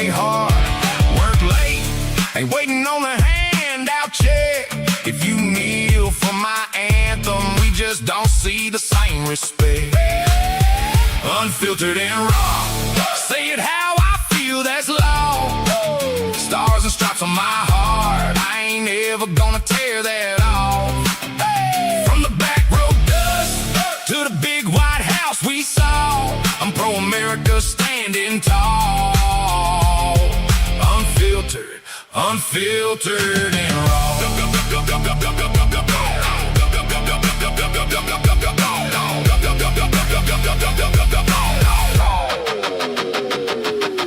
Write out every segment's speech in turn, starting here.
pray hard, work late, ain't waiting on the handout check. If you kneel for my anthem, we just don't see the same respect. Unfiltered and raw, say it how I feel, that's law. Stars and stripes on my heart, I ain't ever gonna tear that off. From the back road dust to the big white house we saw, I'm pro-America standing tall. Unfiltered, unfiltered and raw.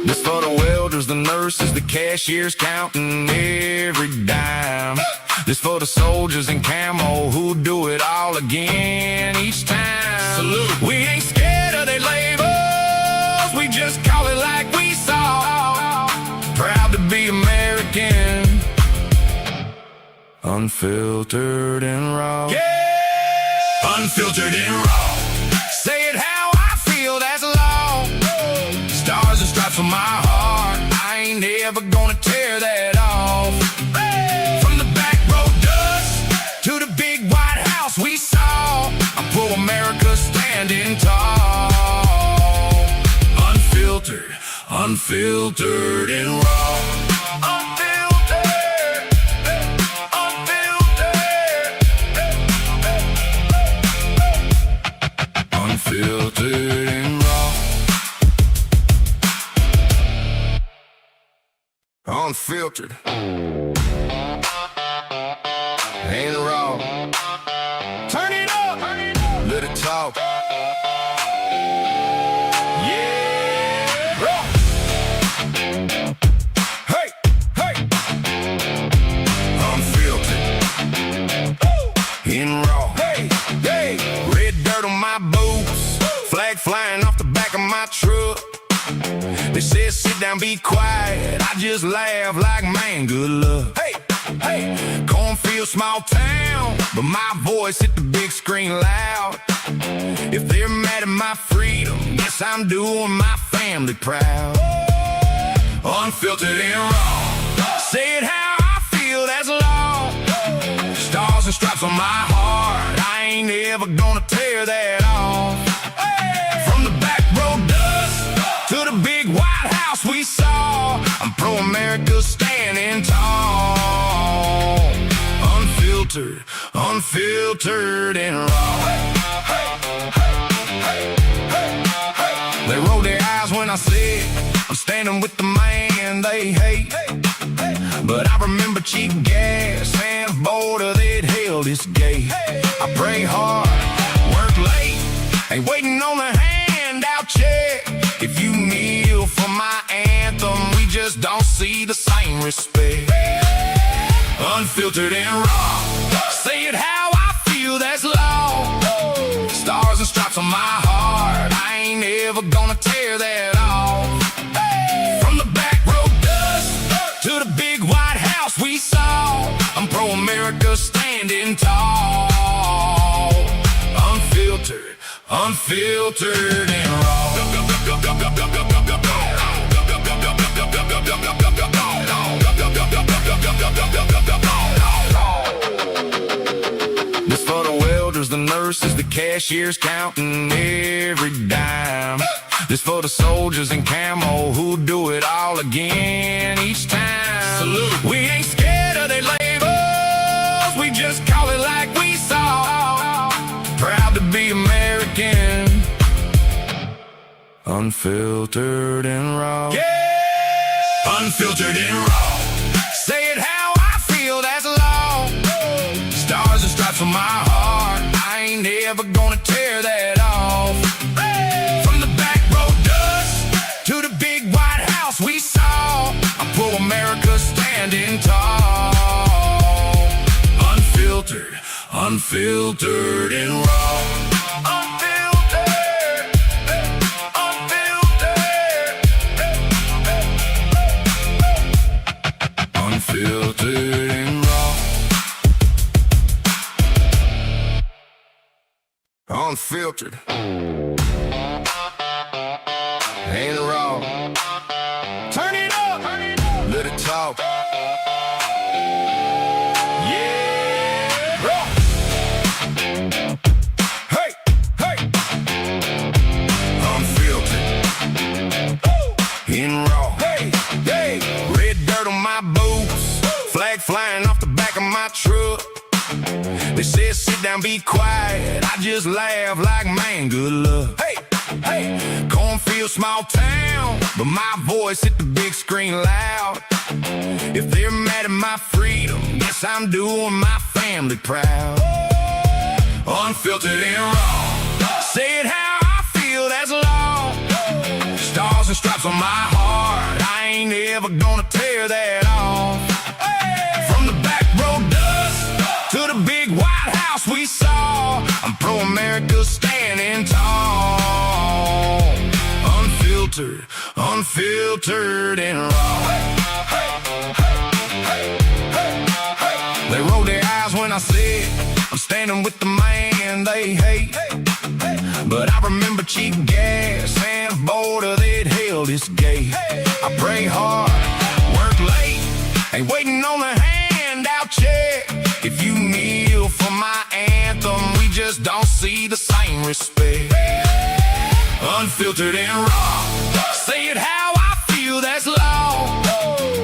This for the welders, the nurses, the cashiers counting every dime. This for the soldiers in camo who do it all again each time. Salute. We ain't scared of their labels, we just call it like we saw. Proud to be American, unfiltered and raw. Yeah! Unfiltered and raw. Say it how I feel, that's law. Stars and stripes on my heart, I ain't ever gonna tear that off. From the back road dust to the big white house we saw, I'm pro-America standing tall. Unfiltered, unfiltered and raw. Unfiltered and raw. Unfiltered and raw. Turn it up, let it talk. Yeah, raw. Hey, hey. Unfiltered and raw. Hey, hey. Red dirt on my boots, flag flying off the back of my truck. They said sit down, be quiet, I just laugh like man, good luck. Hey, hey, cornfield, small town, but my voice hit the big screen loud. If they're mad at my freedom, yes, I'm doing my family proud. Unfiltered and raw, say it how I feel, that's law. Stars and stripes on my heart, I ain't ever gonna tear that off. From the back road dust to the big white house we saw, I'm pro-America standing tall. Unfiltered, unfiltered and raw. They roll their eyes when I said I'm standing with the man they hate, but I remember cheap gas and a border that held its gate. I pray hard, work late, ain't waiting on the handout check. If you kneel for my anthem, we just don't see the same respect. Unfiltered and raw, say it how I feel, that's law. Stars and stripes on my heart, I ain't ever gonna tear that off. From the back road dust to the big white house we saw, I'm pro-America standing tall. Unfiltered, unfiltered and raw. This for the welders, the nurses, the cashiers counting every dime. This for the soldiers in camo who do it all again each time. Salute. We ain't scared of their labels, we just call it like we saw. Proud to be American, unfiltered and raw. Yeah! Unfiltered and raw. Say it how I feel, that's law. Stars and stripes on my heart, I ain't ever gonna tear that off. From the back road dust to the big white house we saw, I'm pro-America standing tall. Unfiltered, unfiltered and raw. Unfiltered and raw. Unfiltered and raw. Turn it up. flying off the back of my truck. They said sit down, be quiet. I just laugh like, man, good luck. Hey, hey, cornfield, small town, but my voice hit the big screen loud. If they're mad at my freedom, guess I'm doing my family proud. Unfiltered and raw, say it how I feel, that's law. Stars and stripes on my heart, I ain't ever gonna tear that off. From the back road dust to the big White House we saw, I'm pro-America standing tall. Unfiltered, unfiltered and raw. They roll their eyes when I said I'm standing with the man they hate. But I remember cheap gas and a border that held its gate. I pray hard, work late, ain't waiting on the handout check. If you kneel for my anthem, we just don't see the same respect. Unfiltered and raw, say it how I feel, that's law.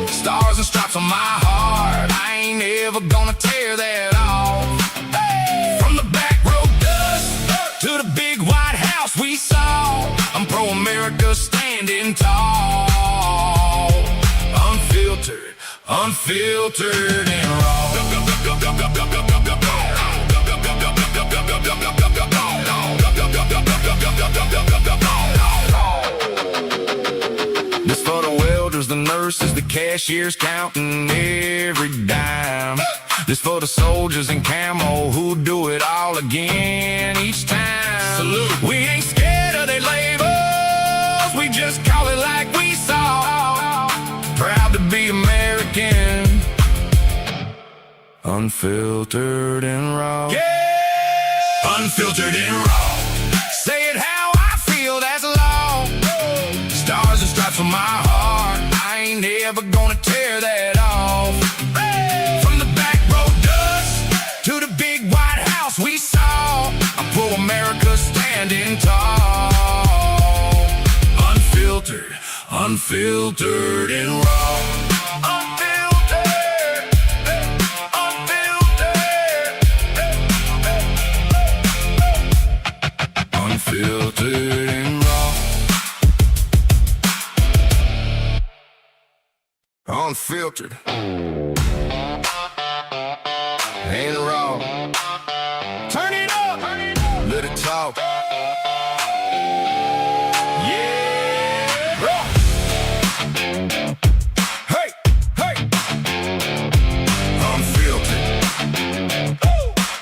Stars and stripes on my heart, I ain't ever gonna tear that off. From the back road dust to the big White House we saw, I'm pro-America standing tall. Unfiltered, unfiltered and raw. This for the welders, the nurses, the cashiers counting every dime. This for the soldiers in camo who do it all again each time. Salute. We ain't scared of their labels, we just call it like we saw. Proud to be American, unfiltered and raw. Yeah, unfiltered and raw. Say it how I feel, that's law. Stars and stripes on my heart, I ain't ever gonna tear that off. From the back road dust to the big White House we saw, I'm pro-America standing tall. Unfiltered, unfiltered and raw. Unfiltered, unfiltered, unfiltered and raw. Unfiltered and raw. Turn it up, let it talk. Yeah, raw. Hey, hey. Unfiltered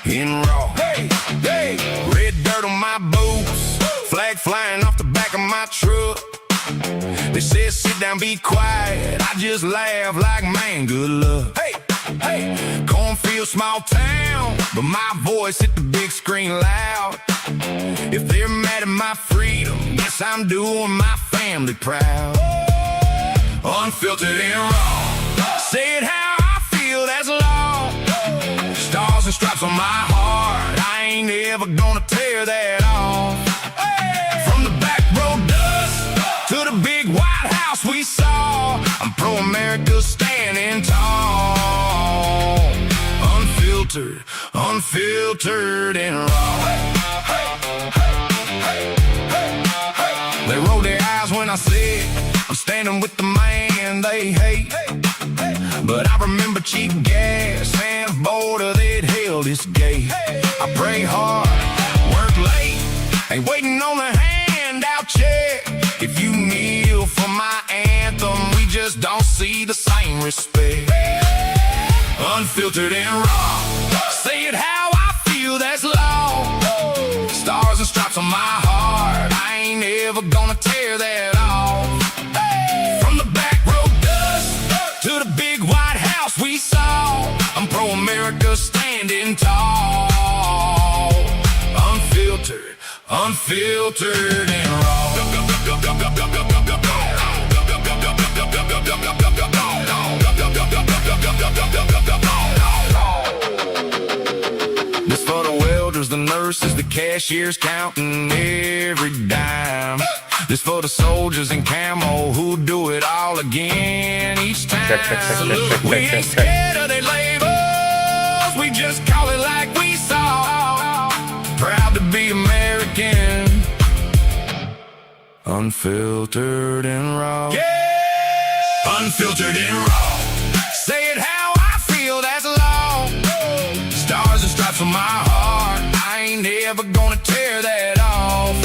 and raw. Hey, hey. Red dirt on my boots, flag flying off the back of my truck. They said sit down, be quiet, I just laugh like, man, good luck. Hey, hey, cornfield, small town, but my voice hit the big screen loud. If they're mad at my freedom, guess I'm doing my family proud. Unfiltered and raw, say it how I feel, that's law. Stars and stripes on my heart, I ain't ever gonna tear that off. From the back road dust to the big White House we saw, I'm pro-America standing tall. Unfiltered, unfiltered and raw. They roll their eyes when I said I'm standing with the man they hate. But I remember cheap gas and a border that held its gate. I pray hard, work late, ain't waiting on the handout check. If you kneel for my anthem, we just don't see the same respect. Unfiltered and raw, say it how I feel, that's law. Stars and stripes on my heart, I ain't ever gonna tear that off. From the back road dust to the big White House we saw, I'm pro-America standing tall. Unfiltered, unfiltered and raw. This for the welders, the nurses, the cashiers counting every dime. This for the soldiers in camo who do it all again each time. We ain't scared of their unfiltered and raw. Yeah, unfiltered and raw. Say it how I feel, that's law. Stars and stripes on my heart, I ain't ever gonna tear that off.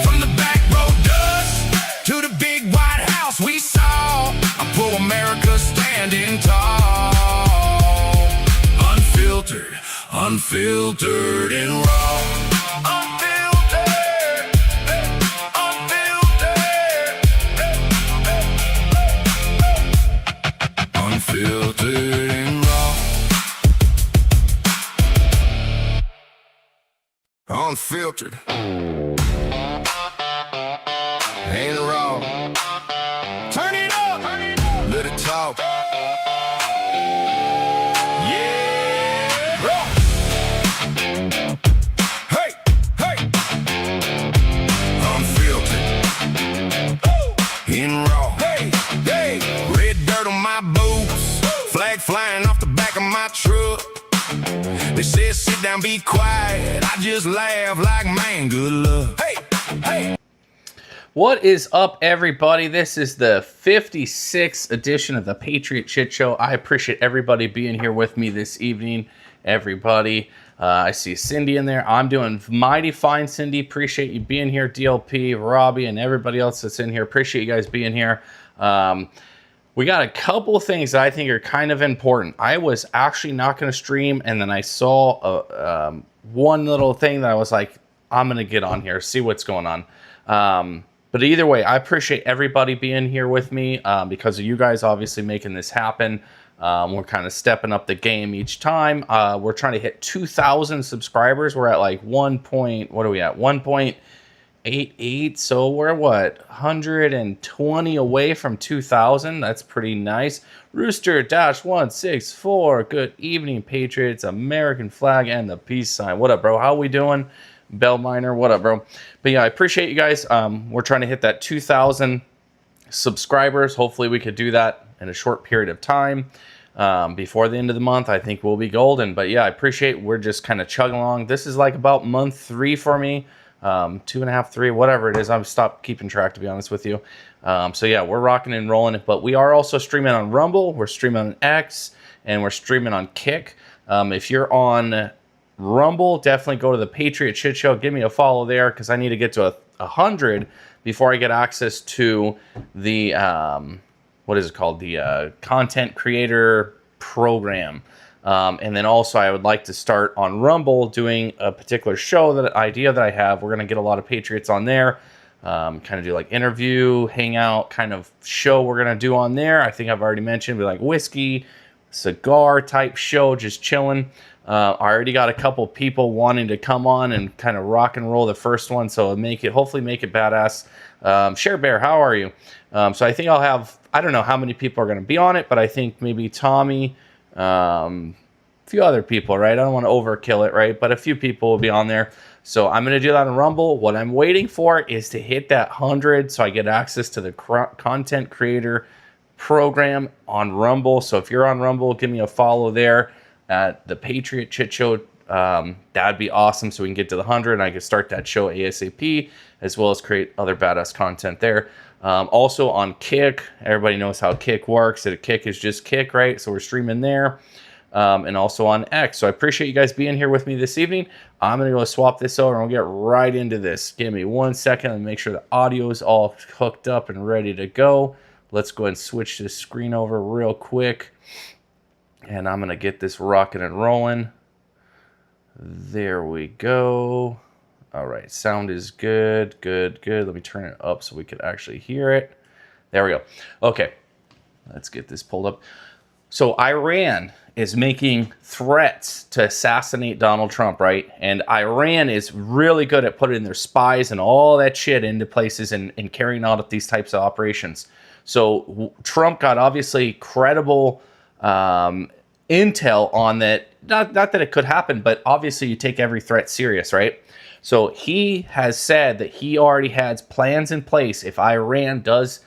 From the back road dust to the big white house we saw, I pull America standing tall. Unfiltered, unfiltered and raw. Unfiltered and raw. Unfiltered and raw. Turn it up, let it talk. Yeah, raw. Hey, hey. Unfiltered and raw. Hey, hey. Red dirt on my boots, flag flying off the back of my truck. They said sit down, be quiet. I just laugh like, man, good luck. Hey, hey. What is up, everybody? This is the 56th edition of the Patriot Chit Show. I appreciate everybody being here with me this evening, everybody. I see Cindy in there. I'm doing mighty fine, Cindy. Appreciate you being here, DLP, Robbie, and everybody else that's in here. Appreciate you guys being here. We got a couple of things that I think are kind of important. I was actually not going to stream, and then I saw one little thing that I was like, I'm going to get on here, see what's going on. But either way, I appreciate everybody being here with me because of you guys obviously making this happen. We're kind of stepping up the game each time. We're trying to hit 2,000 subscribers. We're at like 1.88, so we're what, 120 away from 2,000. That's pretty nice. Rooster-164, good evening, Patriots, American flag, and the peace sign. What up, bro? How we doing? Bell Miner, what up, bro? But yeah, I appreciate you guys. We're trying to hit that 2,000 subscribers. Hopefully we could do that in a short period of time. Before the end of the month, I think we'll be golden. But yeah, I appreciate, we're just kind of chugging along. This is like about month 3 for me. 2.5, 3, whatever it is. I've stopped keeping track, to be honest with you. So yeah, we're rocking and rolling it, but we are also streaming on Rumble, we're streaming on X, and we're streaming on Kick. If you're on Rumble, definitely go to the Patriot Chit Show. Give me a follow there because I need to get to 100 before I get access to the, what is it called? The content creator program. And then also I would like to start on Rumble doing a particular show, that idea that I have. We're going to get a lot of Patriots on there, kind of do like interview, hangout kind of show we're going to do on there. I think I've already mentioned, be like whiskey, cigar type show, just chilling. I already got a couple people wanting to come on and kind of rock and roll the first one, so hopefully make it badass. Share Bear, how are you? So I think I'll have, I don't know how many people are going to be on it, but I think maybe Tommy, a few other people, right? I don't want to overkill it, right? But a few people will be on there. So I'm going to do that on Rumble. What I'm waiting for is to hit that 100 so I get access to the content creator program on Rumble. So if you're on Rumble, give me a follow there at the Patriot Chit Show. That'd be awesome, so we can get to the 100 and I can start that show ASAP, as well as create other badass content there. Also on Kick, everybody knows how Kick works. That Kick is just Kick, right? So we're streaming there. And also on X. So I appreciate you guys being here with me this evening. I'm going to go swap this over and we'll get right into this. Give me 1 second and make sure the audio is all hooked up and ready to go. Let's go ahead and switch this screen over real quick. And I'm going to get this rocking and rolling. There we go. All right, sound is good, good, good. Let me turn it up so we could actually hear it. There we go. Okay, let's get this pulled up. So Iran is making threats to assassinate Donald Trump, right? And Iran is really good at putting their spies and all that shit into places and carrying out these types of operations. So Trump got obviously credible intel on that. Not that it could happen, but obviously you take every threat serious, right? So he has said that he already has plans in place if Iran does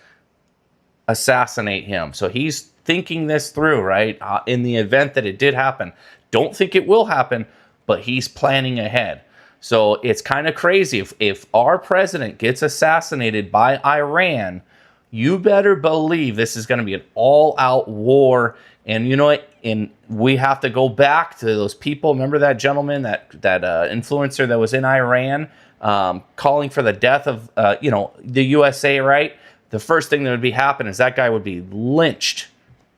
assassinate him. So he's thinking this through, right? In the event that it did happen. Don't think it will happen, but he's planning ahead. So it's kind of crazy. If our president gets assassinated by Iran, you better believe this is going to be an all-out war. And you know what? And we have to go back to those people. Remember that gentleman, that influencer that was in Iran, calling for the death of the USA, right? The first thing that would be happening is that guy would be lynched.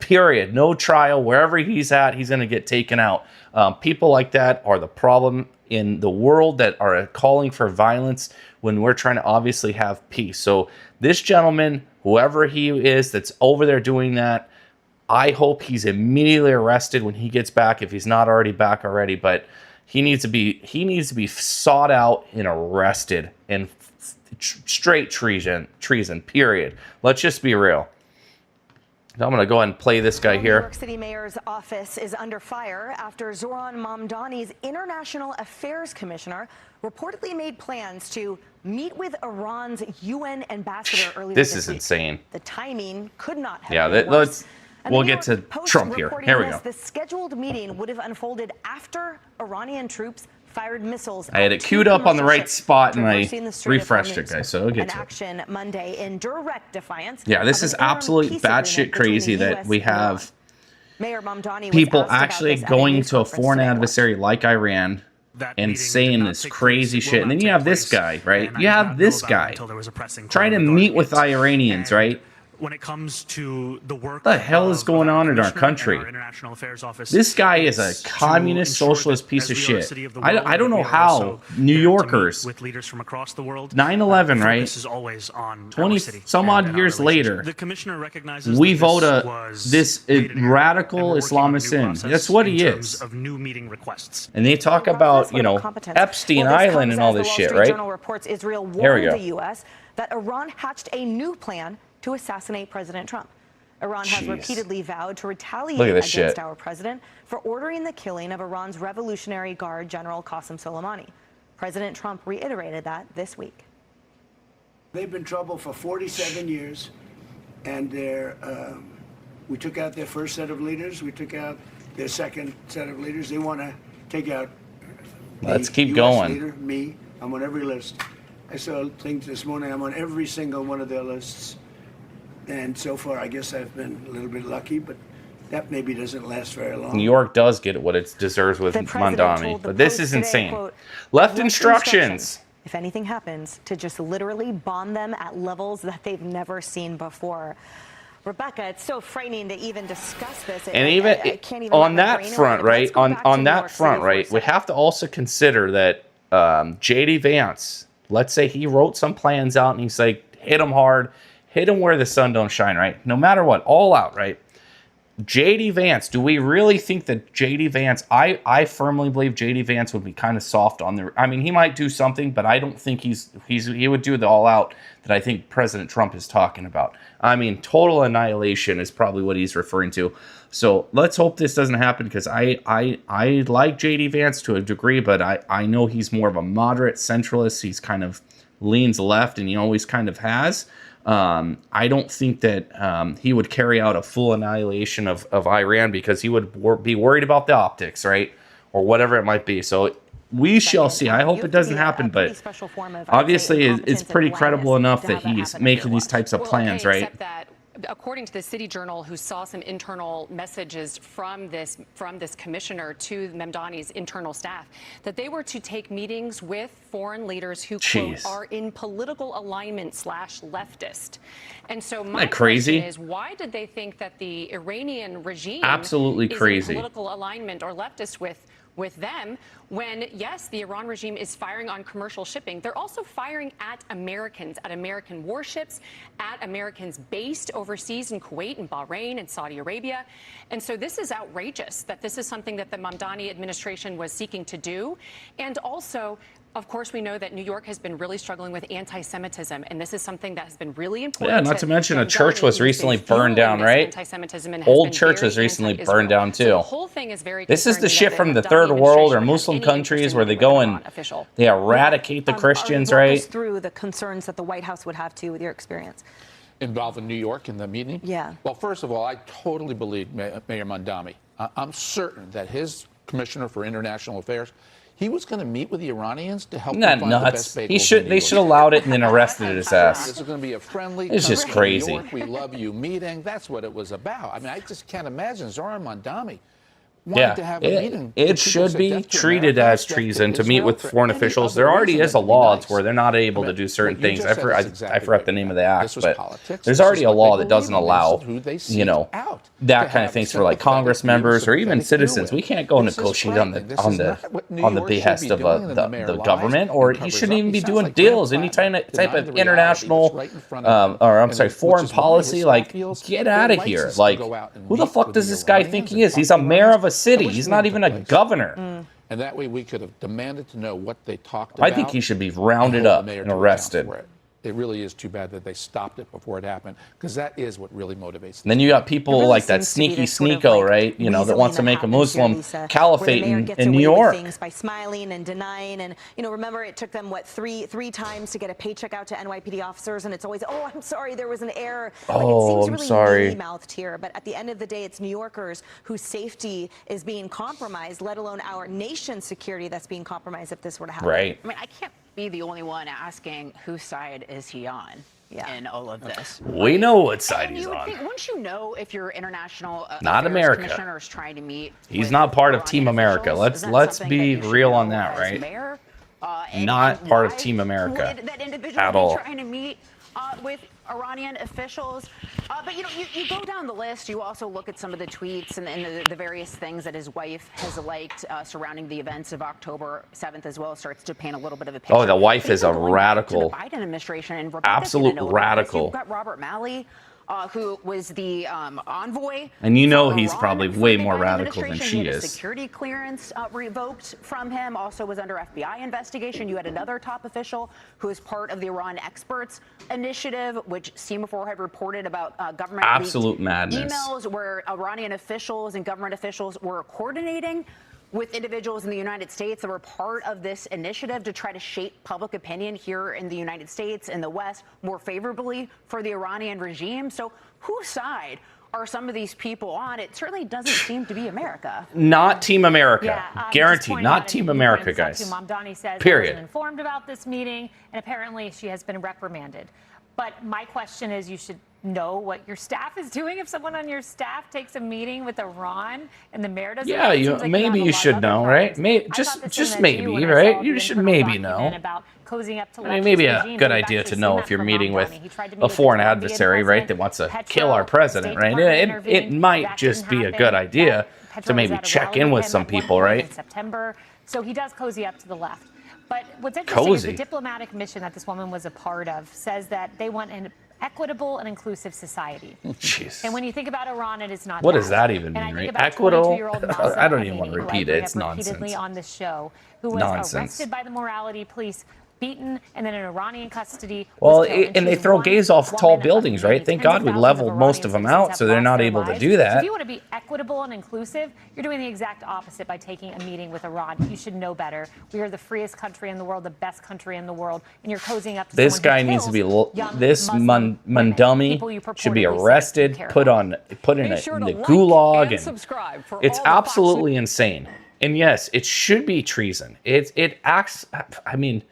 Period. No trial. Wherever he's at, he's going to get taken out. People like that are the problem in the world, that are calling for violence when we're trying to obviously have peace. So this gentleman, whoever he is that's over there doing that, I hope he's immediately arrested when he gets back, if he's not already back already. But he needs to be sought out and arrested, and straight treason, period. Let's just be real. I'm going to go ahead and play this guy here. New York City Mayor's office is under fire after Zoran Mamdani's International Affairs Commissioner reportedly made plans to meet with Iran's UN ambassador earlier this week. This is insane. The timing could not have been let's worse. we'll get to Trump here. Here we go. The scheduled meeting would have unfolded after Iranian troops fired missiles. I had it queued up on the right spot and I refreshed it, guys. So we'll get to it. Action Monday in direct defiance. Yeah, this is absolutely batshit crazy that we have people actually going to a foreign adversary like Iran and saying this crazy shit. And then you have this guy, right? You have this guy trying to meet with Iranians, right? When it comes to the work, what the hell is going on in our country? This guy is a communist socialist piece of shit. I don't know how New Yorkers, with leaders from across the world, 9/11, right? This is always on 20 some odd years later, the commissioner recognizes we vote this radical Islamist in. That's what he is. Of new meeting requests. And they talk about Epstein Island and all this shit, right? Israel There we go. The U.S. that Iran hatched a new plan to assassinate President Trump. Iran has repeatedly vowed to retaliate against our president for ordering the killing of Iran's Revolutionary Guard General Qasem Soleimani. President Trump reiterated that this week. They've been in trouble for 47 years, and we took out their first set of leaders. We took out their second set of leaders. They want to take out Let's keep US going. Leader, me. I'm on every list. I saw things this morning. I'm on every single one of their lists. And so far, I guess I've been a little bit lucky, but that maybe doesn't last very long. New York does get what it deserves with Mamdani, but this is insane. Quote, left instructions. If anything happens, to just literally bomb them at levels that they've never seen before. Rebecca, it's so frightening to even discuss this. And I can't even on that front, right? On that front, right? We have to also consider that J.D. Vance, let's say he wrote some plans out and he's like, hit them hard. Hit them where the sun don't shine, right? No matter what, all out, right? J.D. Vance, do we really think that J.D. Vance, I firmly believe J.D. Vance would be kind of soft on the, I mean, he might do something, but I don't think he would do the all out that I think President Trump is talking about. I mean, total annihilation is probably what he's referring to. So let's hope this doesn't happen, because I like J.D. Vance to a degree, but I know he's more of a moderate centralist. He's kind of leans left, and he always kind of has. I don't think that he would carry out a full annihilation of Iran, because he would be worried about the optics, right? Or whatever it might be. So we shall see. I hope it doesn't happen, but obviously it's pretty credible enough that he's making these types of plans, right? According to the City Journal, who saw some internal messages from this commissioner to Mamdani's internal staff, that they were to take meetings with foreign leaders who, quote, are in political alignment / leftist. And so my question is, why did they think that the Iranian regime is in political alignment or leftist with them, when, yes, the Iran regime is firing on commercial shipping? They're also firing at Americans, at American warships, at Americans based overseas in Kuwait and Bahrain and Saudi Arabia. And so this is outrageous that this is something that the Mamdani administration was seeking to do. And also, of course, we know that New York has been really struggling with anti-Semitism, and this is something that has been really important. Yeah, not to mention a church was recently burned down, right? Old church was recently burned down too. The whole thing is very this is the shit from the third world or Muslim countries where they go and they eradicate the Christians, right? Through the concerns that the White House would have to with your experience. Involved in New York in the meeting? Yeah. Well, first of all, I totally believe Mayor Mamdani. I'm certain that his commissioner for international affairs, He was going to meet with the Iranians to help Not them find the nuts. best bagels He should. in New They York. should have allowed it and then arrested his ass. This is going to be a friendly. It's just come to crazy. New York, we love you meeting. That's what it was about. I mean, I just can't imagine Zoran Mandami wanted to have a meeting. It should be treated as treason to meet with foreign officials. There already is a law where they're not able to do certain things. I forgot the name of the act, but there's already a law that doesn't allow, you know, that kind of things for like Congress members or even citizens. We can't go negotiate on the behest of the government, or you shouldn't even be doing deals. Any type of international, or I'm sorry, foreign policy. Like, get out of here. Like, who the fuck does this guy think he is? He's a mayor of a city. He's not even a governor. And that way we could have demanded to know what they talked about. I think he should be rounded up and arrested. It really is too bad that they stopped it before it happened, because that is what really motivates them. And then you got people like that sneaky Sneeko, right? You know, that wants to make a Muslim caliphate in New York. Things by smiling and denying, and you know, remember it took them what three times to get a paycheck out to NYPD officers, and it's always, oh, I'm sorry, there was an error. Like, oh, it seems I'm really sorry. mealy-mouthed here, but at the end of the day, it's New Yorkers whose safety is being compromised, let alone our nation's security that's being compromised if this were to happen. Right. I mean, I can't be the only one asking whose side is he on in all of this. We know what side he's you would on. think, wouldn't you know if your international Not affairs America. commissioner is trying to meet? He's not part of Team Iranian America. officials? Let's Isn't that be something that you real should on know that, as right? mayor? Not part of why Team America would that individual at be all. trying to meet with Iranian officials? But you know, you go down the list. You also look at some of the tweets and the various things that his wife has liked surrounding the events of October 7th as well. Starts to paint a little bit of a picture. Oh, the wife But is even a going back to radical. the Biden administration and Rebecca Absolute didn't know about this. radical. You've got Robert Malley, who was the envoy. And you know for he's Iran probably for way the more Biden radical than administration. she He had a is. security clearance revoked from him. Also was under FBI investigation. You had another top official who is part of the Iran Experts Initiative, which Semaphore had reported about government Absolute madness. emails where Iranian officials and government officials were coordinating with individuals in the United States that were part of this initiative to try to shape public opinion here in the United States and the West more favorably for the Iranian regime. So whose side are some of these people on? It certainly doesn't seem to be America. Not Team America. Yeah, guaranteed. Not Team America, guys. Mamdani says Period. she wasn't informed about this meeting, and apparently she has been reprimanded. But my question is, you should know what your staff is doing. If someone on your staff takes a meeting with Iran and the mayor doesn't, Yeah, maybe you should know, right? Just maybe, right? You should maybe know. About cozying up to I mean, maybe a good idea to know if you're meeting with a foreign adversary, right, that wants to kill our president, right? It might just be a good idea to maybe check in with some people, right? In September, so he does cozy up to the left. But what's interesting is the diplomatic mission that this woman was a part of says that they want an equitable and inclusive society. Jeez. And when you think about Iran, it is not. What does that even mean, right? Equitable? I don't even want to repeat it. It's nonsense. Repeatedly on the show, who was arrested by the morality police, beaten, and then in Iranian custody. Well, and they throw gays off tall buildings, right? Thank God we leveled most of them out, so they're not able to do that. So if you want to be equitable and inclusive, you're doing the exact opposite by taking a meeting with Iran. You should know better. We are the freest country in the world, the best country in the world, and you're cozying up to this guy needs to be Mandami should be arrested, put in the gulag, and it's absolutely insane. And yes, it should be treason. It acts. I mean,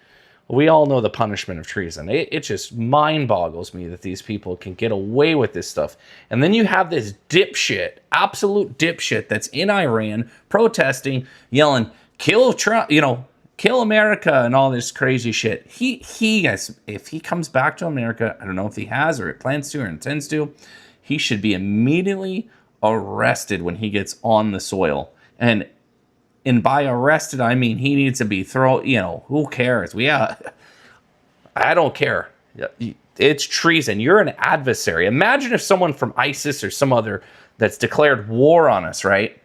we all know the punishment of treason. It just mind boggles me that these people can get away with this stuff. And then you have this dipshit, absolute dipshit that's in Iran protesting, yelling, "Kill Trump," kill America and all this crazy shit. He has, if he comes back to America, I don't know if he has or it plans to or intends to, he should be immediately arrested when he gets on the soil. And by arrested, I mean he needs to be thrown, who cares? I don't care. It's treason. You're an adversary. Imagine if someone from ISIS or some other that's declared war on us, right,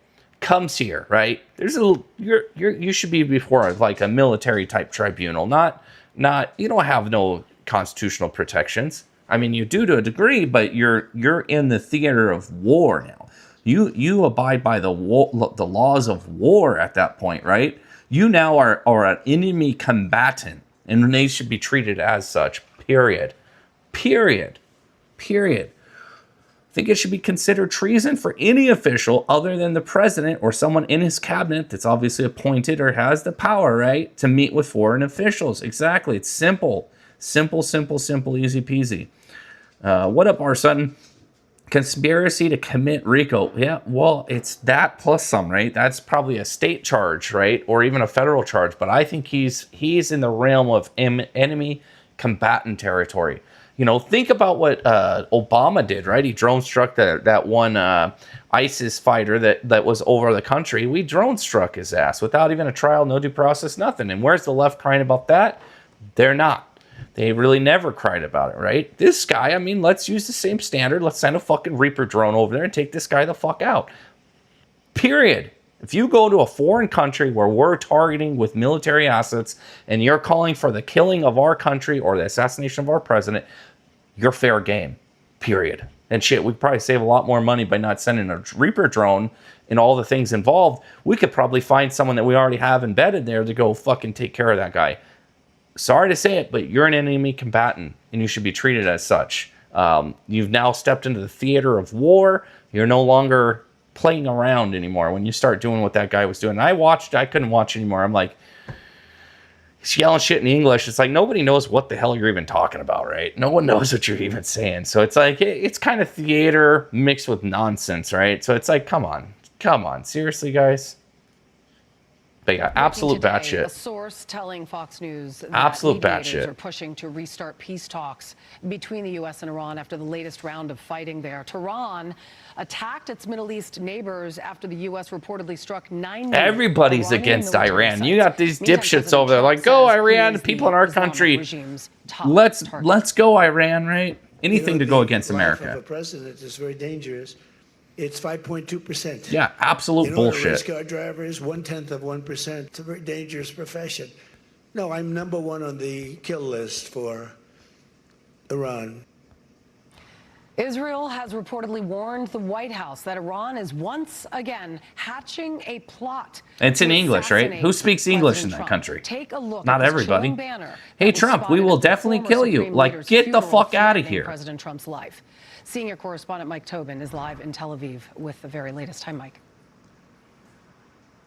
comes here, right? You should be before like a military type tribunal, not you don't have no constitutional protections. I mean, you do to a degree, but you're in the theater of war now. You abide by the laws of war at that point, right? You now are an enemy combatant, and they should be treated as such. Period. I think it should be considered treason for any official other than the president or someone in his cabinet that's obviously appointed or has the power, right, to meet with foreign officials. Exactly. It's simple. Simple, simple, simple, easy peasy. What up, our son? Conspiracy to commit RICO. Yeah, well, it's that plus some, right? That's probably a state charge, right? Or even a federal charge. But I think he's in the realm of enemy combatant territory. You know, think about what Obama did, right? He drone struck that one ISIS fighter that was over the country. We drone struck his ass without even a trial, no due process, nothing. And where's the left crying about that? They're not. They really never cried about it, right? This guy, I mean, let's use the same standard. Let's send a fucking Reaper drone over there and take this guy the fuck out. Period. If you go to a foreign country where we're targeting with military assets and you're calling for the killing of our country or the assassination of our president, you're fair game. Period. And shit, we'd probably save a lot more money by not sending a Reaper drone and all the things involved. We could probably find someone that we already have embedded there to go fucking take care of that guy. Sorry to say it, but you're an enemy combatant, and you should be treated as such. You've now stepped into the theater of war. You're no longer playing around anymore when you start doing what that guy was doing. I couldn't watch anymore. I'm like, he's yelling shit in English. It's like nobody knows what the hell you're even talking about, right? No one knows what you're even saying. So it's like, it's kind of theater mixed with nonsense, right? So it's like, come on. Seriously, guys? But yeah, absolute batshit. A source telling Fox News that absolute mediators batshit are pushing to restart peace talks between the U.S. and Iran after the latest round of fighting there. Tehran attacked its Middle East neighbors after the U.S. reportedly struck 90. Everybody's against Iran. You got these dipshits over there like, go Iran, people in our country. Let's go Iran, right? Anything to go against America. The president is very dangerous. It's 5.2%. Yeah, absolute bullshit. Race car drivers, 0.1%. It's a very dangerous profession. No, I'm number one on the kill list for Iran. Israel has reportedly warned the White House that Iran is once again hatching a plot. It's in English, right? Who speaks English in that country? Take a look. Not everybody. Hey, Trump, we will definitely kill you. Like, get the fuck out of here. President Trump's life. Senior correspondent Mike Tobin is live in Tel Aviv with the very latest. Hi, Mike.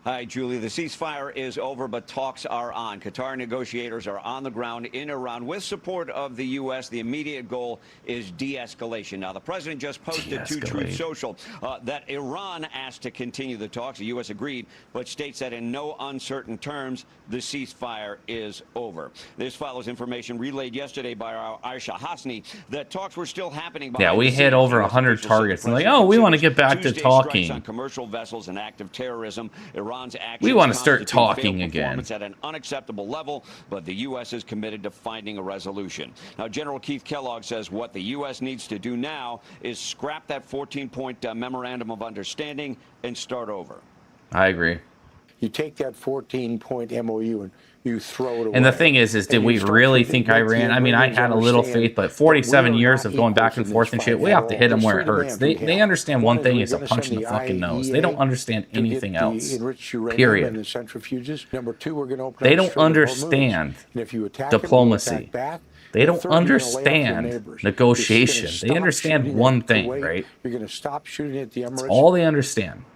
Hi, Julie. The ceasefire is over, but talks are on. Qatar negotiators are on the ground in Iran with support of the U.S. The immediate goal is de-escalation. Now, the president just posted to Truth Social that Iran asked to continue the talks. The U.S. agreed, but states that in no uncertain terms, the ceasefire is over. This follows information relayed yesterday by our Aisha Hasni that talks were still happening. Yeah, we hit over 100 targets. And like, oh, we want to get back to talking. On commercial vessels and active terrorism. We want to start talking again. At an unacceptable level, but the U.S. is committed to finding a resolution. Now, General Keith Kellogg says what the U.S. needs to do now is scrap that 14-point memorandum of understanding and start over. I agree. You take that 14-point MOU and you throw it away. And the thing is did we really think Iran? I mean, I had a little faith, but 47 years of going back and forth and shit, we have to hit them where it hurts. They understand one thing is a punch in the fucking nose. They don't understand anything else. Period. They don't understand diplomacy. They don't understand negotiation. They understand one thing, right? That's all they understand.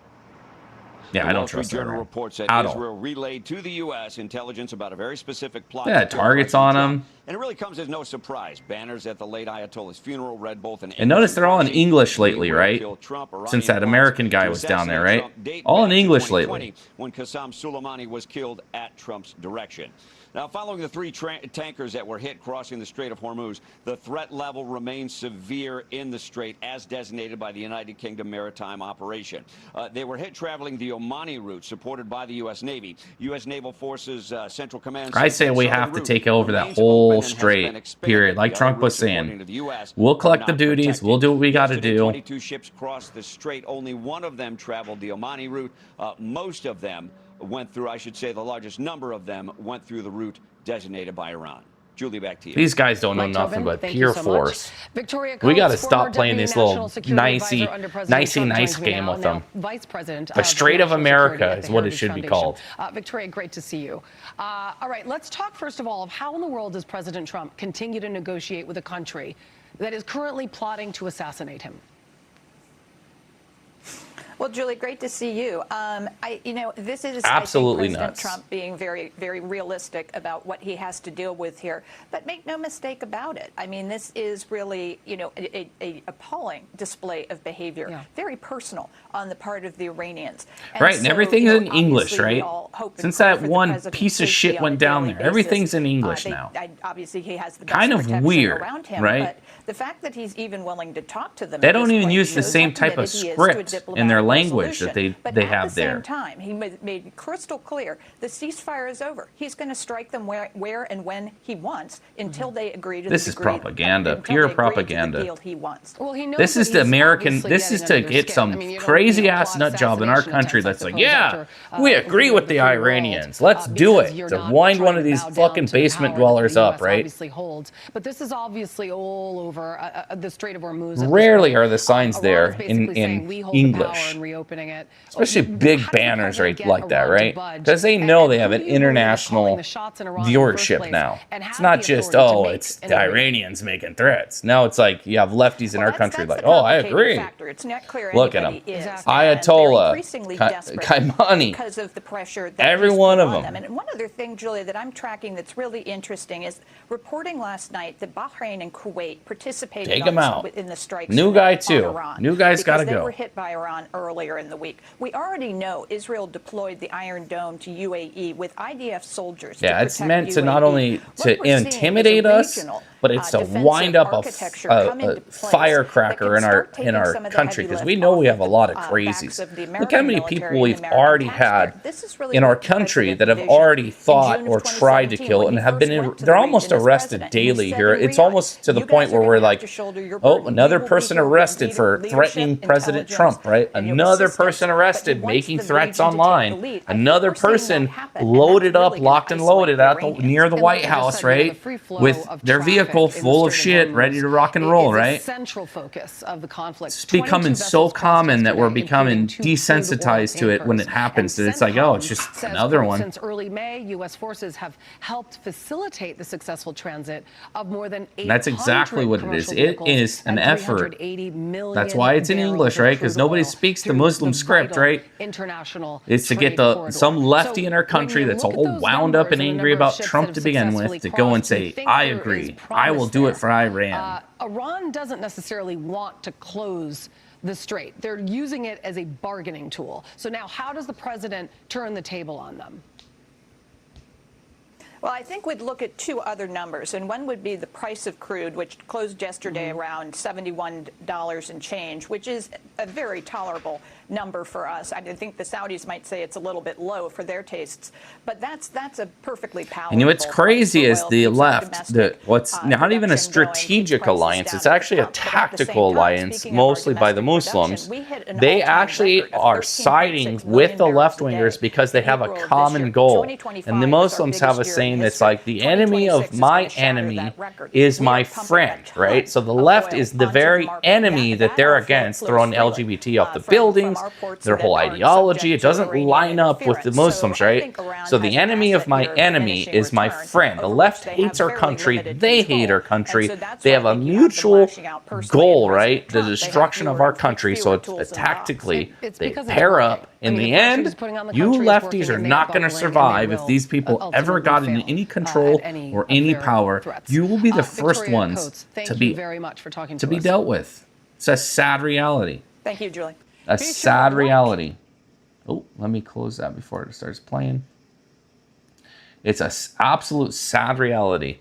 Yeah, I don't trust Journal Iran reports that at Israel all. relayed to the U.S. intelligence about a very specific plot. Yeah, targets on them. And it really comes as no surprise. Banners at the late Ayatollah's funeral read both in and notice they're all in English lately, right? Since that American guy was down there, right? All in English lately. When Qasem Soleimani was killed at Trump's direction. Now, following the three tankers that were hit crossing the Strait of Hormuz, the threat level remains severe in the strait, as designated by the United Kingdom Maritime Operation. They were hit traveling the Omani route, supported by the U.S. Navy. U.S. Naval Forces Central Command. I say we have to take over that whole strait, period. Like Trump was saying, we'll collect the duties, we'll do what we got to do. 22 ships crossed the strait. Only one of them traveled the Omani route. Most of them went through, I should say the largest number of them went through the route designated by Iran. Julie, back to you. These guys don't know nothing but pure force. We got to stop playing this little nicey nice game with them. The Strait of America is what it should be called. Victoria, great to see you. All right, let's talk first of all of how in the world does President Trump continue to negotiate with a country that is currently plotting to assassinate him? Well, Julie, great to see you. This is absolutely I think President nuts. Trump being very, very realistic about what he has to deal with here. But make no mistake about it. I mean, this is really, a appalling display of behavior, very personal on the part of the Iranians. And everything's in English, right? Since that one piece of shit went down there, everything's in English now. Obviously, he has the best kind of weird, around him, right? But the fact that he's even willing to talk to them, they don't even use the same type of script in their language that they have there. At the same time, he made crystal clear the ceasefire is over. He's going to strike them where and when he wants until they agree to. This is propaganda, pure propaganda. Deal he wants. Well, he knows this is the American. This is to get some crazy ass nut job in our country that's like, yeah, we agree with the Iranians. Let's do it to wind one of these fucking basement dwellers up, right? Obviously holds, but this is obviously all over the Strait of Hormuz. Rarely are the signs there in English, and reopening it. especially big banners right like that, right? Because they know they have an international viewership now. It's not just, oh, it's the Iranians making threats. Now it's like you have lefties in our country like, oh, I agree. Look at them. Ayatollah, Khamenei, because of the pressure that every one of them. And one other thing, Julia, that I'm tracking that's really interesting is reporting last night that Bahrain and Kuwait participated in the strikes. New guy on too. Iran New guy's got to because go. They were hit by Iran earlier in the week. We already know Israel deployed the Iron Dome to UAE with IDF soldiers. Yeah, it's meant to not only to intimidate us, but it's to wind up a firecracker in our country, because we know we have a lot of crazies. Look how many people we've already had in our country that have already thought or tried to kill and have been they're almost arrested daily here. It's almost to the point where we're like, oh, another person arrested for threatening President Trump, right? Another person arrested making threats online. Another person loaded up, locked and loaded near the White House, right? With their vehicle full of shit, ready to rock and roll, right? Central focus of the conflict. It's becoming so common that we're becoming desensitized to it when it happens. That it's like, oh, it's just another one. Since early May, U.S. forces have helped facilitate the successful transit of more than 800 That's exactly what it is. It is an effort. That's why it's in English, right? Because nobody speaks the Muslim script, right? It's to get some lefty in our country that's all wound up and angry about Trump to begin with to go and say, I agree. I will do it for Iran. Iran doesn't necessarily want to close the strait. They're using it as a bargaining tool. So now how does the president turn the table on them? Well, I think we'd look at two other numbers, and one would be the price of crude, which closed yesterday around $71 and change, which is a very tolerable number for us. I think the Saudis might say it's a little bit low for their tastes, but that's a perfectly palatable. And what's crazy is the left, what's not even a strategic alliance, it's actually a tactical alliance, mostly by the Muslims. They actually are siding with the left-wingers because they have a common goal. And the Muslims have a saying that's like, the enemy of my enemy is my friend, right? So the left is the very enemy that they're against, throwing LGBT off the buildings, their whole ideology. It doesn't line up with the Muslims, right? So the enemy of my enemy is my friend. The left hates our country. They hate our country. They have a mutual goal, right? The destruction of our country. So it's tactically, they pair up. In the end, you lefties are not going to survive if these people ever got in any control or any power. You will be the first ones to be dealt with. It's a sad reality. Thank you, Julie. A sad reality. Oh, let me close that before it starts playing. It's an absolute sad reality.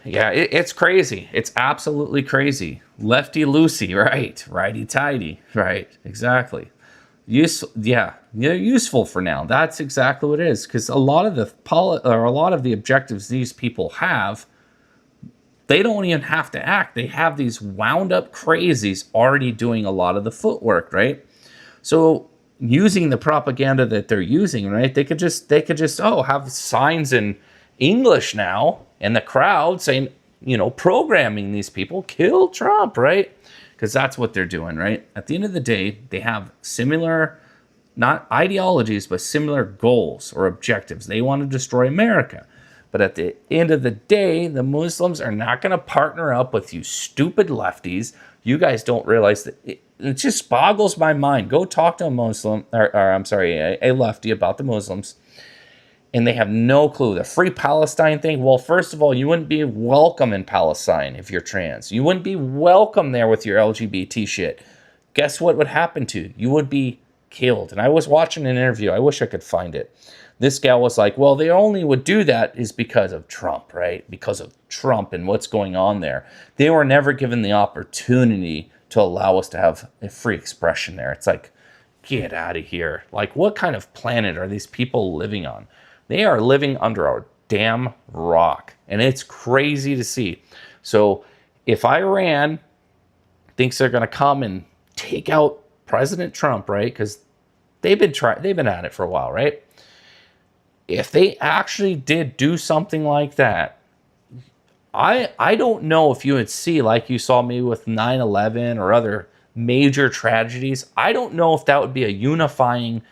Yeah, it's crazy. It's absolutely crazy. Lefty-loosey, right? Righty-tighty, right? Exactly. Yeah, they're useful for now. That's exactly what it is. Because a lot of the objectives these people have, they don't even have to act. They have these wound up crazies already doing a lot of the footwork, right? So using the propaganda that they're using, right? They could just have signs in English now in the crowd saying, programming these people, kill Trump, right? Because that's what they're doing, right? At the end of the day, they have similar, not ideologies, but similar goals or objectives. They want to destroy America. But at the end of the day, the Muslims are not going to partner up with you stupid lefties You guys don't realize that it just boggles my mind. Go talk to a Muslim, or I'm sorry, a lefty about the Muslims, and they have no clue. The free Palestine thing, well, first of all, you wouldn't be welcome in Palestine if you're trans. You wouldn't be welcome there with your LGBT shit. Guess what would happen to you? You would be killed. And I was watching an interview. I wish I could find it. This gal was like, well, they only would do that is because of Trump, right? Because of Trump and what's going on there. They were never given the opportunity to allow us to have a free expression there. It's like, get out of here. Like, what kind of planet are these people living on? They are living under a damn rock. And it's crazy to see. So if Iran thinks they're going to come and take out President Trump, right? Because they've been at it for a while, right? If they actually did do something like that, I don't know if you would see, like you saw maybe with 9/11 or other major tragedies, I don't know if that would be a unifying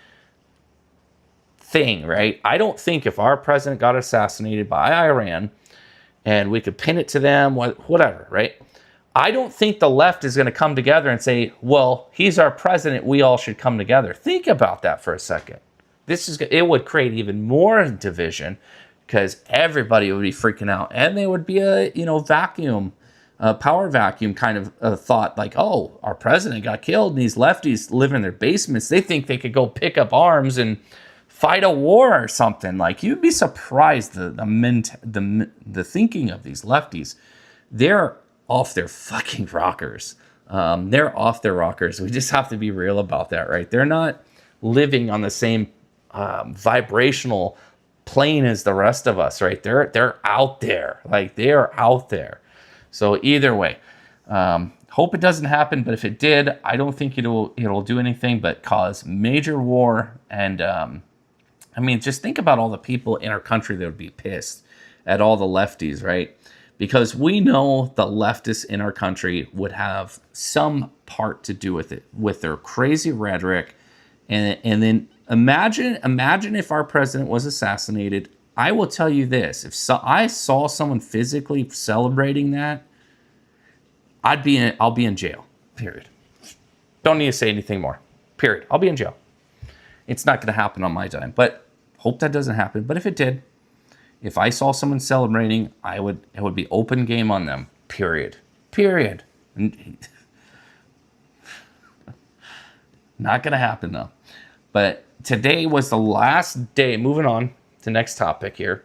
thing, right? I don't think if our president got assassinated by Iran and we could pin it to them, whatever, right? I don't think the left is going to come together and say, well, he's our president, we all should come together. Think about that for a second. It would create even more division because everybody would be freaking out, and there would be a vacuum, a power vacuum kind of thought, like, oh, our president got killed and these lefties live in their basements. They think they could go pick up arms and fight a war or something. Like, you'd be surprised the thinking of these lefties. They're off their fucking rockers. They're off their rockers. We just have to be real about that, right? They're not living on the same vibrational plane as the rest of us, right? They're out there. Like, they are out there. So either way, hope it doesn't happen, but if it did, I don't think it'll do anything but cause major war. And I mean, just think about all the people in our country that would be pissed at all the lefties, right? Because we know the leftists in our country would have some part to do with it, with their crazy rhetoric. And then imagine if our president was assassinated. I will tell you this: if I saw someone physically celebrating that, I'll be in jail. Period. Don't need to say anything more. Period. I'll be in jail. It's not going to happen on my dime, but hope that doesn't happen. But if it did, if I saw someone celebrating, it would be open game on them. Period. Period. Not going to happen though. But today was the last day. Moving on to next topic here.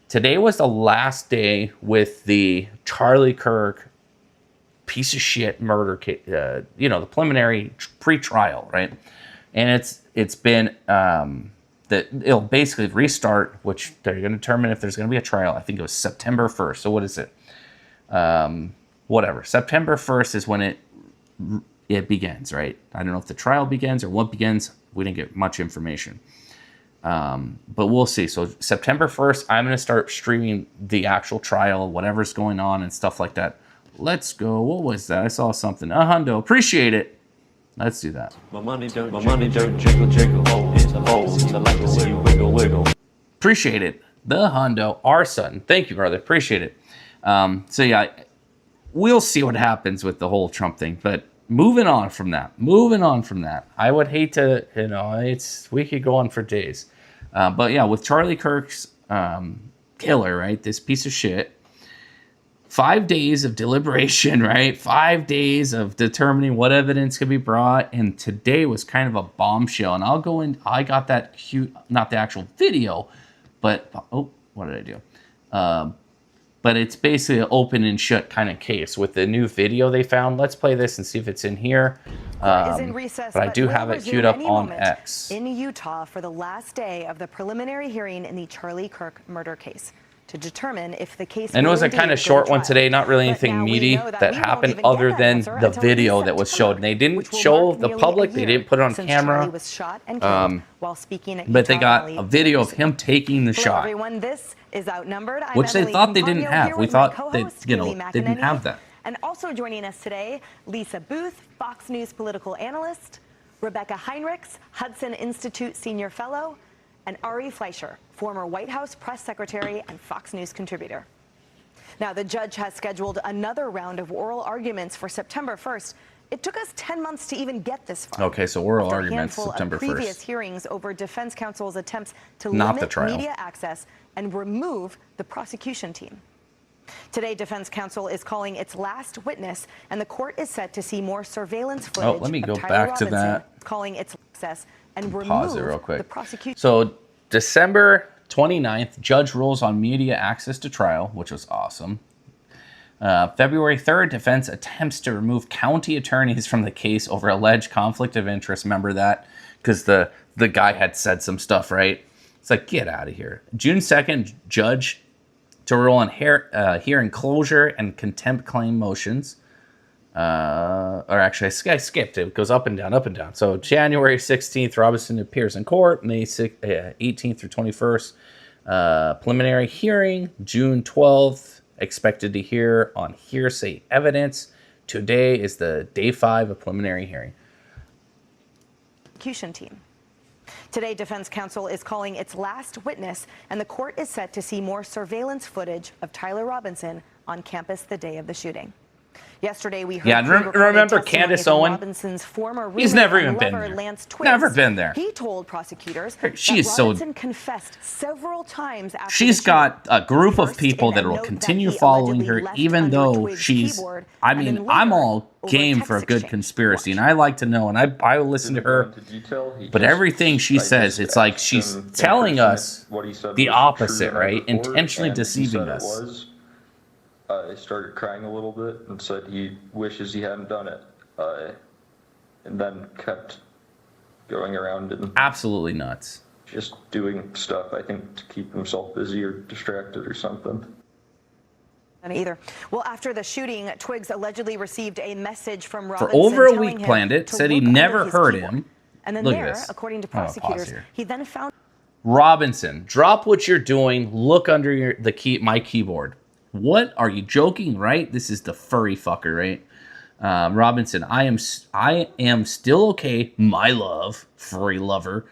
Today was the last day with the Charlie Kirk piece of shit murder case, the preliminary pre-trial, right? And it's been that it'll basically restart, which they're going to determine if there's going to be a trial. I think it was September 1st. So what is it? Whatever. September 1st is when it begins, right? I don't know if the trial begins or what begins. We didn't get much information. But we'll see. So September 1st, I'm going to start streaming the actual trial, whatever's going on and stuff like that. Let's go. What was that? I saw something. A hundo. Appreciate it. Let's do that. My money don't jiggle, jiggle. I like to see you wiggle, wiggle. Appreciate it. The hundo. Our son. Thank you, brother. Appreciate it. So yeah, we'll see what happens with the whole Trump thing. But moving on from that. I would hate to, we could go on for days. But yeah, with Charlie Kirk's killer, right? This piece of shit. 5 days of deliberation, right? 5 days of determining what evidence could be brought. And today was kind of a bombshell. And I'll go in. I got that cute, not the actual video, but, what did I do? But it's basically an open and shut kind of case with the new video they found. Let's play this and see if it's in here. Recess, but I do have it queued up on X. In Utah for the last day of the preliminary hearing in the Charlie Kirk murder case, to determine if the case. And it was a kind of short one today, not really anything meaty that happened other than the video that was showed. And they didn't show the public, they didn't put it on camera. Was shot and killed while speaking at but they got a video of him taking the shot. Everyone, this is Outnumbered. Which they thought they didn't have. We thought they, didn't have that. And also joining us today, Lisa Booth, Fox News political analyst, Rebecca Heinrichs, Hudson Institute senior fellow, and Ari Fleischer, former White House press secretary and Fox News contributor. Now, the judge has scheduled another round of oral arguments for September 1st. It took us 10 months to even get this far. Okay, so oral After arguments a handful September of previous 1st. hearings over defense counsel's attempts to Not the limit trial. media access and remove the prosecution team. Today, defense counsel is calling its last witness, and the court is set to see more surveillance footage let me go of Tyler back to Robinson that. calling its access and remove Pause it real quick. the prosecution. So December 29th, judge rules on media access to trial, which was awesome. February 3rd, defense attempts to remove county attorneys from the case over alleged conflict of interest. Remember that? Because the guy had said some stuff, right? It's like, get out of here. June 2nd, judge to rule on hearing closure and contempt claim motions. Or actually, I skipped it. It goes up and down, up and down. So January 16th, Robinson appears in court. May 18th through 21st, preliminary hearing. June 12th, expected to hear on hearsay evidence. Today is the day 5 of preliminary hearing. Prosecution team. Today, defense counsel is calling its last witness, and the court is set to see more surveillance footage of Tyler Robinson on campus the day of the shooting. Yesterday, we heard remember Candace Owen? Robin's former He's roommate never and even been lover, there. Lance Twiggs. Never been there. He told prosecutors She that is so- Robinson confessed several times after She's the got a group of First, people in a that will note continue he following her, allegedly left even under though Twiggs' she's. keyboard, I and mean, then I'm later, all over game text for a good exchange. conspiracy, and I like to know, and I will listen to her. But everything she says, it's like she's telling us the opposite, right? Intentionally deceiving us. He started crying a little bit and said he wishes he hadn't done it, and then kept going around and absolutely nuts, just doing stuff, I think, to keep himself busy or distracted or something. Either. Well, after the shooting, Twiggs allegedly received a message from For Robinson over a telling week him planned it, to said he look never under his heard keyboard. him. And then Look at there, this. according to I'm gonna pause prosecutors, here. he then found Robinson, drop what you're doing. Look under my keyboard. What are you joking? Right? This is the furry fucker, right? Robinson, I am still okay, my love, furry lover,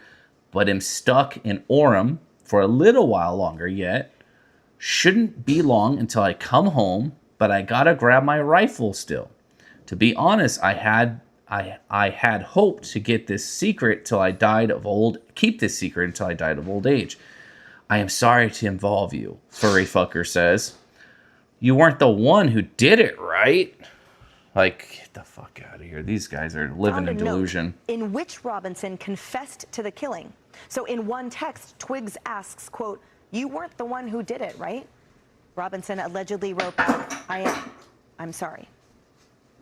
but am stuck in Orem for a little while longer yet. Shouldn't be long until I come home, but I gotta grab my rifle still. To be honest, I had hoped to get this secret till I died of keep this secret until I died of old age. I am sorry to involve you, furry fucker says. You weren't the one who did it, right? Like, get the fuck out of here. These guys are living in delusion. in which Robinson confessed to the killing. So in one text, Twiggs asks, quote, "You weren't the one who did it, right?" Robinson allegedly wrote back, "I am. I'm sorry."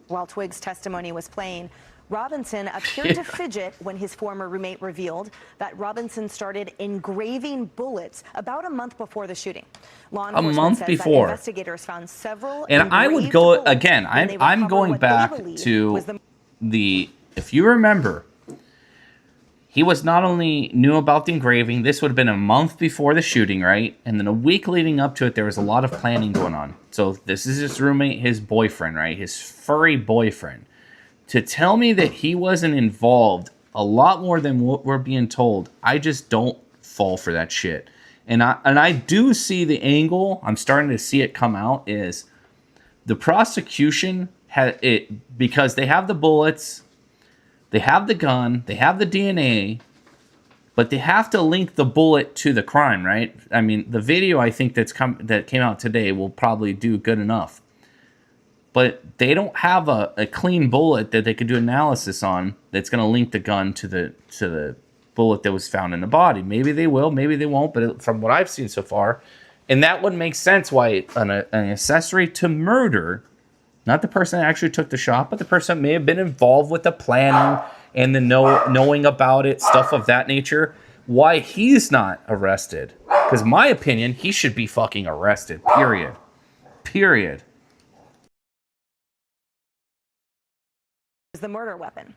While Twiggs' testimony was playing, Robinson appeared to fidget when his former roommate revealed that Robinson started engraving bullets about a month before the shooting. Law enforcement month says before. that investigators found several And I would engraved go bullets again. when they I'm recovered going what they back believe to was the. If you remember, he was not only knew about the engraving. This would have been a month before the shooting, right? And then a week leading up to it, there was a lot of planning going on. So this is his roommate, his boyfriend, right? His furry boyfriend. To tell me that he wasn't involved a lot more than what we're being told, I just don't fall for that shit. And I do see the angle. I'm starting to see it come out. Is the prosecution had it because they have the bullets, they have the gun, they have the DNA, but they have to link the bullet to the crime, right? I mean, the video I think that came out today will probably do good enough. But they don't have a clean bullet that they could do analysis on that's going to link the gun to the bullet that was found in the body. Maybe they will, maybe they won't. But from what I've seen so far, and that would make sense why an accessory to murder, not the person that actually took the shot, but the person that may have been involved with the planning and the knowing about it, stuff of that nature, why he's not arrested. Because my opinion, he should be fucking arrested, period. Period. The murder weapon.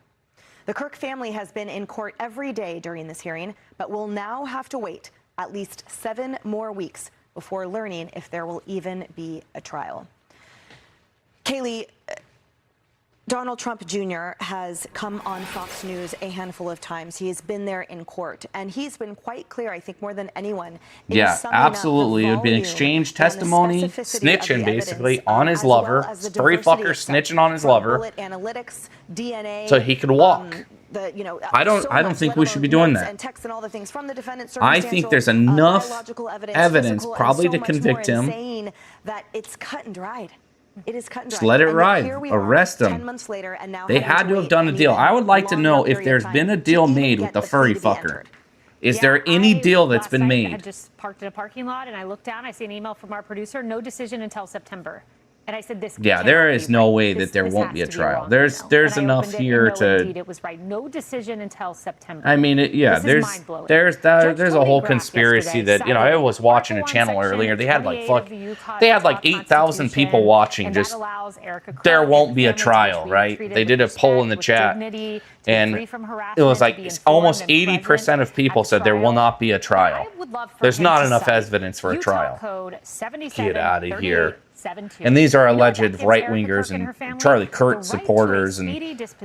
The Kirk family has been in court every day during this hearing, but will now have to wait at least 7 more weeks before learning if there will even be a trial. Kaylee, Donald Trump Jr. has come on Fox News a handful of times. He has been there in court, and he's been quite clear, I think, more than anyone. Yeah, absolutely. It would be exchanged testimony, snitching basically on his lover, furry fucker snitching on his lover, analytics, DNA, so he could walk. I don't think we should be doing that. I think there's enough evidence probably to convict him. That it's cut and dried. It is cut and Just dried. let it ride. Arrest him. 10 months later, and now they had to have done a deal. I would like to know if there's been a deal made with the furry fucker. Is there any deal that's been made? I had just parked in a parking lot, and I looked down. I see an email from our producer. No decision until September. And I said, "This." Yeah, there is no way that there won't be a trial. There's enough here to. Indeed, it was right. No decision until September. I mean, there's a whole conspiracy that I was watching a channel earlier. They had like 8,000 people watching. Just there won't be a trial, right? They did a poll in the chat, and it was like almost 80% of people said there will not be a trial. There's not enough evidence for a trial. Get out of here. And these are alleged right-wingers and Charlie Kirk supporters, and they just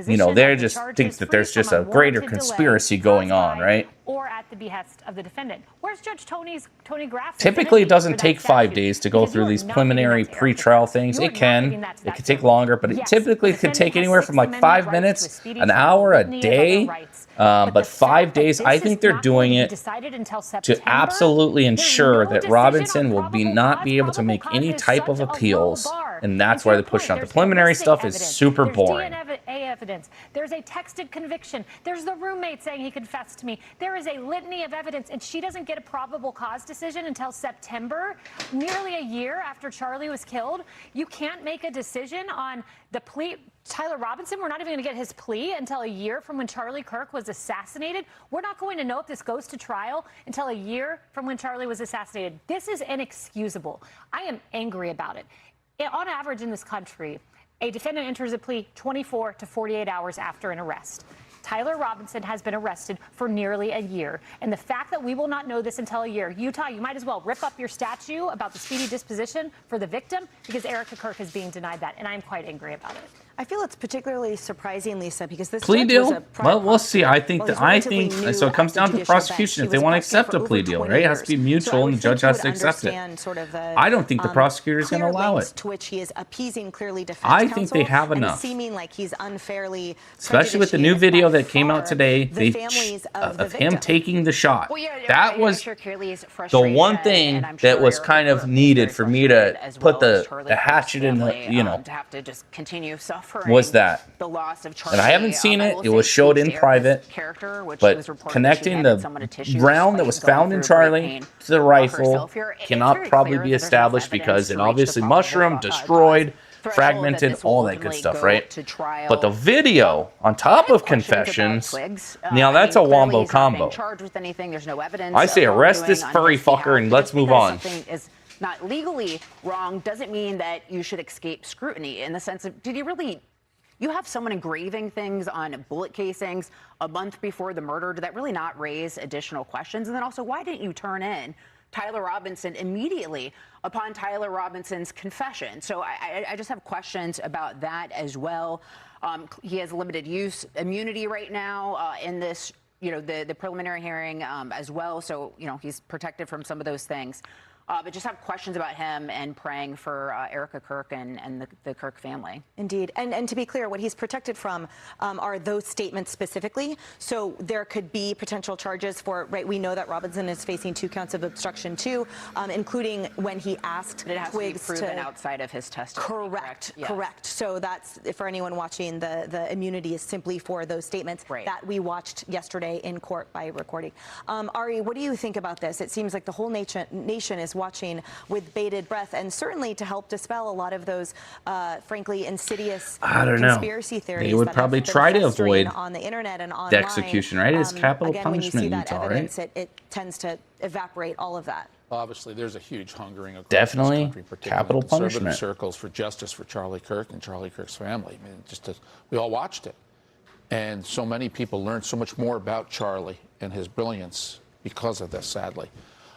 think that there's just a greater conspiracy going on, right? Or at the behest of the defendant. Where's Judge Tony Graff? Typically, it doesn't take 5 days to go through these preliminary pre-trial things. It can could take longer, but it typically could take anywhere from like 5 minutes, an hour, a day. But 5 days, I think they're doing it to absolutely ensure that Robinson will not be able to make any type of appeals, and that's why they're pushing out. The preliminary stuff is super boring. Evidence. There's a texted conviction. There's the roommate saying he confessed to me. There is a litany of evidence, and she doesn't get a probable cause decision until September, nearly a year after Charlie was killed. You can't make a decision on the plea. Tyler Robinson, we're not even going to get his plea until a year from when Charlie Kirk was assassinated. We're not going to know if this goes to trial until a year from when Charlie was assassinated. This is inexcusable. I am angry about it. On average in this country, a defendant enters a plea 24 to 48 hours after an arrest. Tyler Robinson has been arrested for nearly a year. And the fact that we will not know this until a year, Utah, you might as well rip up your statue about the speedy disposition for the victim, because Erica Kirk is being denied that. And I'm quite angry about it. I feel it's particularly surprising, Lisa, because this plea deal. Well, we'll see. I think so. It comes down to the prosecution if they want to accept a plea deal, right? It has to be mutual, and the judge has to accept it. I don't think the prosecutor is going to allow it. To which he is appeasing clearly defense I think they have enough. Seeming like he's unfairly, especially with the new video that came out today, of him taking the shot. That was the one thing that was kind of needed for me to put the hatchet in the to have to just continue suffering. Was that the loss of Charlie? And I haven't seen it. It was showed in private. But connecting the round that was found in Charlie to the rifle cannot probably be established because it obviously mushroomed, destroyed, fragmented, all that good stuff, right? But the video on top of confessions, now that's a wombo combo. I say arrest this furry fucker and let's move on. Not legally wrong doesn't mean that you should escape scrutiny, in the sense of, you have someone engraving things on bullet casings a month before the murder? Did that really not raise additional questions? And then also, why didn't you turn in Tyler Robinson immediately upon Tyler Robinson's confession? So I just have questions about that as well. He has limited use immunity right now in this, the preliminary hearing as well. So, he's protected from some of those things. But just have questions about him and praying for Erica Kirk and the Kirk family. Indeed. And to be clear, what he's protected from are those statements specifically. So there could be potential charges for, right, we know that Robinson is facing 2 counts of obstruction too, including when he asked but it has Twiggs to be proven outside of his testimony. Correct. Yes. Correct. So that's, for anyone watching, the immunity is simply for those statements that we watched yesterday in court by recording. Ari, what do you think about this? It seems like the whole nation is watching with bated breath, and certainly to help dispel a lot of those, frankly, insidious conspiracy theories. They would probably try to avoid on the internet and online. The execution, right? It's capital again, punishment in when you see that Utah, evidence, right? It tends to evaporate all of that. Obviously, there's a huge hungering across Definitely this country, particularly capital in conservative punishment circles, for justice for Charlie Kirk and Charlie Kirk's family. I mean, we all watched it, and so many people learned so much more about Charlie and his brilliance because of this, sadly.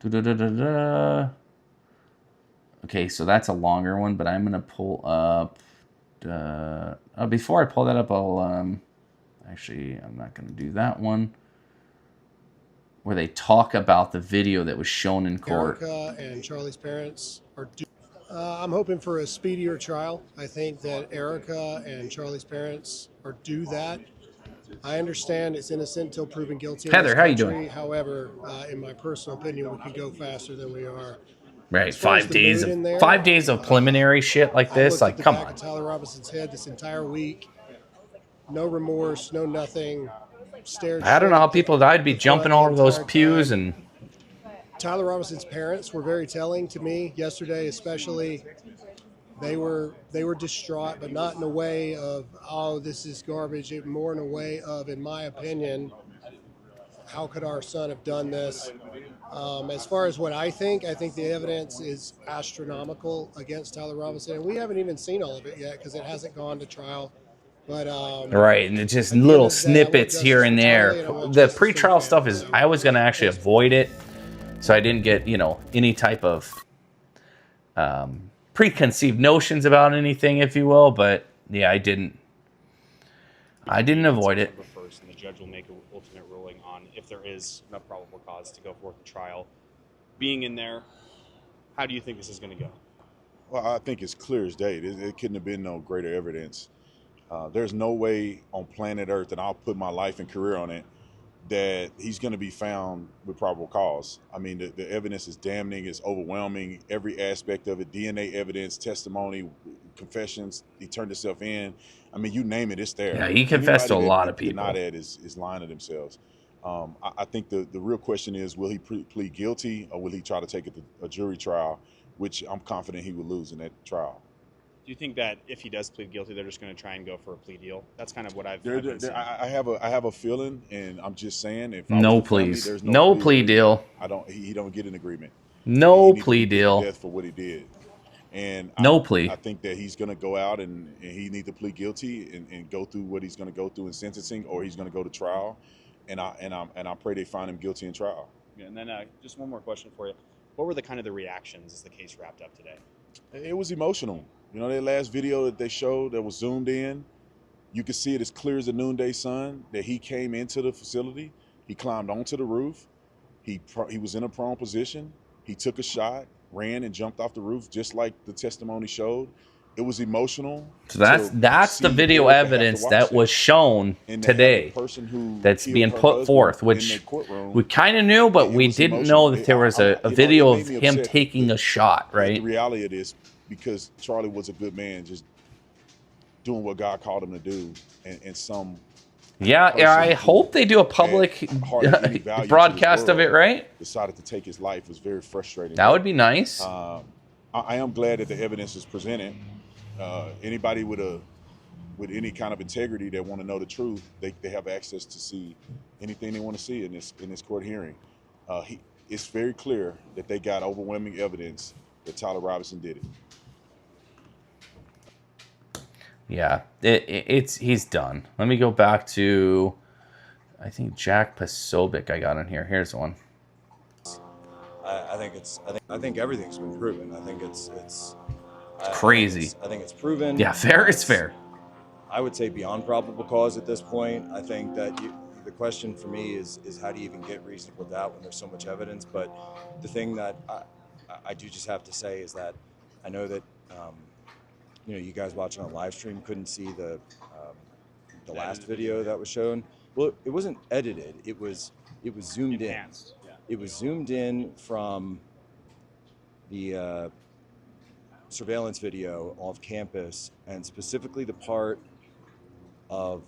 Da-da-da-da-da. Okay, so that's a longer one, but I'm gonna pull up. Before I pull that up, I'll actually I'm not gonna do that one. Where they talk about the video that was shown in court. Erica and Charlie's parents are due. I'm hoping for a speedier trial. I think that Erica and Charlie's parents are due that. I understand it's innocent until proven guilty. Heather, how you doing? However, in my personal opinion, we could go faster than we are. Right, 5 days of 5 days of preliminary shit like this. Like, come on. Tyler Robinson's head this entire week. No remorse, no nothing. I don't know how people died to be jumping all over those pews and. Tyler Robinson's parents were very telling to me yesterday, especially. They were distraught, but not in a way of, oh, this is garbage. More in a way of, in my opinion, how could our son have done this? As far as what I think the evidence is astronomical against Tyler Robinson, and we haven't even seen all of it yet because it hasn't gone to trial. But right, and it's just little snippets here and there. The pretrial stuff is, I was going to actually avoid it, so I didn't get, you know, any type of preconceived notions about anything, if you will. But yeah, I didn't avoid it. First, and the judge will make an ultimate ruling on if there is enough probable cause to go forth to trial. Being in there, how do you think this is going to go? Well, I think it's clear as day. It couldn't have been no greater evidence. There's no way on planet Earth, and I'll put my life and career on it, that he's going to be found with probable cause. I mean, the evidence is damning, it's overwhelming, every aspect of it, DNA evidence, testimony, confessions, he turned himself in. I mean, you name it, it's there. Yeah, he confessed to a lot of people. Not that is lying to themselves. I think the real question is, will he plead guilty or will he try to take it to a jury trial, which I'm confident he will lose in that trial. Do you think that if he does plead guilty, they're just going to try and go for a plea deal? That's kind of what I've been saying. I have a feeling, and I'm just saying, if no pleas, there's no plea deal. He don't get an agreement. No plea deal. Death for what he did, and no plea. I think that he's going to go out and he needs to plead guilty and go through what he's going to go through in sentencing, or he's going to go to trial, and I pray they find him guilty in trial. Yeah, and then just one more question for you: what were the reactions as the case wrapped up today? It was emotional. You know, that last video that they showed that was zoomed in, you could see it as clear as the noonday sun that he came into the facility, he climbed onto the roof, he was in a prone position, he took a shot, ran and jumped off the roof just like the testimony showed. It was emotional. So that's the video evidence that was shown today that's being put forth, which we kind of knew, but we didn't know that there was a video of him taking a shot, right? The reality of this, because Charlie was a good man, just doing what God called him to do, and some. Yeah, I hope they do a public broadcast of it, right? Decided to take his life was very frustrating. That would be nice. I am glad that the evidence is presented. Anybody with any kind of integrity that want to know the truth, they have access to see anything they want to see in this court hearing. It's very clear that they got overwhelming evidence that Tyler Robinson did it. Yeah, he's done. Let me go back to, I think Jack Pasobic I got on here. Here's one. I think everything's been proven. I think it's crazy. I think it's proven. Yeah, fair. It's fair. I would say beyond probable cause at this point. I think that the question for me is how do you even get reasonable doubt when there's so much evidence? But the thing that I do just have to say is that I know that you guys watching on live stream couldn't see the last video that was shown. Well, it wasn't edited. It was zoomed in. Yeah. It was zoomed in from the surveillance video off campus, and specifically the part of.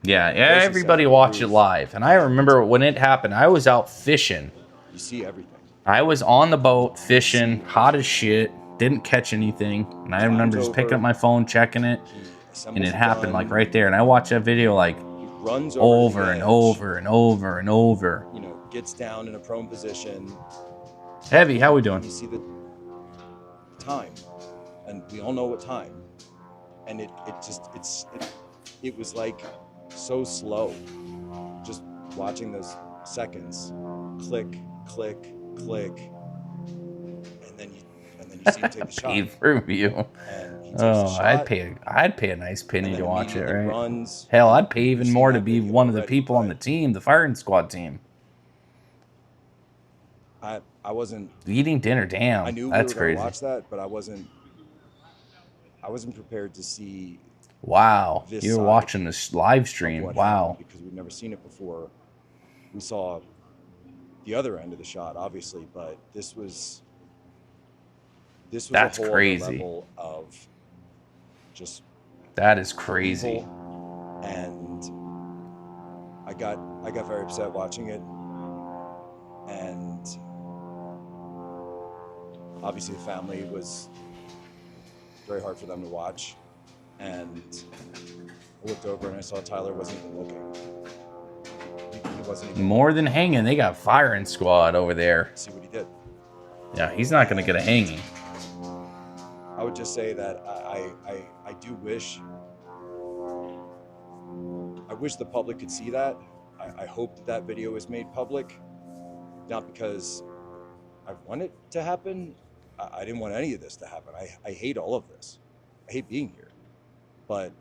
Yeah, everybody watched it live, and I remember when it happened. I was out fishing. You see everything. I was on the boat fishing, hot as shit. Didn't catch anything, and I remember just picking up my phone, checking it, and it happened like right there. And I watched that video like over and over and over and over. Gets down in a prone position. Heavy, how we doing? You see the time, and we all know what time, and it was like so slow, just watching those seconds, click, click, click, and you see him take the shot. Pay-per-view. And he takes Oh, the shot, I'd pay a nice penny to watch it, right? runs. Hell, I'd pay even more to be one of the people on the team, the firing squad team. I wasn't eating dinner. Damn, I knew that's we were gonna crazy. watch that, but I wasn't prepared to see. Wow, this you were side watching this live stream. what Wow. happened, because we've never seen it before. We saw the other end of the shot, obviously, but this was That's a whole crazy. other level of just That is crazy. evil. And I got very upset watching it, and obviously the family was very hard for them to watch. And I looked over and I saw Tyler wasn't even looking. He wasn't even More than hanging, they got firing squad over there. see what he did. Yeah, he's not gonna get a hanging. I would just say that I do wish the public could see that. I hope that that video is made public, not because I want it to happen. I didn't want any of this to happen. I hate all of this. I hate being here. But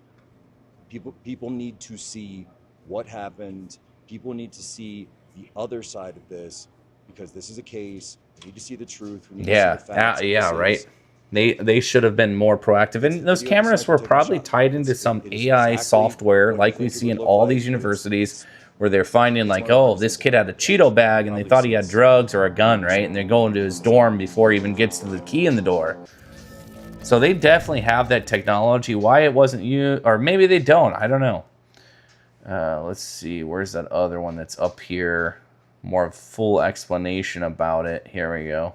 people need to see what happened. People need to see the other side of this, because this is a case. We need to see the truth. We need to see the facts. Yeah, right. They should have been more proactive. And those cameras were probably tied into some AI software like we see in all these universities, where they're finding like, oh, this kid had a Cheeto bag and they thought he had drugs or a gun, right? And they're going to his dorm before he even gets to the key in the door. So they definitely have that technology. Why it wasn't you, or maybe they don't. I don't know. Let's see. Where's that other one that's up here? More full explanation about it. Here we go.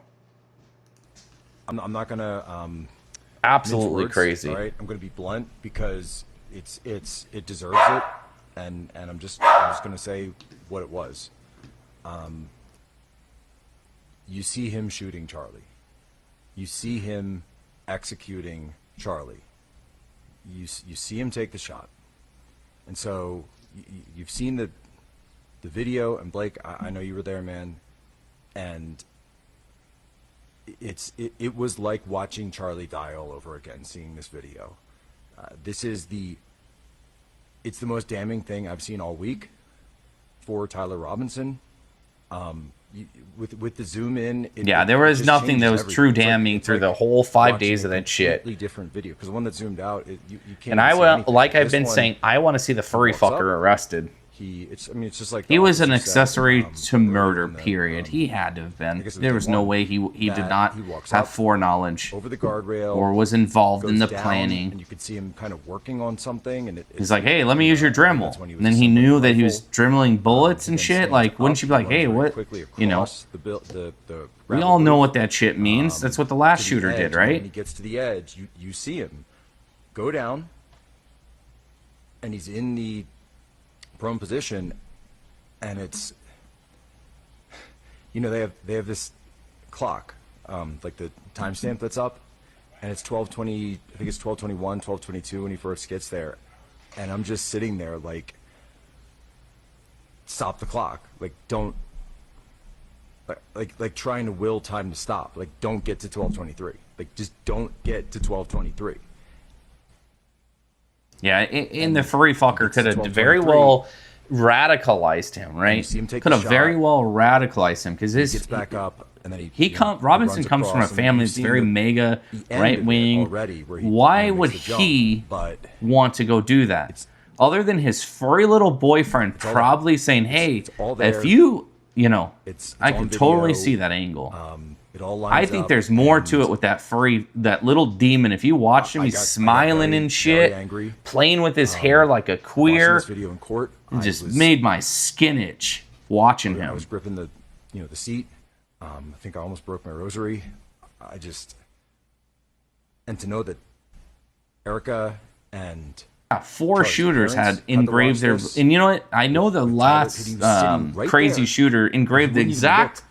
I'm not gonna Absolutely mince words, crazy. All right, I'm gonna be blunt because it deserves it, and I'm just gonna say what it was. You see him shooting Charlie. You see him executing Charlie. You see him take the shot, and so you've seen the video. And Blake, I know you were there, man, and it was like watching Charlie die all over again. Seeing this video, it's the most damning thing I've seen all week for Tyler Robinson. With the zoom in, There was nothing that was true damning through the whole 5 days of that shit. Completely different video, because the one that zoomed out, you can't. And I will, like I've been saying, I want to see the furry fucker arrested. It's just like He was an accessory to murder, period. He had to have been. There was no way he did not have foreknowledge over the guardrail or was involved in the down, planning. and you could see him kind of working on something, and He's like, hey, let me use your Dremel. And then he knew that he was dremeling bullets and shit. Like, wouldn't you be like, hey, what? You know, we all know what that shit means. That's what the last shooter did, right? When he gets to the edge, you see him go down, and he's in the prone position, and it's, they have this clock, like the timestamp that's up, and it's 12:20. I think it's 12:21, 12:22 when he first gets there, and I'm just sitting there like, stop the clock, like don't, like trying to will time to stop, like don't get to 12:23, like just don't get to 12:23. Yeah, in the furry fucker could have very well radicalized him, right? Could have very well radicalized him, because he gets back up, and then Robinson comes from a family that's very mega right wing. Why would he want to go do that? Other than his furry little boyfriend probably saying, "Hey, if you I can totally see that angle." I think there's more to it with that little demon. If you watch him, he's smiling and shit, playing with his hair like a queer. This video in court, it just made my skin itch watching him. I was gripping the seat. I think I almost broke my rosary. And to know that Erica and 4 shooters had engraved their, and you know what? I know the last crazy shooter engraved the exact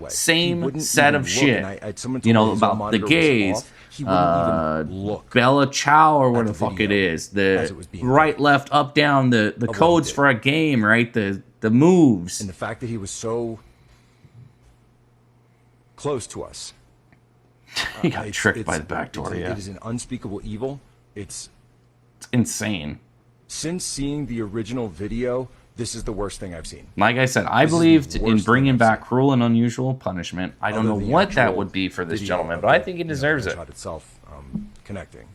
same set of shit. About the gays, Bella Ciao or what the fuck it is, the right, left, up, down, the codes for a game, right? The moves, and the fact that he was so close to us, He got tricked by the back door, yeah. It is an unspeakable evil. It's insane. Since seeing the original video, this is the worst thing I've seen. Like I said, I believed in bringing back cruel and unusual punishment. I don't know what that would be for this gentleman, but I think he deserves it. Itself connecting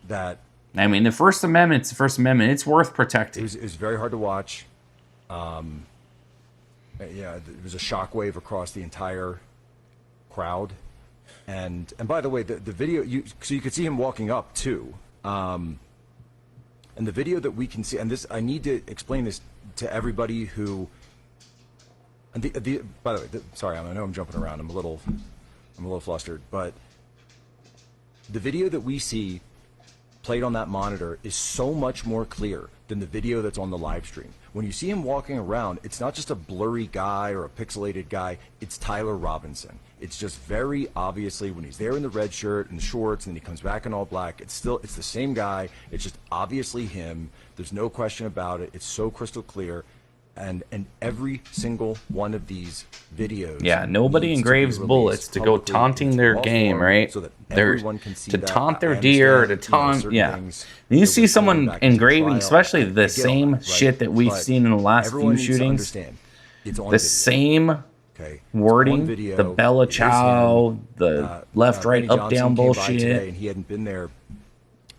that. I mean, the First Amendment's the First Amendment. It's worth protecting. It was very hard to watch. Yeah, there was a shockwave across the entire crowd. And by the way, the video, so you could see him walking up too. And the video that we can see, and this, I need to explain this to everybody who. And by the way, sorry, I know I'm jumping around. I'm a little flustered, but the video that we see played on that monitor is so much more clear than the video that's on the live stream. When you see him walking around, it's not just a blurry guy or a pixelated guy, it's Tyler Robinson. It's just very obviously when he's there in the red shirt and the shorts and then he comes back in all black, it's the same guy. It's just obviously him. There's no question about it. It's so crystal clear. And every single one of these videos. Yeah, nobody engraves bullets to go taunting their game, right? So that They're everyone can see to that. taunt their I deer, to understand, taunt, certain yeah. things When you that see we're someone going back into engraving, trial, especially I the get all same that, right? shit that we've But seen in the last everyone few needs to shootings, understand, it's on the video. same Okay. wording, video, the Bella it is Chow, him. the left, right, Benny up, Johnson down came by today bullshit. and he hadn't been there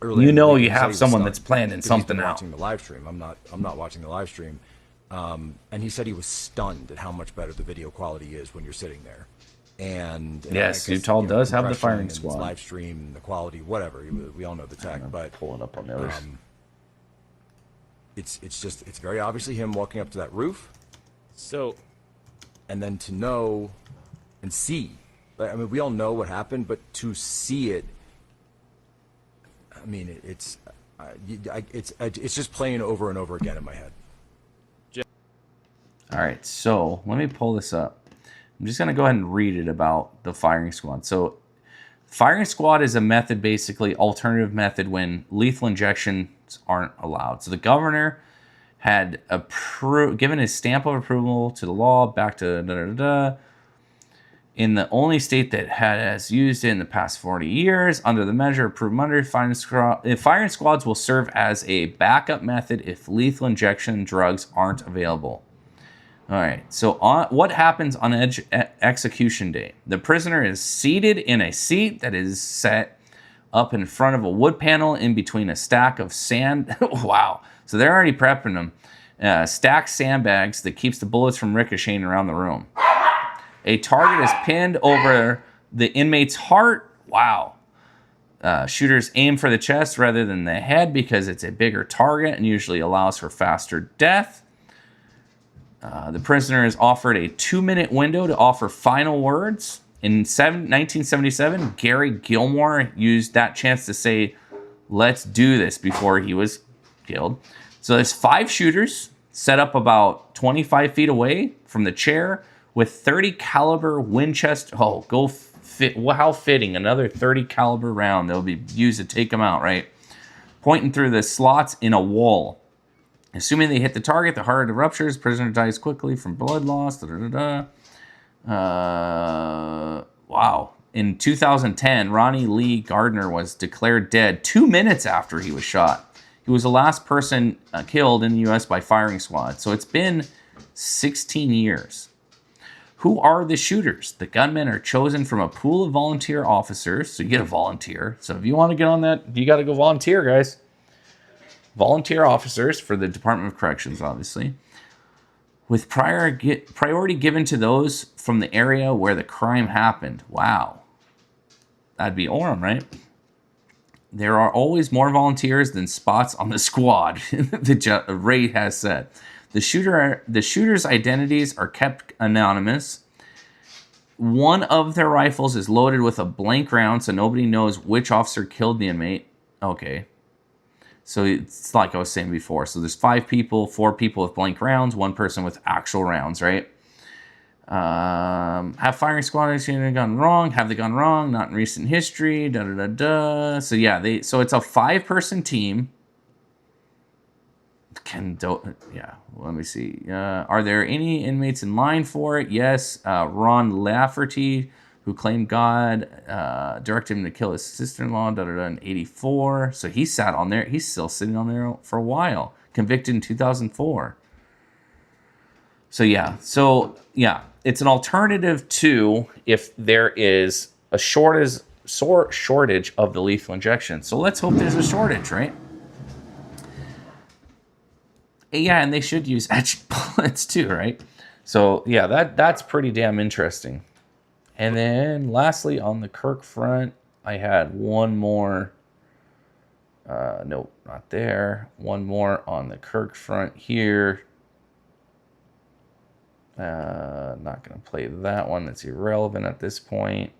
earlier You in the know week. you He said he have was someone stunned that's planning because he's something been out. watching the live stream. I'm not watching the live stream. And he said he was stunned at how much better the video quality is when you're sitting there. And Yes, I guess, Utah does have the compression firing and squad. live stream, and the quality, whatever. We all know the tech, but pull it up on the others. It's very obviously him walking up to that roof. So, and then to know and see, I mean, we all know what happened, but to see it, I mean, it's just playing over and over again in my head. All right, so let me pull this up. I'm just going to go ahead and read it about the firing squad. So firing squad is a method, basically alternative method when lethal injections aren't allowed. So the governor had given his stamp of approval to the law back to in the only state that has used it in the past 40 years. Under the measure approved under firing squads will serve as a backup method if lethal injection drugs aren't available. All right, so what happens on execution day? The prisoner is seated in a seat that is set up in front of a wood panel in between a stack of sand. Wow, so they're already prepping them. Stacked sandbags that keeps the bullets from ricocheting around the room. A target is pinned over the inmate's heart. Wow. Shooters aim for the chest rather than the head because it's a bigger target and usually allows for faster death. The prisoner is offered a 2-minute window to offer final words. In 1977, Gary Gilmore used that chance to say, "Let's do this," before he was killed. So there's 5 shooters set up about 25 feet away from the chair with 30 caliber Winchester. Oh, how fitting. Another 30 caliber round that'll be used to take them out, right? Pointing through the slots in a wall. Assuming they hit the target, the heart ruptures, prisoner dies quickly from blood loss. Wow. In 2010, Ronnie Lee Gardner was declared dead 2 minutes after he was shot. He was the last person killed in the U.S. by firing squad. So it's been 16 years. Who are the shooters? The gunmen are chosen from a pool of volunteer officers. So you get a volunteer. So if you want to get on that, you got to go volunteer, guys. Volunteer officers for the Department of Corrections, obviously, with priority given to those from the area where the crime happened. Wow. That'd be Orem, right? There are always more volunteers than spots on the squad, the Ray has said. The shooter's identities are kept anonymous. One of their rifles is loaded with a blank round, so nobody knows which officer killed the inmate. Okay. So it's like I was saying before. So there's 5 people, 4 people with blank rounds, 1 person with actual rounds, right? Have firing squad gone wrong? Have they gone wrong? Not in recent history. So yeah, so it's a 5-person team. Let me see. Are there any inmates in line for it? Yes. Ron Lafferty, who claimed God directed him to kill his sister-in-law, in 84. So he sat on there. He's still sitting on there for a while. Convicted in 2004. So yeah. It's an alternative to if there is a shortage of the lethal injection. So let's hope there's a shortage, right? Yeah, and they should use etched bullets too, right? So yeah, that's pretty damn interesting. And then lastly, on the Kirk front, I had one more. Nope, not there. One more on the Kirk front here. Not going to play that one. That's irrelevant at this point.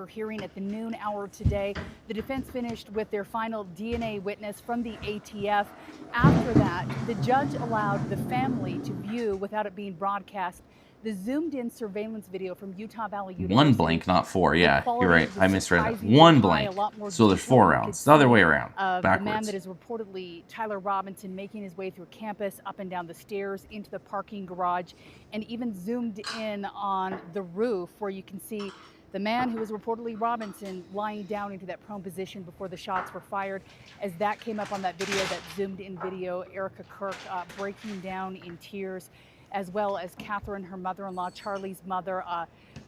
Hearing at the noon hour today, the defense finished with their final DNA witness from the ATF. After that, the judge allowed the family to view, without it being broadcast, the zoomed-in surveillance video from Utah Valley University. One blank, not four. Yeah, you're right. I misread that. One blank. So there's 4 rounds. The other way around. Backwards. The man that is reportedly Tyler Robinson making his way through campus, up and down the stairs, into the parking garage, and even zoomed in on the roof where you can see the man who was reportedly Robinson lying down into that prone position before the shots were fired. As that came up on that video, that zoomed-in video, Erica Kirk breaking down in tears, as well as Catherine, her mother-in-law, Charlie's mother,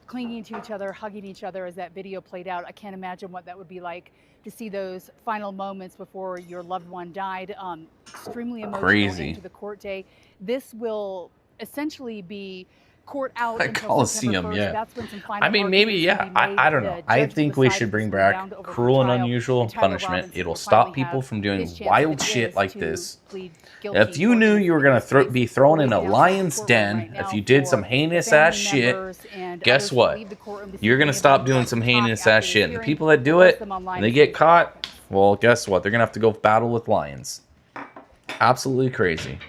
clinging to each other, hugging each other as that video played out. I can't imagine what that would be like to see those final moments before your loved one died. Extremely emotional. Crazy. Into the court day. This will essentially be court out At until Coliseum, September 1st. yeah. That's when some final I mean, maybe, yeah. I don't know. I think we should bring back cruel and unusual punishment. It'll stop people from doing wild shit like this. If you knew you were going to be thrown in a lion's den, if you did some heinous ass shit, guess what? You're going to stop doing some heinous ass shit. And the people that do it, and they get caught, well, guess what? They're going to have to go battle with lions. Absolutely crazy.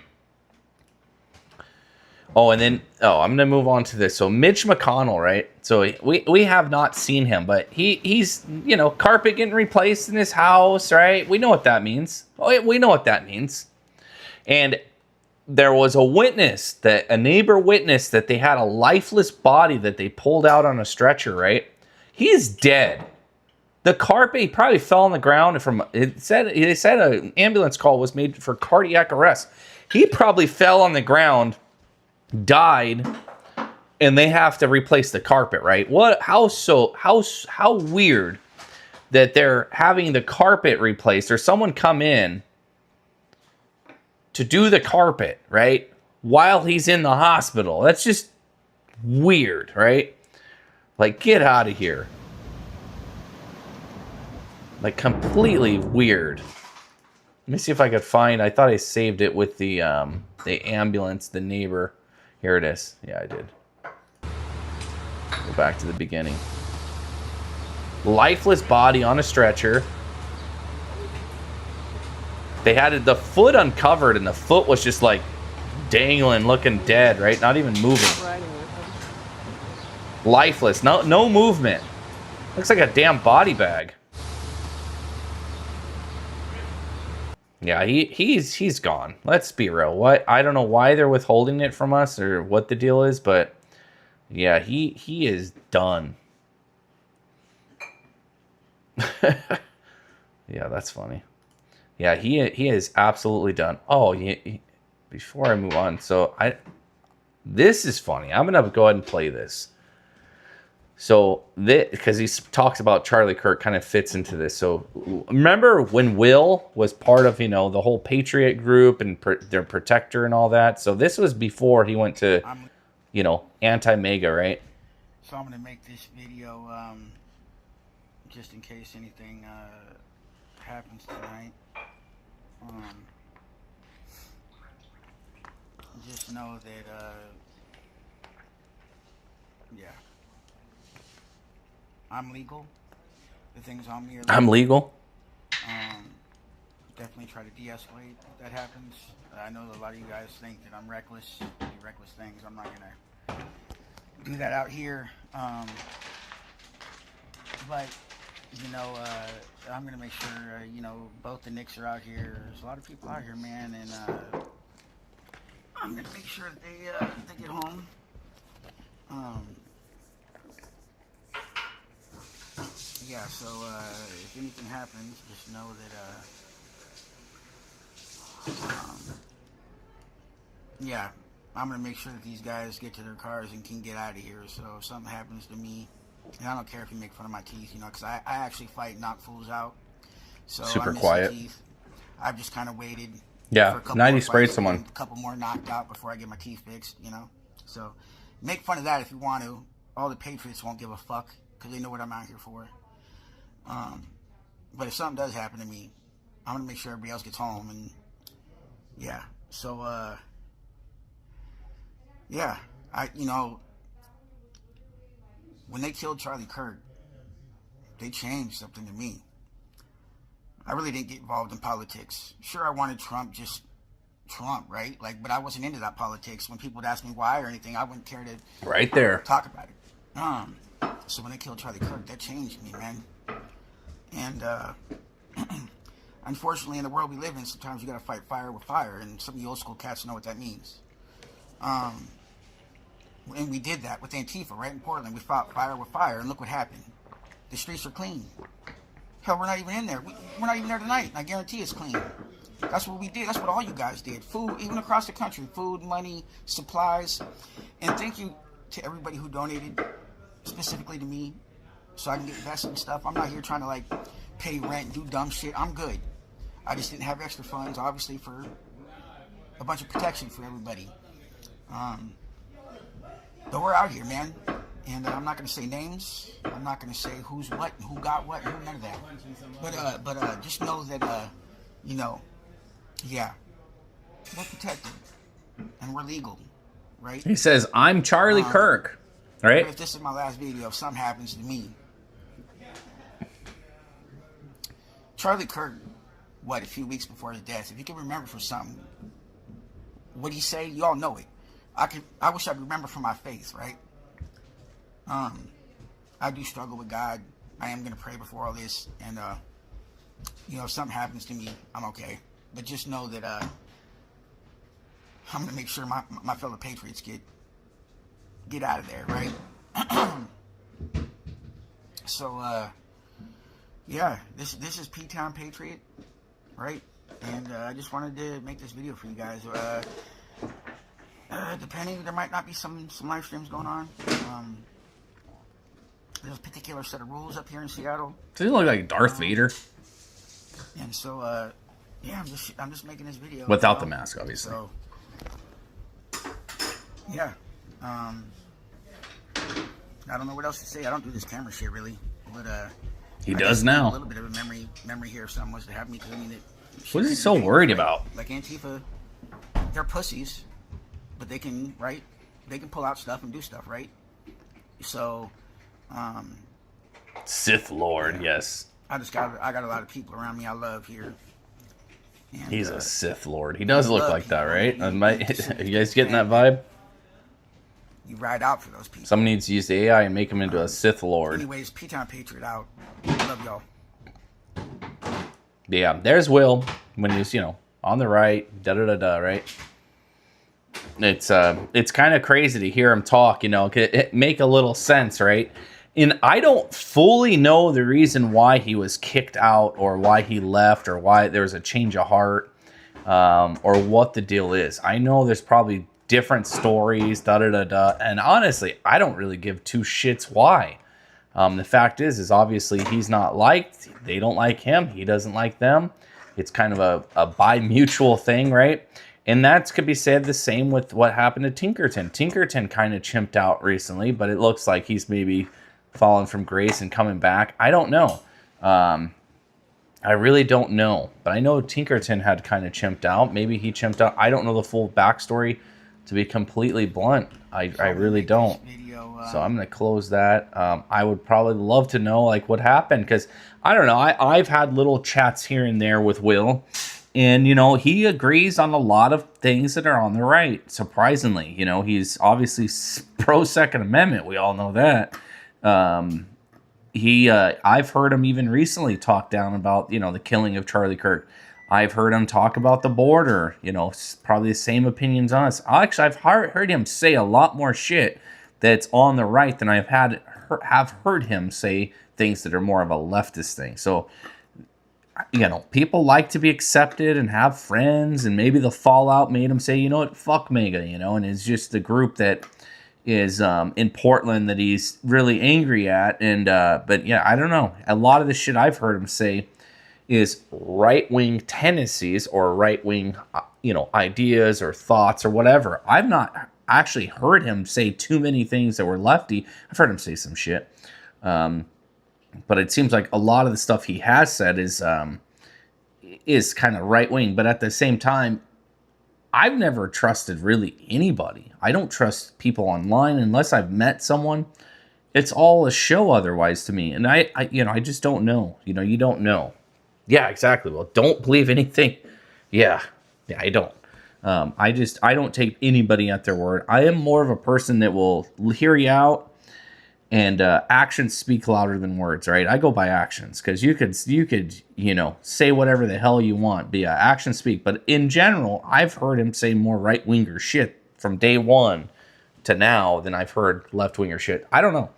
Oh, and then, I'm going to move on to this. So Mitch McConnell, right? So we have not seen him, but he's, carpet getting replaced in his house, right? We know what that means. Oh, we know what that means. And there was a neighbor witnessed that they had a lifeless body that they pulled out on a stretcher, right? He is dead. The carpet, he probably fell on the ground they said an ambulance call was made for cardiac arrest. He probably fell on the ground, died, and they have to replace the carpet, right? How weird that they're having the carpet replaced, or someone come in to do the carpet, right, while he's in the hospital. That's just weird, right? Like, get out of here. Like, completely weird. Let me see if I could find, I thought I saved it with the ambulance, the neighbor. Here it is. Yeah, I did. Go back to the beginning. Lifeless body on a stretcher. They had the foot uncovered, and the foot was just like dangling, looking dead, right? Not even moving. Lifeless. No movement. Looks like a damn body bag. Yeah, he's gone. Let's be real. I don't know why they're withholding it from us or what the deal is, but yeah, he is done. Yeah, that's funny. Yeah, he is absolutely done. Oh, before I move on, so this is funny. I'm gonna go ahead and play this. So, because he talks about Charlie Kirk, kind of fits into this. So, remember when Will was part of, the whole Patriot group and their protector and all that? So, this was before he went to, anti-MAGA, right? So, I'm going to make this video just in case anything happens tonight. Just know that, yeah. I'm legal. The things on me are legal. I'm legal. Definitely try to de-escalate if that happens. I know that a lot of you guys think that I'm reckless, do reckless things. I'm not gonna do that out here. But I'm gonna make sure both the Knicks are out here. There's a lot of people out here, man, and I'm gonna make sure that they get home. Yeah, so if anything happens, just know that yeah, I'm gonna make sure that these guys get to their cars and can get out of here. So if something happens to me, and I don't care if you make fun of my teeth, you know, because I actually fight knock fools out. So Super I miss quiet. the teeth. I've just kind of waited. Yeah, for a couple 90 more sprayed fights, someone. A couple more knocked out before I get my teeth fixed, you know. So make fun of that if you want to. All the patriots won't give a fuck because they know what I'm out here for. But if something does happen to me, I'm gonna make sure everybody else gets home. And yeah, so yeah, you know, when they killed Charlie Kirk, they changed something to me. I really didn't get involved in politics. Sure, I wanted Trump, just Trump, right? Like, but I wasn't into that politics. When people would ask me why or anything, I wouldn't care to Right there. talk about it. So when they killed Charlie Kirk, that changed me, man. And unfortunately, in the world we live in, sometimes you got to fight fire with fire, and some of the old school cats know what that means. And we did that with Antifa, right in Portland. We fought fire with fire, and look what happened. The streets are clean. Hell, we're not even in there. We're not even there tonight, and I guarantee it's clean. That's what we did. That's what all you guys did. Food, even across the country. Food, money, supplies. And thank you to everybody who donated, specifically to me, so I can get invested in stuff. I'm not here trying to, like, pay rent, do dumb shit. I'm good. I just didn't have extra funds, obviously, for a bunch of protection for everybody. But we're out here, man. And I'm not going to say names. I'm not going to say who's what and who got what and who, none of that. But just know that, you know, yeah, we're protected and we're legal, right? He says, I'm Charlie Kirk, right? If this is my last video, if something happens to me. Charlie Kirk, a few weeks before his death, if you can remember from something, what'd he say? You all know it. I wish I could remember from my faith, right? I do struggle with God. I am going to pray before all this. And, you know, if something happens to me, I'm okay. But just know that I'm going to make sure my fellow patriots get out of there, right? So, yeah, this is P-Town Patriot, right? And I just wanted to make this video for you guys. Depending, there might not be some live streams going on. There's a particular set of rules up here in Seattle. Does he look like Darth Vader? And so, yeah, I'm just making this video Without the mask, obviously. So, yeah, I don't know what else to say. I don't do this camera shit really, but he does now. A little bit of a memory here if someone wants to have me. Cause I mean, what is he so worried about? Like Antifa, they're pussies, but they can, right? They can pull out stuff and do stuff, right? So. Sith Lord, yeah. yes. I got a lot of people around me I love here. And, he's a Sith Lord. He does look like that, right? You guys getting that vibe? You ride out for those people. Someone needs to use the AI and make him into a Sith Lord. Anyways, P-Town Patriot out. Love y'all. Yeah, there's Will when he's, you know, on the right, da-da-da-da, right? It's kind of crazy to hear him talk, you know, it make a little sense, right? And I don't fully know the reason why he was kicked out or why he left or why there was a change of heart or what the deal is. I know there's probably different stories, da-da-da-da, and honestly, I don't really give two shits why. The fact is obviously he's not liked. They don't like him. He doesn't like them. It's kind of a bi-mutual thing, right? And that could be said the same with what happened to Tinkerton. Tinkerton kind of chimped out recently, but it looks like he's maybe fallen from grace and coming back. I don't know. I really don't know. But I know Tinkerton had kind of chimped out. Maybe he chimped out. I don't know the full backstory, to be completely blunt. I really don't. So I'm going to close that. I would probably love to know like what happened because I don't know. I've had little chats here and there with Will. And, you know, he agrees on a lot of things that are on the right, surprisingly. You know, he's obviously pro-Second Amendment. We all know that. I've heard him even recently talk down about, you know, the killing of Charlie Kirk. I've heard him talk about the border, you know, probably the same opinions on us. Actually, I've heard him say a lot more shit that's on the right than I've have heard him say things that are more of a leftist thing. So, you know, people like to be accepted and have friends, and maybe the fallout made him say, you know what, fuck MAGA, you know, and it's just the group that is in Portland that he's really angry at. And but yeah, I don't know. A lot of the shit I've heard him say is right-wing tendencies or right-wing, you know, ideas or thoughts or whatever. I've not actually heard him say too many things that were lefty. I've heard him say some shit. But it seems like a lot of the stuff he has said is kind of right-wing. But at the same time, I've never trusted really anybody. I don't trust people online unless I've met someone. It's all a show otherwise to me. And I you know, I just don't know. You know, you don't know. Yeah, exactly. Well, don't believe anything. Yeah, I don't. I don't take anybody at their word. I am more of a person that will hear you out, and actions speak louder than words, right? I go by actions, because you could, you know, say whatever the hell you want, but yeah, actions speak. But in general, I've heard him say more right-winger shit from day one to now than I've heard left-winger shit. I don't know.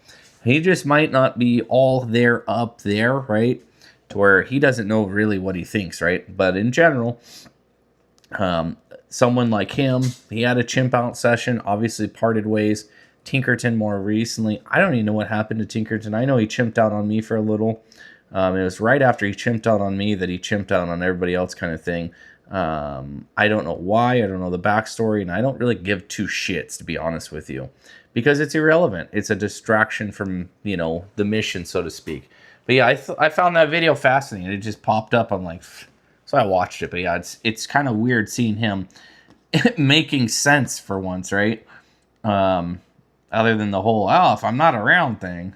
He just might not be all there up there, right? To where he doesn't know really what he thinks, right? But in general, someone like him, he had a chimp out session, obviously parted ways. Tinkerton more recently. I don't even know what happened to Tinkerton. I know he chimped out on me for a little. It was right after he chimped out on me that he chimped out on everybody else, kind of thing. I don't know why. I don't know the backstory, and I don't really give two shits, to be honest with you, because it's irrelevant. It's a distraction from, you know, the mission, so to speak. But yeah, I found that video fascinating. It just popped up. I'm like, so I watched it. But yeah, it's kind of weird seeing him making sense for once, right? Other than the whole, oh, if I'm not around thing.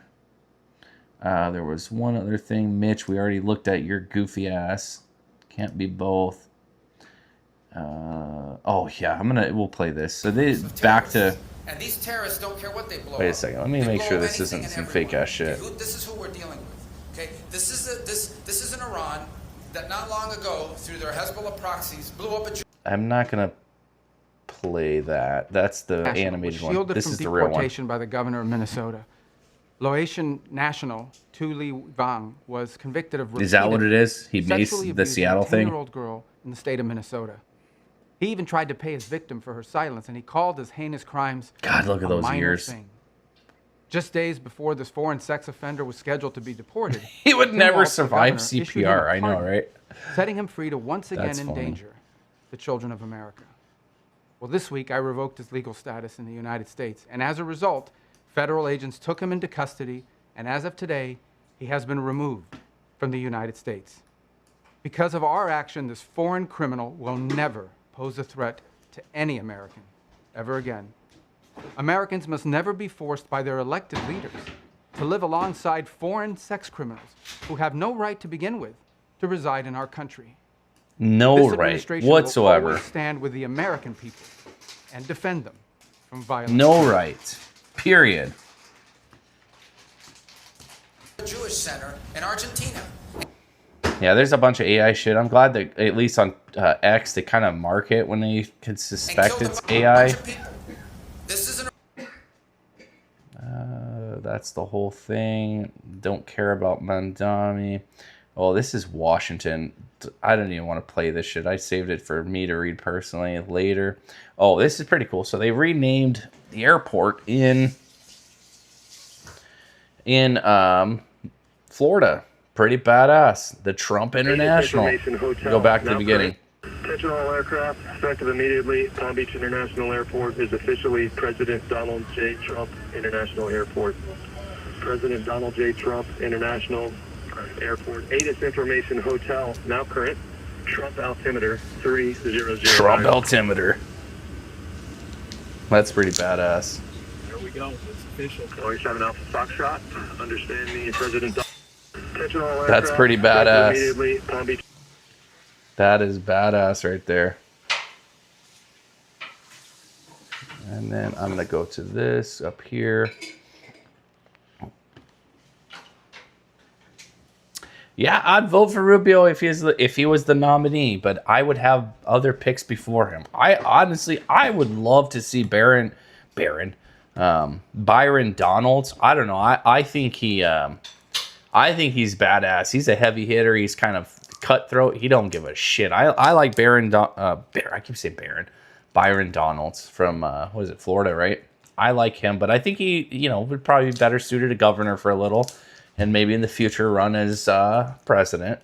There was one other thing. Mitch, we already looked at your goofy ass. Can't be both. Oh, yeah, we'll play this. So back to... And these terrorists don't care what they blow up. Wait a second. Let me make sure this isn't some fake ass shit. This is who we're dealing with. Okay, this is an Iran that not long ago, through their Hezbollah proxies, blew up a... I'm not gonna play that. That's the animated one. This is the real one. Deportation by the governor of Minnesota. Laotian national Tu Li Wang was convicted of is that what it is? He made the Seattle thing. A 10-year-old girl in the state of Minnesota. He even tried to pay his victim for her silence, and he called his heinous crimes. God, look at those ears. Thing. Just days before this foreign sex offender was scheduled to be deported, he would never survive CPR. I know, right? Setting him free to once again endanger the children of America. Well, this week I revoked his legal status in the United States, and as a result, federal agents took him into custody, and as of today, he has been removed from the United States. Because of our action, this foreign criminal will never pose a threat to any American ever again. Americans must never be forced by their elected leaders to live alongside foreign sex criminals who have no right to begin with to reside in our country. No right whatsoever. Will always stand with the American people and defend them from violence. No right. Period. Jewish center in Argentina. Yeah, there's a bunch of AI shit. I'm glad that at least on X they kind of mark it when they can suspect it's AI. This is that's the whole thing. Don't care about Mandami. Oh, this is Washington. I don't even want to play this shit. I saved it for me to read personally later. Oh, this is pretty cool. So they renamed the airport in Florida. Pretty badass. The Trump International. Go back to the beginning. Attention all aircraft, effective immediately. Palm Beach International Airport is officially President Donald J. Trump International Airport. President Donald J. Trump International Airport. ATIS Information Hotel, now current. Trump altimeter 300. Trump altimeter. That's pretty badass. There we go. It's official. 47 Alpha Foxtrot. Understand me, President Donald. Attention all aircraft. That's pretty badass. Immediately, Palm Beach. That is badass right there. And then I'm going to go to this up here. Yeah, I'd vote for Rubio if he was the nominee, but I would have other picks before him. I would love to see Byron Donalds. I don't know. I think he's badass. He's a heavy hitter. He's kind of cutthroat. He don't give a shit. I like Byron Donalds from what is it, Florida, right? I like him, but I think he, would probably be better suited a governor for a little, and maybe in the future run as president.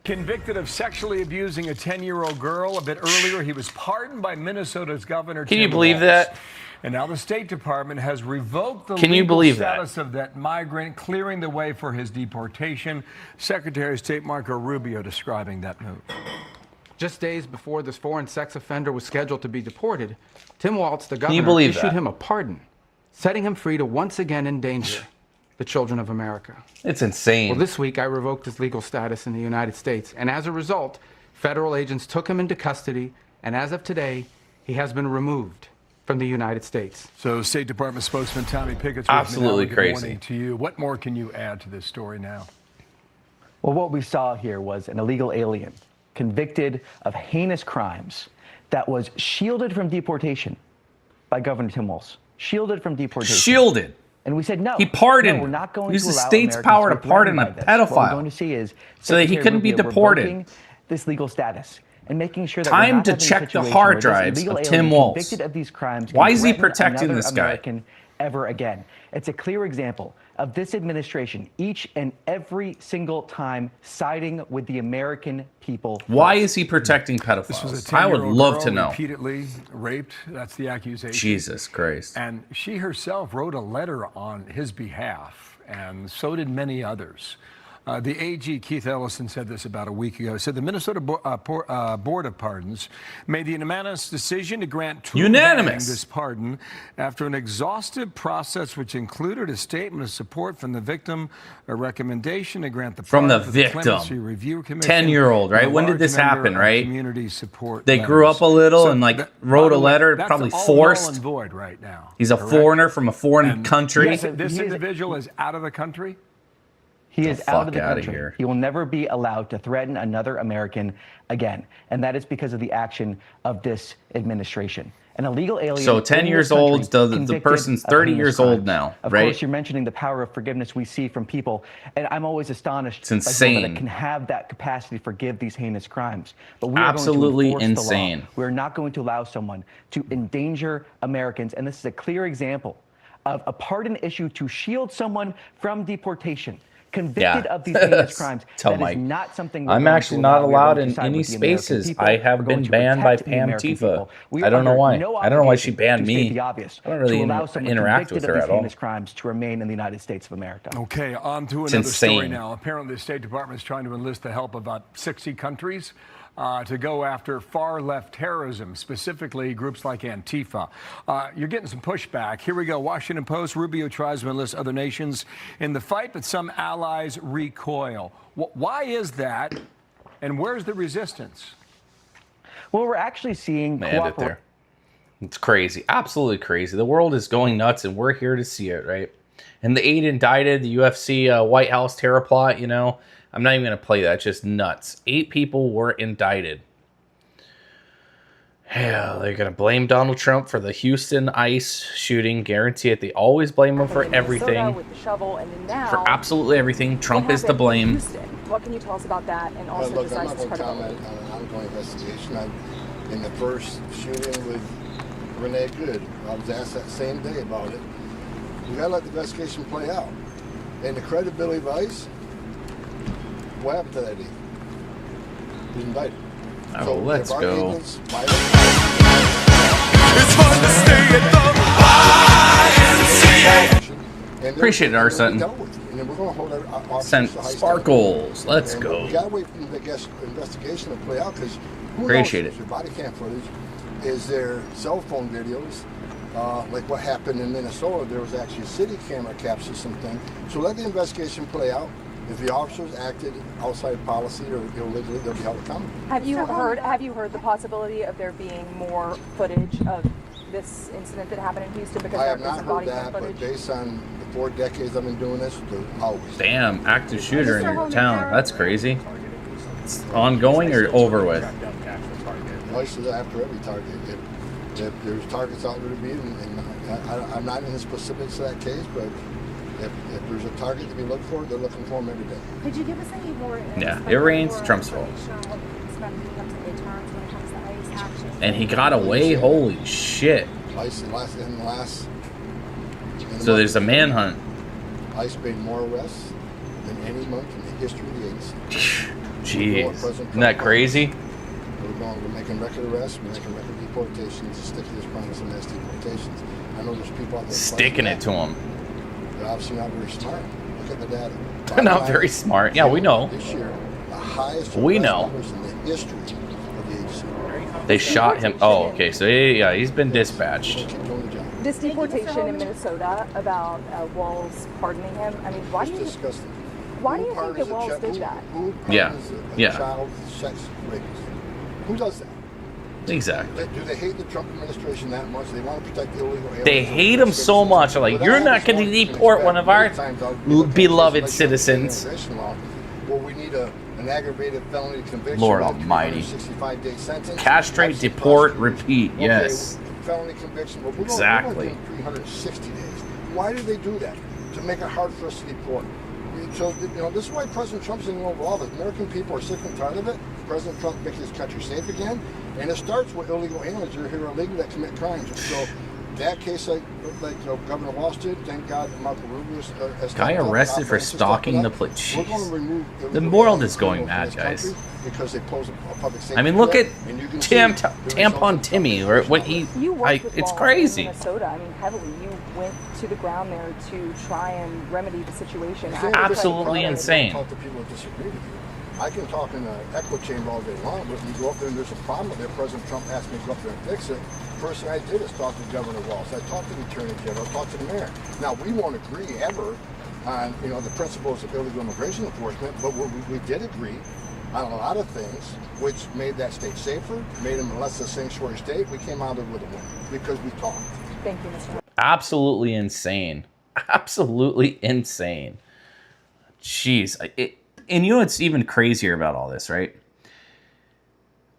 Convicted of sexually abusing a 10-year-old girl. A bit earlier, he was pardoned by Minnesota's governor. Can you believe that? And now the State Department has revoked the Can you legal believe status of that migrant, clearing the way for his deportation. Secretary of State Marco Rubio describing that move. Just days before this foreign sex offender was scheduled to be deported, Tim Walz, the governor, issued him a pardon, setting him free to once again endanger the children of America. It's insane. Well, this week I revoked his legal status in the United States, and as a result, federal agents took him into custody, and as of today, he has been removed from the United States. So State Department spokesman Tommy Pickett's absolutely good crazy. Morning to you. What more can you add to this story now? Well, what we saw here was an illegal alien convicted of heinous crimes that was shielded from deportation by Governor Tim Walz. Shielded from deportation. Shielded. And we said no. He pardoned. No, we're not going Use to the allow state's Americans power to to be pardon threatened a by this. What pedophile. we're going to see is so that he Secretary couldn't be Rubio deported. revoking this legal status and making sure that Time we're not to having a check the situation hard where this drives illegal of alien Tim Walz. convicted of these crimes Why can is he threaten protecting another this guy? American ever again. It's a clear example of this administration each and every single time siding with the American people. Why is he protecting pedophiles? This was a I would 10-year-old love girl to know. repeatedly raped. That's the accusation. Jesus Christ. And she herself wrote a letter on his behalf, and so did many others. The AG, Keith Ellison, said this about a week ago. He said the Minnesota Board of Pardons made the unanimous decision to grant this pardon after an exhaustive process which included a statement of support from the victim, a recommendation to grant the From pardon the for Clemency victim. Review Commission, 10-year-old, right? and a When did large this number happen, of right? Community support They grew letters. up a little So and by wrote a the way, letter, that's probably all forced. null and void right now. He's a correct? foreigner from a foreign And country. This individual is out of the country? He is out of the fuck outta country. here. He will never be allowed to threaten another American again. And that is because of the action of this administration. An illegal alien. So 10 in years this country old, the convicted person's of 30 heinous years old crimes. now, Of right? course, you're mentioning the power of forgiveness we see from people. And I'm always astonished It's by people insane. that can have that capacity to forgive these heinous crimes. But we are Absolutely going to enforce insane. the law. We're not going to allow someone to endanger Americans. And this is a clear example of a pardon issue to shield someone from deportation. Convicted of these heinous crimes. Tell That is Mike. not something we're I'm going actually to not allow. We are allowed going to in side any with the American spaces. people. I have We're going been to banned by protect the Pam American Tifa. people. We I don't know are why. under no I don't know why she obligation banned to state me. the obvious, I don't really to allow someone interact convicted with her of at these all. heinous crimes to remain in the United States of America. Okay, on to It's another story insane. now. Apparently, the State Department is trying to enlist the help of about 60 countries to go after far-left terrorism, specifically groups like Antifa. You're getting some pushback. Here we go. Washington Post, Rubio tries to enlist other nations in the fight, but some allies recoil. Why is that, and where's the resistance? Well, we're actually seeing there. It's crazy. Absolutely crazy. The world is going nuts, and we're here to see it, right? And the 8 indicted, the UFC White House terror plot, I'm not even going to play that. It's just nuts. 8 people were indicted. Hell, they're going to blame Donald Trump for the Houston ICE shooting. Guarantee it. They always blame him for everything. With the shovel, and then now, For absolutely everything. Trump is to blame. Houston. What can you tell us about that? And also Look, just I'm not ISIS going to credibility? comment on an ongoing investigation. In the first shooting with Renee Good, I was asked that same day about it. We got to let the investigation play out. And the credibility of ICE, what happened to that day? He was indicted. Oh, let's if our go. agents, Appreciate it, Arson. And then we're going to hold our officers Sent to high Sparkles. standards. Let's And go. We got to wait for the investigation to play out because who Appreciate knows? it. Is there body cam footage? Is there cell phone videos? Like what happened in Minnesota, there was actually a city camera capture something. So let the investigation play out. If the officers acted outside policy or illegally, they'll be held accountable. Have you heard the possibility of there being more footage of this incident that happened in Houston because I have there's not heard body that, cam but footage? based on the 4 decades I've been doing this, they're always. Damn, active shooter in your town. That's crazy. It's ongoing or over with? ICE is after every target. If there's targets out there to beat, and I'm not in the specifics of that case, but if there's a target to be looked for, they're looking for them every day. Could you give us any more? Yeah, it rains. Trump's fault. And he got away. Holy shit! ICE in the last. So there's a manhunt. ICE made more arrests than any month in the history of the agency. Jeez, isn't that crazy? We're making record arrests, we're making record deportations, stick to this promise of mass deportations. I know there's people out there sticking it to them. They're obviously not very smart. Look at the data. They're not very smart. Yeah, we know. This year, the highest we know. numbers in the history of the agency. They shot him. Oh, okay. So yeah, he's been dispatched. This deportation in Minnesota about Walz pardoning him. I mean, why do you think that Walz did that? Yeah. Yeah. Child sex rapist. Who does that? Exactly. Do they hate the Trump administration that much? They want to protect the illegal aliens. They hate him so much. They're like, you're not going to deport one of our beloved citizens. Well, we need an aggravated felony conviction. Lord Almighty. 65-day sentence. Castrate, deport, repeat. Yes. Felony conviction. Well, exactly. 360 days. Why do they do that? To make it hard for us to deport. So, this is why President Trump's in the Oval Office. American people are sick and tired of it. President Trump makes this country safe again. And it starts with illegal aliens who are here illegally that commit crimes. So that case, like Governor Walz did, thank God Marco Rubio's guy arrested for stalking the place. The world is going mad, guys. Because they pose a public safety. I mean, look at Tampon Timmy, or what he. It's crazy. Minnesota, I mean, heavily. You went to the ground there to try and remedy the situation. Absolutely insane. Talk to people who disagree with you. I can talk in an echo chamber all day long, but when you go up there and there's a problem with it, President Trump asked me to go up there and fix it. First thing I did is talk to Governor Walz. I talked to the Attorney General, I talked to the mayor. Now, we won't agree ever on, the principles of illegal immigration enforcement, but we did agree on a lot of things, which made that state safer, made them less a sanctuary state. We came out of it with a win because we talked. Thank you, Mr. Absolutely insane. Absolutely insane. Jeez. And you know what's even crazier about all this, right?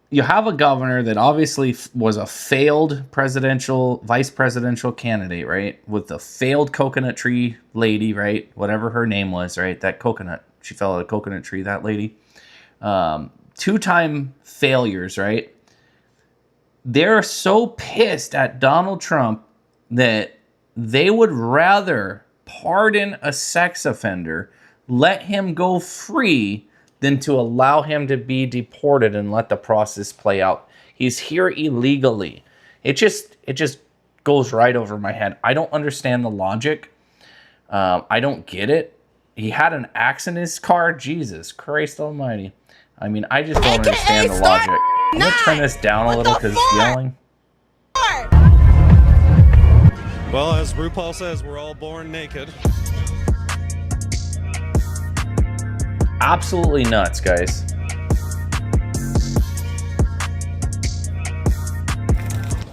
You have a governor that obviously was a failed vice presidential candidate, right? With the failed coconut tree lady, right? Whatever her name was, right? That coconut. She fell out of a coconut tree, that lady. 2-time failures, right? They're so pissed at Donald Trump that they would rather pardon a sex offender, let him go free, than to allow him to be deported and let the process play out. He's here illegally. It just goes right over my head. I don't understand the logic. I don't get it. He had an axe in his car. Jesus Christ almighty. I mean, I just don't understand the logic. I'm going to turn this down a little because it's yelling. Well, as RuPaul says, we're all born naked. Absolutely nuts, guys.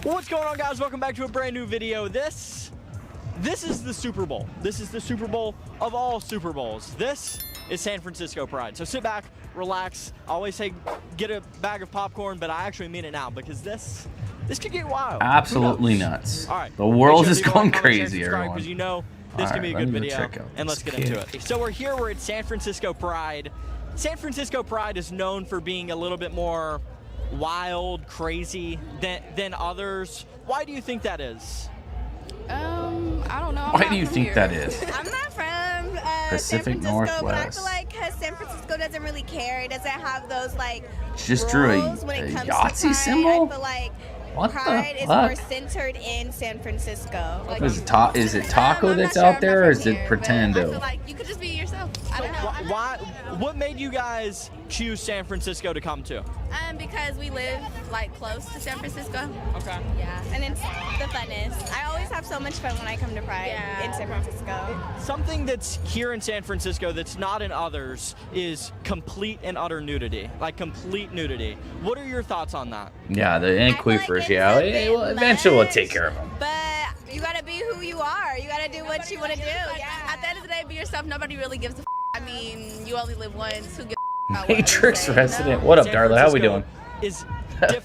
What's going on, guys? Welcome back to a brand new video. This is the Super Bowl. This is the Super Bowl of all Super Bowls. This is San Francisco Pride. So sit back, relax. I always say get a bag of popcorn, but I actually mean it now because this could get wild. Absolutely nuts. All right. The world is going crazy, everyone. Because you know this can be a good video, and let's get into it. So we're here, we're at San Francisco Pride. San Francisco Pride is known for being a little bit more wild, crazy than others. Why do you think that is? I don't know. Why do you think that is? I'm not from Pacific San Francisco, Northwest. but I feel like because San Francisco doesn't really care, it doesn't have those like Just drew a rules when it comes Yahtzee to Pride. symbol? I feel like What Pride the is fuck? more censored in San Francisco. Like, Is it Taco that's out there, or is it I feel Pretendo? like you could just be yourself. I don't know. Why? What made you guys choose San Francisco to come to? Because we live like close to San Francisco. Okay. Yeah, and it's the funnest. I always have have so much fun when I come to Pride in San Francisco. Something that's here in San Francisco that's not in others is complete and utter nudity, like complete nudity. What are your thoughts on that? Yeah, the queefers, yeah. Eventually we'll take care of them. But you gotta be who you are. You gotta do what you want to do. At the end of the day, be yourself. Nobody really gives a f. I mean, you only live once. Who gives a f about what Matrix you say, resident. What up, Darla? How we doing? Is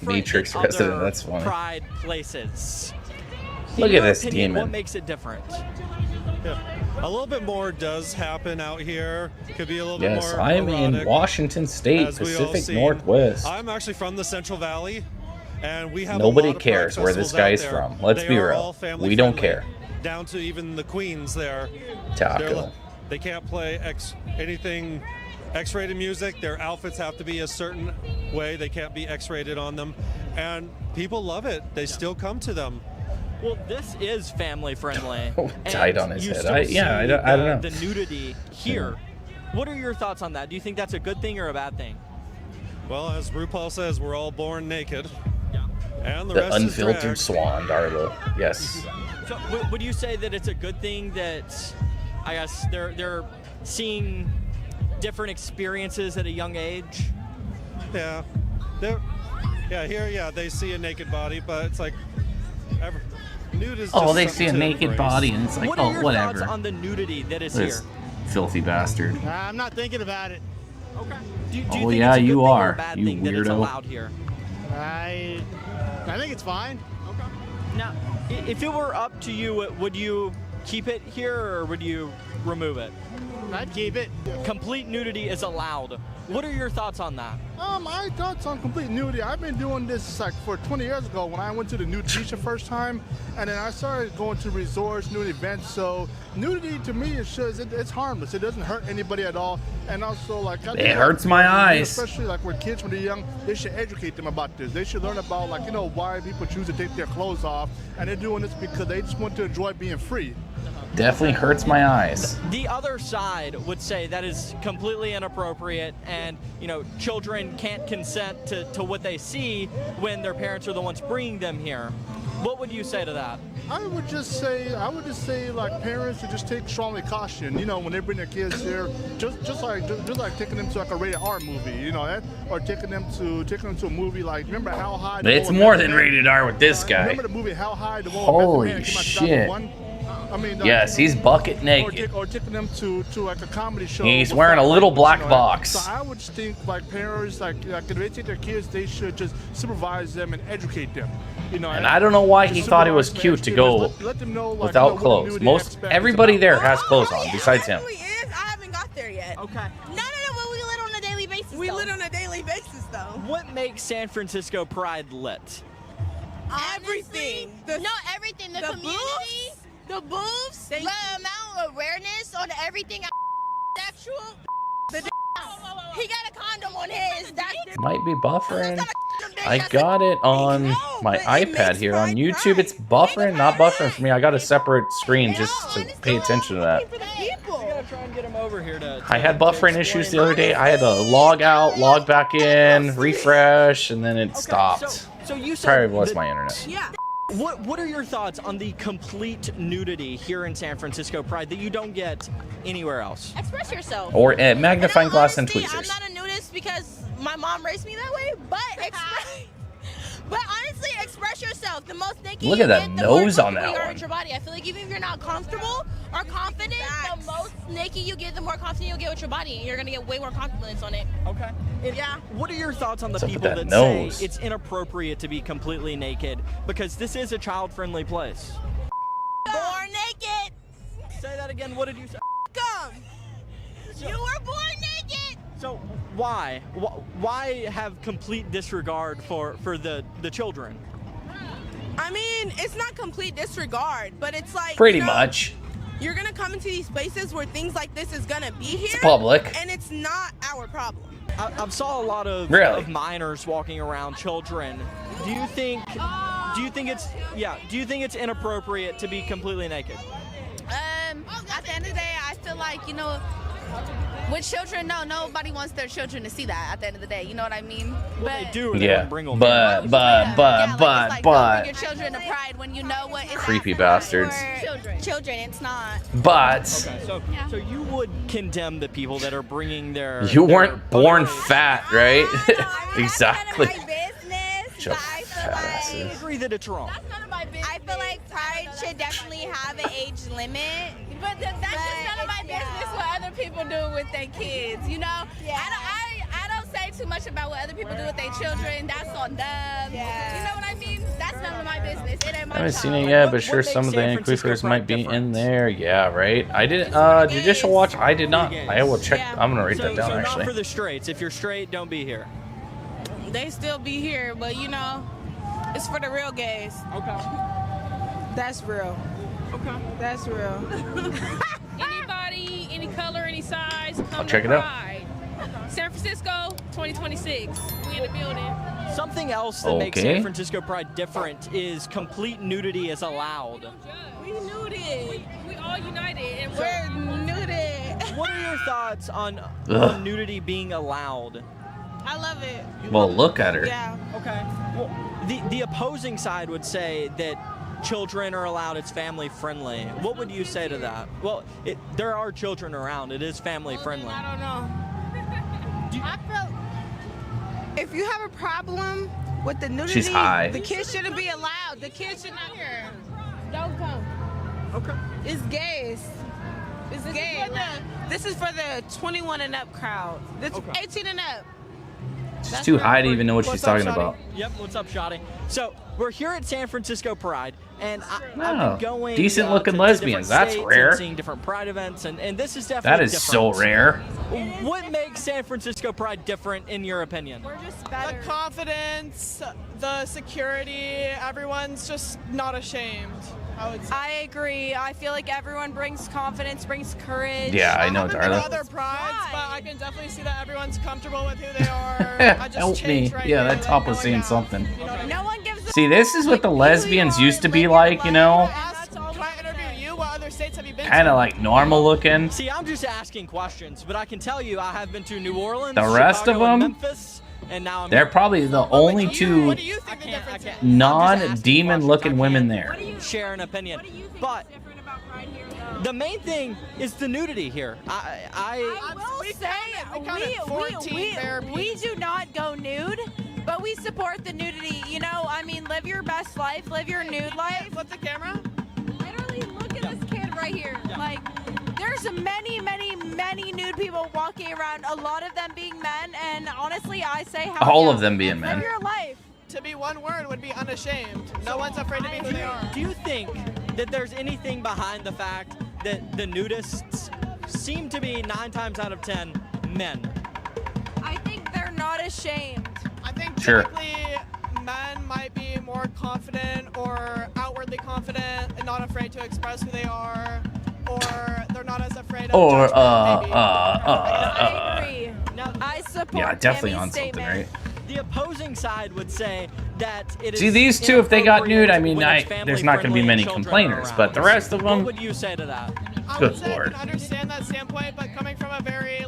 Matrix resident. That's funny. Pride places. Look at this demon. What makes it different? Yeah. A little bit more does happen out here. Could be a little bit more Yes, I'm in erotic, Washington State, as we all Pacific seen. Northwest. I'm actually from the Central Valley, and we have Nobody a lot of cares pride where this festivals out guy's there. from. Let's They be are real. all family We don't friendly, care. Down to even the queens there. Taco. They can't play anything X-rated music. Their outfits have to be a certain way. They can't be X-rated on them, and people love it. They still come to them. Well, this is family friendly. Died on his you head. still I see don't know. The nudity here. What are your thoughts on that? Do you think that's a good thing or a bad thing? Well, as RuPaul says, we're all born naked. Yeah. And the The rest is unfiltered drag. swan, Darla. Yes. So, would you say that it's a good thing that, I guess, they're seeing different experiences at a young age? Yeah. Here, they see a naked body, but it's like, nude is just They something see a to naked embrace. body, and it's like, What are your whatever. thoughts on the nudity that is This here? filthy bastard. I'm not thinking about it. Okay. Do you Oh, think yeah, it's a good you thing or are, a bad you thing that it's weirdo. allowed here? I think it's fine. Now, if it were up to you, would you keep it here or would you remove it? I'd keep it. Complete nudity is allowed. What are your thoughts on that? My thoughts on complete nudity. I've been doing this like for 20 years ago when I went to the nude beach the first time, and then I started going to resorts, nude events. So nudity to me is just it's harmless. It doesn't hurt anybody at all. And also like It hurts my eyes. Especially like with kids when they're young, they should educate them about this. They should learn about why people choose to take their clothes off, and they're doing this because they just want to enjoy being free. Definitely hurts my eyes. The other side would say that is completely inappropriate, and children can't consent to what they see when their parents are the ones bringing them here. What would you say to that? I would just say like parents should just take strongly caution. When they bring their kids here, just like taking them to like a rated R movie, or taking them to a movie like remember How High? It's more than rated R with this guy. Remember the movie How High? The one Holy with shit. 2001? Yes, he's bucket naked. Or taking them to like a comedy show. He's wearing a little black box. So I would just think like parents like if they take their kids, they should just supervise them and educate them. And I don't know why he thought it was cute to go let them know, without clothes. Everybody there has clothes on besides him. I haven't got there yet. Okay. No, but we lit on a daily basis. We lit on a daily basis, though. What makes San Francisco Pride lit? Everything. Everything. The community. The booths. The amount of awareness on everything sexual. He got a condom on his. Might be buffering. I got it on my iPad here. On YouTube, it's buffering, not buffering for me. I got a separate screen just to pay attention to that. Try and get him over here to I had buffering issues the other day. I had to log out, log back in, refresh, and then it stopped. So you said Probably was my internet. Yeah. What are your thoughts on the complete nudity here in San Francisco Pride that you don't get anywhere else? Express yourself. Or magnifying glass and I'm tweezers. not a nudist because my mom raised me that way, but honestly, express yourself. The most naked Look you at that get, the more nose on comfortable that you are one. with your body. I feel like even if you're not comfortable or confident, the most naked you get, the more confident you'll get with your body, and you're gonna get way more confidence on it. Okay. Yeah. What are your thoughts on the What's up with people that that nose? say it's inappropriate to be completely naked because this is a child-friendly place? Born naked. Say that again. What did you say? Come. You were born naked. So why? Why have complete disregard for the children? I mean, it's not complete disregard, but it's like Pretty much. You're gonna come into these places where things like this is gonna be here. It's public. And it's not our problem. I've saw a lot of, Really? of minors walking around, children. Do you think it's inappropriate to be completely naked? At the end of the day, I feel like With children, no, nobody wants their children to see that at the end of the day. You know what I mean? Well, they do. They Yeah, don't bring them but Don't bring your children to Pride when you know what it's creepy bastards. Children, it's not. But Okay, so you would condemn the people that are bringing their. you weren't born fat, right? Exactly. I agree that it's wrong. I feel like Pride should definitely have an age limit. But that's just none of my business what other people do with their kids, you know? I don't say too much about what other people do with their children. That's on them. Yeah. You know what I mean? That's none of my business. It ain't my I haven't child. seen it yet, but sure some of the Queefers might be in there. Yeah, right. I didn't. Judicial Watch. I did not. I will check. I'm gonna write that down So not actually. for the straights. If you're straight, don't be here. They still be here, but you know, it's for the real gays. Okay. That's real. Okay. That's real. Anybody, any color, any size, come I'll to check it out. Pride. San Francisco, 2026. We in the building. Something else that makes Okay. San Francisco Pride different is complete nudity is allowed. We nuded. We all united, and we're nuded. What are your thoughts on nudity being allowed? I love it. Well, look at her. Yeah. Okay. Well, the opposing side would say that children are allowed. It's family friendly. What would you say to that? Well, there are children around. It is family friendly. I don't know. I feel if you have a problem with the nudity, She's high. the kids shouldn't be allowed. The kids should not here. Don't come. Okay. It's gays. It's gay. This is for the 21 and up crowd. This 18 and up. She's too high to even know what she's talking about. Yep. What's up, Shotty? So we're here at San Francisco Pride, and I've Oh, been going decent-looking to lesbians. different That's states rare. and seeing different Pride events, and this is definitely That is so different. rare. What makes San Francisco Pride different, in your opinion? We're just better. The confidence, the security, everyone's just not ashamed. I agree. I feel like everyone brings confidence, brings courage. Yeah, I know, haven't been to Darla. other prides, but I can definitely see that everyone's comfortable with who they are. I just Help me. changed right Yeah, here, that top was going saying out. something. No one gives a See, this is what the lesbians used to be like, you know? Can I interview you? What other states have you been Kind to? of like normal looking. See, I'm just asking questions, but I can tell you I have been to New Orleans, The rest Chicago, of and them, Memphis, and now I'm they're probably the only two non-demon looking women there. share an opinion. But the main thing is the nudity here. I will say we do not go nude, but we support the nudity. You know, I mean, live your best life, live your nude life. Flip the camera. Literally, look at this kid right here. Like, there's many nude people walking around. A lot of them being men, and honestly, I say how All of them being men. Live your life. To be one word would be unashamed. No one's afraid to be who they are. Do you think that there's anything behind the fact that the nudists seem to be 9 times out of 10 men? I think they're not ashamed. I think Sure. typically men might be more confident or outwardly confident and not afraid to express who they are, or they're not as afraid of Or, judgment, maybe. I agree. I support Yeah, definitely Tammy's on something, statement. right? The opposing side would say that it is. See, these two, if they got nude, I mean, when it's there's not going to be family-friendly many and children complainers, are but the around. rest of What them, would you say to that? I good would say I lord. can understand that standpoint, but coming from a very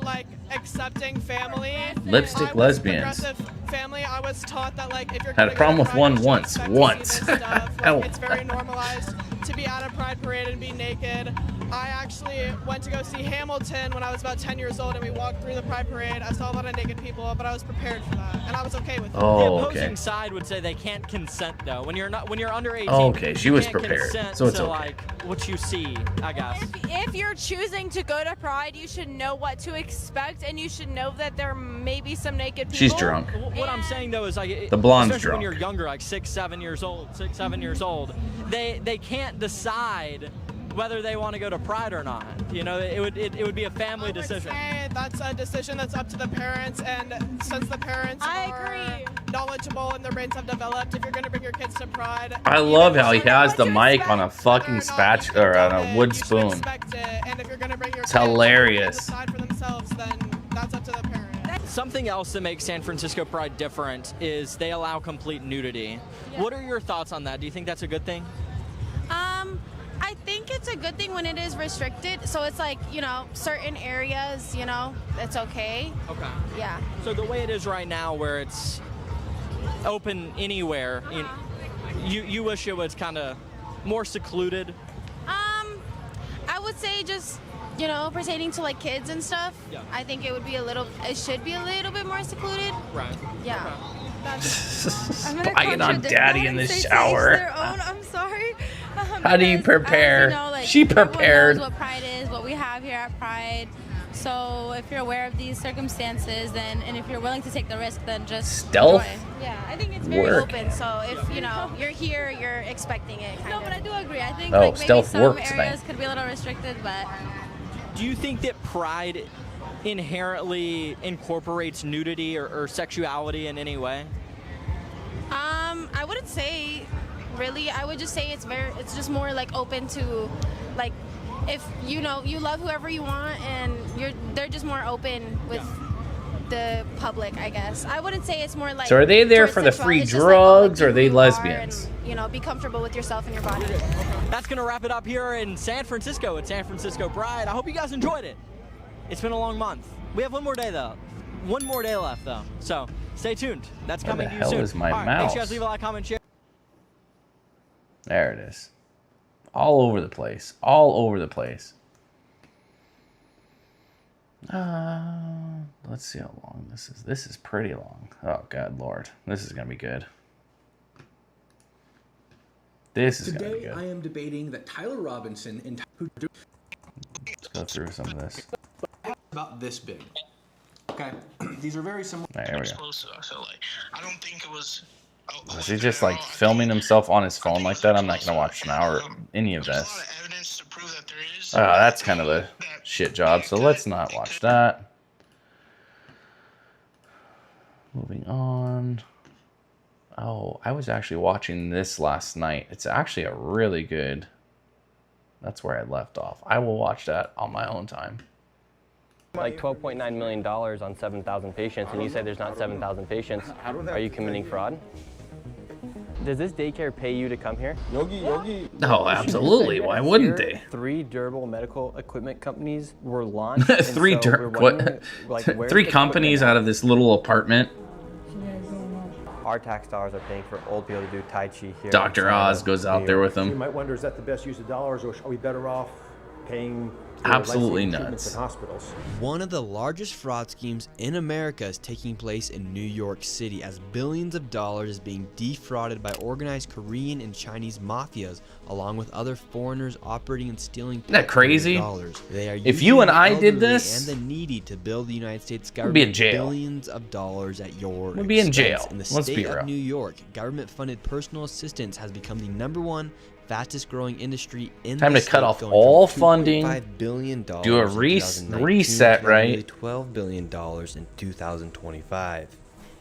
accepting family, Lipstick I was lesbians. progressive family, I was taught that if you're Had a gonna problem go with to Pride, one you should once. expect to see Once. this stuff. Help. It's very normalized to be at a Pride parade and be naked. I actually went to go see Hamilton when I was about 10 years old, and we walked through the Pride parade. I saw a lot of naked people, but I was prepared for that, and I was okay with it. The opposing side would say they can't consent though. When you're under 18. Okay, she you was can't prepared, consent so it's to, okay. what you see, I guess. If you're choosing to go to Pride, you should know what to expect, and you should know that there may be some naked people. She's drunk. What I'm saying though is The blonde's especially when drunk. you're younger, like 6, 7 years old, they can't decide whether they want to go to Pride or not. You know, it would be a family decision. Say that's a decision that's up to the parents, and since the parents are knowledgeable and their brains have developed, if you're going to bring your kids to Pride, I love how he has the mic on a fucking spatula or on a wood spoon. and if you're going to bring your It's kids hilarious. to decide for themselves, then that's up to the parents. Something else that makes San Francisco Pride different is they allow complete nudity. What are your thoughts on that? Do you think that's a good thing? I think it's a good thing when it is restricted. So it's like, you know, certain areas, you know, it's okay. Okay. Yeah. So the way it is right now, where it's open anywhere, you wish it was kind of more secluded? I would say just, you know, pertaining to like kids and stuff. Yeah. I think it should be a little bit more secluded. Right. Yeah. Spying on daddy in the shower. I'm sorry. How do you prepare? As you know, like, She everyone prepared. knows what Pride is, what we have here at Pride. So if you're aware of these circumstances, then, and if you're willing to take the risk, then just Stealth join. Yeah, I think it's very work. open. So if, you know, you're here, you're expecting it. No, but I do agree. I think Oh, like maybe stealth some work areas tonight. could be a little restricted, but Do you think that Pride inherently incorporates nudity or sexuality in any way? I wouldn't say really. I would just say it's just more like open to, like, if you know you love whoever you want and they're just more open with the public, I guess. I wouldn't say it's more like. So are they there towards for the sexuality. free It's just like, oh, drugs, or are they who you are lesbians? and, you know, be comfortable with yourself and your body. That's going to wrap it up here in San Francisco at San Francisco Pride. I hope you guys enjoyed it. It's been a long month. We have one more day, though. One more day left, though. So stay tuned. That's coming to you soon. Where the hell is my All right, make sure you mouse? guys leave a like, comment, share. There it is. All over the place. All over the place. Let's see how long this is. This is pretty long. Oh, God, Lord. This is going to be good. This is going to be Today, good. I am debating that Tyler Robinson and Let's go through some of this. about this big. Okay, these are very similar. All right, here we go. Explosive. I feel like I don't think it was. Is he just like filming himself on his phone like that? I'm not going to watch an hour any of this. Oh, that's kind of a shit job, so let's not watch that. Moving on. Oh, I was actually watching this last night. It's actually a really good. That's where I left off. I will watch that on my own time. Like $12.9 million on 7,000 patients, and you say there's not 7,000 patients. Are you committing fraud? Does this daycare pay you to come here? Oh, absolutely. Why wouldn't they? 3 durable medical equipment companies were launched. Three companies out of this little apartment. Our tax dollars are paying for old people to do Tai Chi here. Dr. Oz goes out there with You them. might wonder, is that the best use of dollars, or are we better off paying for Absolutely life-saving treatments nuts. in hospitals? One of the largest fraud schemes in America is taking place in New York City, as billions of dollars is being defrauded by organized Korean and Chinese mafias, along with other foreigners operating and stealing. Isn't that crazy? Dollars. They are If you and using the I did elderly this, and the needy to build the United States we'd government be in jail. billions of dollars at your We'd be in expense. jail. In the Let's state be real. of New York, government-funded personal assistance has become the #1 fastest growing industry in Time the to cut state, off going all from funding, $2.5 billion do a in 2019 reset, to nearly right? $12 billion in 2025.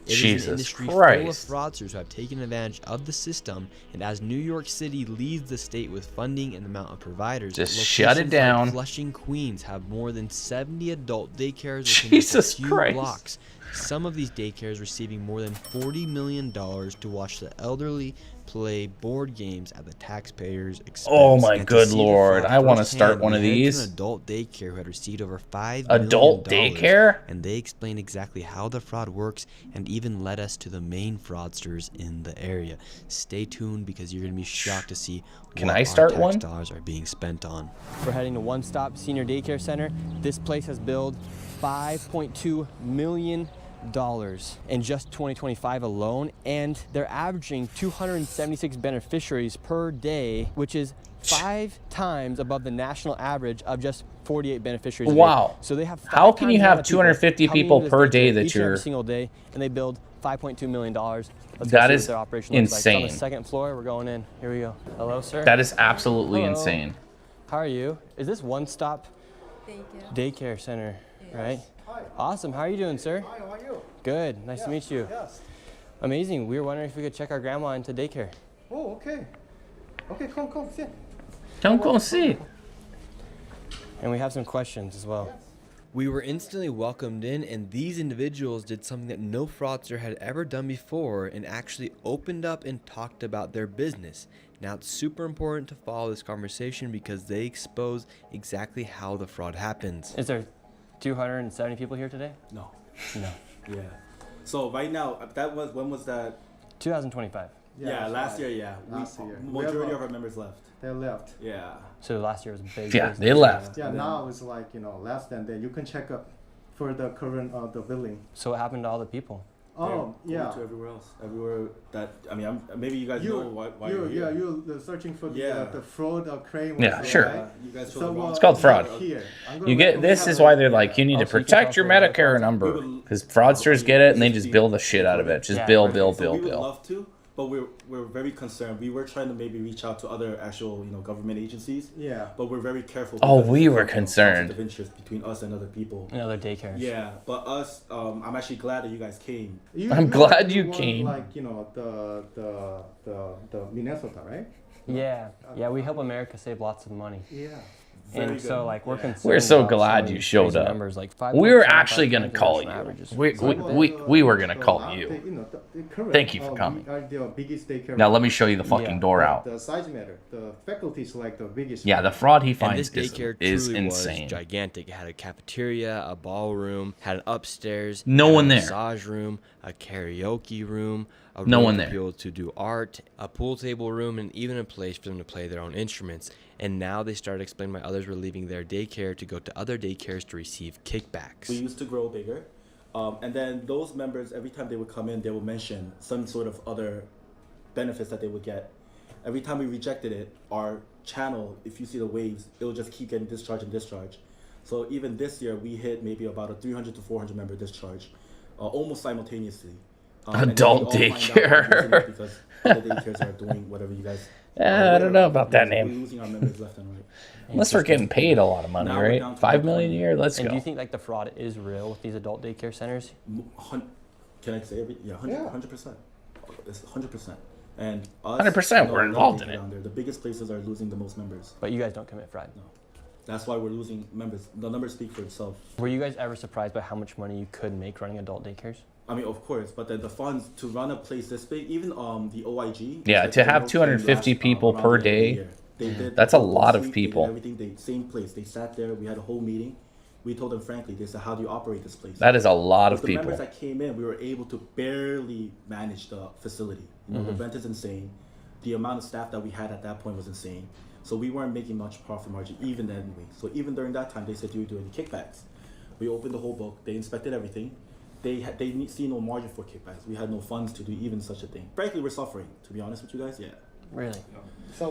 It is Jesus an industry Christ. full of fraudsters who have taken advantage of the system, and as New York City leads the state with funding and the amount of providers, Just shut it locations down. Like Flushing, Queens have more than 70 adult daycares within Jesus just a few Christ. blocks. Some of these daycares receiving more than $40 million to watch the elderly play board games at the taxpayers' expense. Oh my And to good see the Lord, fraud I wanna firsthand, start one we of headed to these. An adult daycare who had received over $5 Adult million, daycare? and they explained exactly how the fraud works and even led us to the main fraudsters in the area. Stay tuned, because you're going to be shocked to see Can what I start our one? tax dollars are being spent on. We're heading to One Stop Senior Daycare Center. This place has billed $5.2 million in just 2025 alone, and they're averaging 276 beneficiaries per day, which is 5 times above the national average of just 48 beneficiaries a day. Wow. So they have How 5 can you times the have amount of people 250 coming people into this per daycare day that each and every you're- single day, and they build $5.2 million. Let's go That see is what their operation looks like. It's on insane. the second floor. We're going in. Here we go. Hello, sir. That is absolutely Hello. insane. How are you? Is this One Stop Daycare Center, right? Hi. Awesome. How are you doing, sir? Hi, how are you? Good. Nice to meet you. Yes. Amazing. We were wondering if we could check our grandma into daycare. Oh, okay. Okay, come, sit. Come see. And we have some questions as well. We were instantly welcomed in, and these individuals did something that no fraudster had ever done before and actually opened up and talked about their business. Now, it's super important to follow this conversation because they expose exactly how the fraud happens. Is there 270 people here today? No. No. Yeah. So right now, when was that? 2025. Yeah, last year, yeah. Last year. Majority of our members left. They left. Yeah. So last year was big. Yeah, they left. Yeah, now it's like, less than that. You can check up for the current the billing. So what happened to all the people? Oh, yeah. To everywhere else. Everywhere that, maybe you guys know why you're here. Yeah, you're searching for the fraud claim. Yeah, sure. Right? You guys it's called fraud. You get this is why they're like, you need to protect your Medicare number, because fraudsters get it and they just bill the shit out of it. Just bill. We would love to, but we're very concerned. We were trying to maybe reach out to other actual government agencies. Yeah. But we're very careful. Oh, we were concerned. Of interest between us and other people. And other daycares. Yeah, but us, I'm actually glad that you guys came. I'm glad you came. Like the Minnesota, right? Yeah. Yeah, we help America save lots of money. Yeah. And so, like, we're concerned. We're so about glad some you showed up. numbers, like We were actually going to call you. We were going to call you. Thank you for coming. Now let me show you the fucking door out. The size matter. The faculty is like the biggest. Yeah, the fraud he finds and this daycare is truly insane. Was gigantic. It had a cafeteria, a ballroom, had an upstairs, no one there, massage room, a karaoke room, a no room one for there, people to do art, a pool table room, and even a place for them to play their own instruments. And now they started explaining why others were leaving their daycare to go to other daycares to receive kickbacks. We used to grow bigger. And then those members, every time they would come in, they would mention some sort of other benefits that they would get. Every time we rejected it, our channel, if you see the waves, it will just keep getting discharge and discharge. So even this year, we hit maybe about a 300 to 400 member discharge, almost simultaneously. Adult daycare. Because other daycares are doing whatever you guys... I don't know about that name. We're losing our members left and right. Unless we're getting paid a lot of money, right? $5 million a year. Let's go. Do you think like the fraud is real with these adult daycare centers? Can I say 100%? It's 100%. And 100%. We're involved in it. The biggest places are losing the most members. But you guys don't commit fraud. No. That's why we're losing members. The numbers speak for itself. Were you guys ever surprised by how much money you could make running adult daycares? I mean, of course, but then the funds to run a place this big, even the OIG. Yeah, to have 250 people per day, that's a lot of people. Everything, same place. They sat there. We had a whole meeting. We told them frankly, they said, "How do you operate this place?" That is a lot of the people. The members that came in, we were able to barely manage the facility. The rent is insane. The amount of staff that we had at that point was insane. So we weren't making much profit margin even then anyway. So even during that time, they said, "Do you do any kickbacks?" We opened the whole book. They inspected everything. They see no margin for kickbacks. We had no funds to do even such a thing. Frankly, we're suffering. To be honest with you guys, yeah. Really?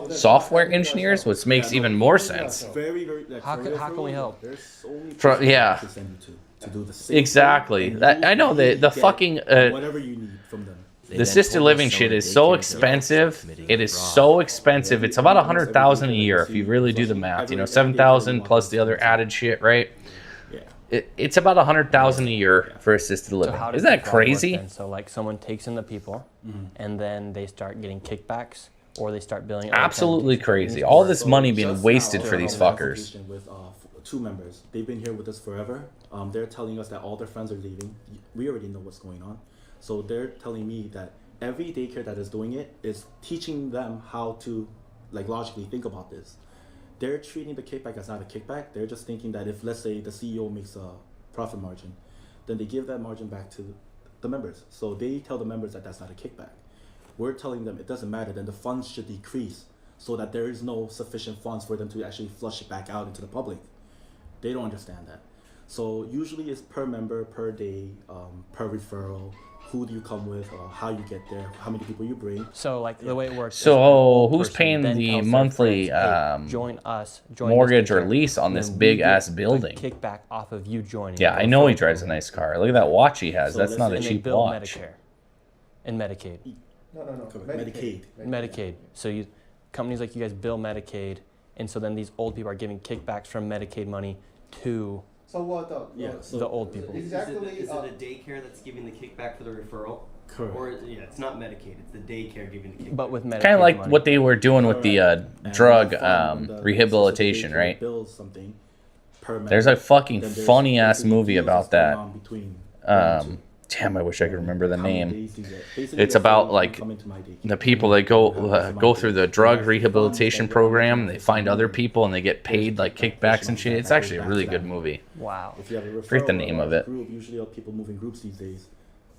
Software engineers, which makes even more sense. Very, very. Like, how can we help? There's only yeah. To do the same exactly. That I know the fucking whatever you need from them. The assisted living shit is so expensive. It is so expensive. It's about $100,000 a year if you really do the math. 7,000 plus the other added shit, right? It's about $100,000 a year for assisted living. So isn't that crazy? So like someone takes in the people, and then they start getting kickbacks, or they start billing. Absolutely crazy. All this money being wasted for these fuckers. With 2 members, they've been here with us forever. They're telling us that all their friends are leaving. We already know what's going on, so they're telling me that every daycare that is doing it is teaching them how to, like, logically think about this. They're treating the kickback as not a kickback. They're just thinking that if, let's say, the CEO makes a profit margin, then they give that margin back to the members. So they tell the members that that's not a kickback. We're telling them it doesn't matter, then the funds should decrease so that there is no sufficient funds for them to actually flush it back out into the public. They don't understand that. So usually it's per member, per day, per referral. Who do you come with, how you get there, how many people you bring. So like the way it works. So who's paying the monthly join mortgage or lease on this big ass building? Kickback off of you joining. Yeah, I know he drives a nice car. Look at that watch he has. That's not a cheap watch. Medicare and Medicaid. No. Medicaid. So companies like you guys bill Medicaid, and so then these old people are giving kickbacks from Medicaid money to. So what the old people. Exactly. Is it a daycare that's giving the kickback for the referral? Correct. Or it's not Medicaid. It's the daycare giving the kickback. But with Medicaid, kind of like what they were doing with the drug rehabilitation, right? Build something. per member. There's a fucking Then there's funny ass basically movie deals about that's that. going on between them two. Damn, I wish I could remember the How many name. days you get. Basically, It's you're about saying, like come into my daycare. the people that go through the drug rehabilitation program. They find other people and they get paid like kickbacks and shit. It's actually a really good movie. Wow. If you have a Forget the referral name or of a it. Group, usually people move in groups these days.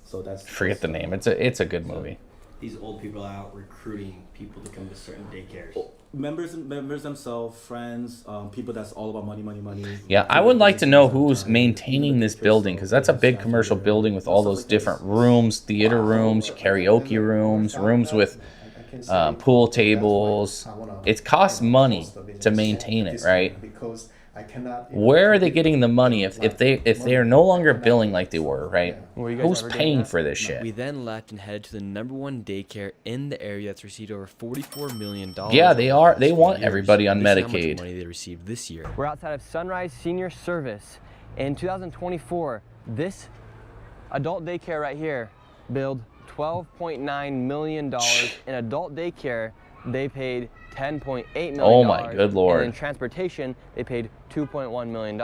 So that's Forget the name. It's a good movie. These old people are out recruiting people to come to certain daycares. members themselves, friends, people that's all about money. Yeah, I would like to know who's maintaining this building, because that's a big commercial building with all those different rooms, theater rooms, karaoke rooms, rooms with pool tables. It costs money to maintain it, right? Where are they getting the money if they are no longer billing like they were, right? Who's paying for this shit? We then left and headed to the #1 daycare in the area that's received over $44 million. Yeah, they are. They want everybody on This is how much Medicaid. money they received this year. We're outside of Sunrise Senior Service. In 2024, this adult daycare right here billed $12.9 million. In adult daycare, they paid $10.8 million. Oh my good lord. And in transportation, they paid $2.1 million.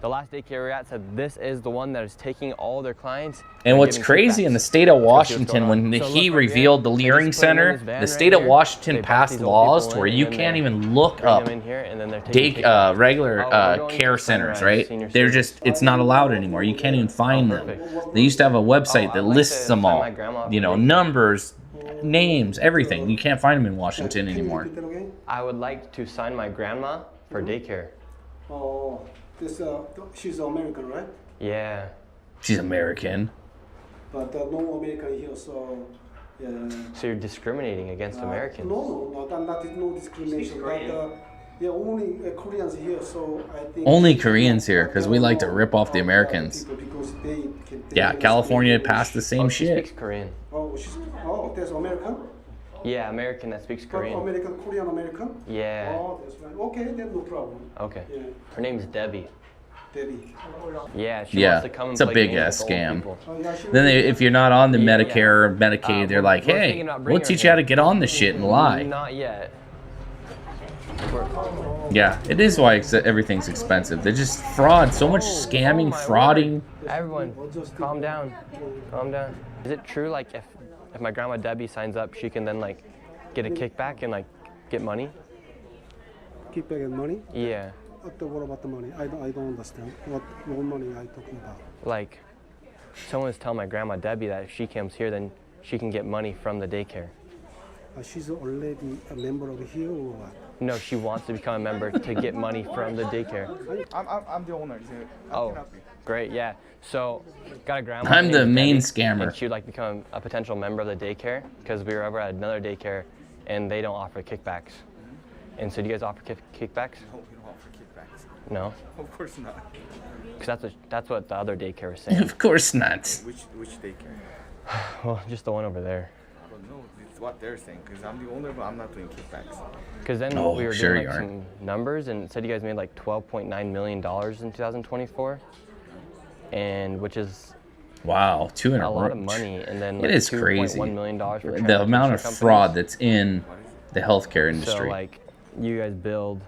The last daycare we're at said this is the one that is taking all their clients. And what's crazy, in the state of Washington, when he revealed the Leering Center, the state of Washington passed laws to where you can't even look up regular care centers, right? They're just, it's not allowed anymore. You can't even find them. They used to have a website that lists them all, you know, numbers, names, everything. You can't find them in Washington anymore. I would like to sign my grandma for daycare. Oh, she's American, right? Yeah. She's American. But no American here, so yeah. So you're discriminating against Americans? No, no discrimination. But yeah, only Koreans here, so I think. Only Koreans here, because we like to rip off the Americans. Yeah, California passed the same She shit. speaks Korean. Oh, that's American? Yeah, American that speaks Korean. American, Korean American? Yeah. Oh, that's right. Okay, then no problem. Okay. Yeah. Her name's Debbie. Debbie. Yeah, she wants to come and it's a play big games ass with old scam. people. Then if you're not on the Medicare or Medicaid, they're like, hey, we'll teach you how to get on the shit and lie. Not yet. Yeah, it is why everything's expensive. They're just fraud, so much scamming, frauding. Everyone, calm down. Calm down. Is it true, like, if my grandma Debbie signs up, she can then, like, get a kickback and, like, get money? Kickback and money? Yeah. What about the money? I don't understand. What money are you talking about? Like, someone's telling my grandma Debbie that if she comes here, then she can get money from the daycare. She's already a member of here or what? No, she wants to become a member to get money from the daycare. I'm the owner. Oh, great, yeah. So, got a grandma. I'm the named main Debbie, scammer. And she'd like become a potential member of the daycare because we were over at another daycare and they don't offer kickbacks. And so, do you guys offer kickbacks? No, we don't offer kickbacks. No? Of course not. Because that's what the other daycare was saying. Of course not. Which daycare? Well, just the one over there. I don't know. It's what they're saying because I'm the owner, but I'm not doing kickbacks. Because then we were doing like some numbers and it said you guys made like $12.9 million in 2024, and which is wow, a lot of money. And then like it is crazy. $2.1 million for the amount of companies. fraud that's in the healthcare industry. So like, you guys billed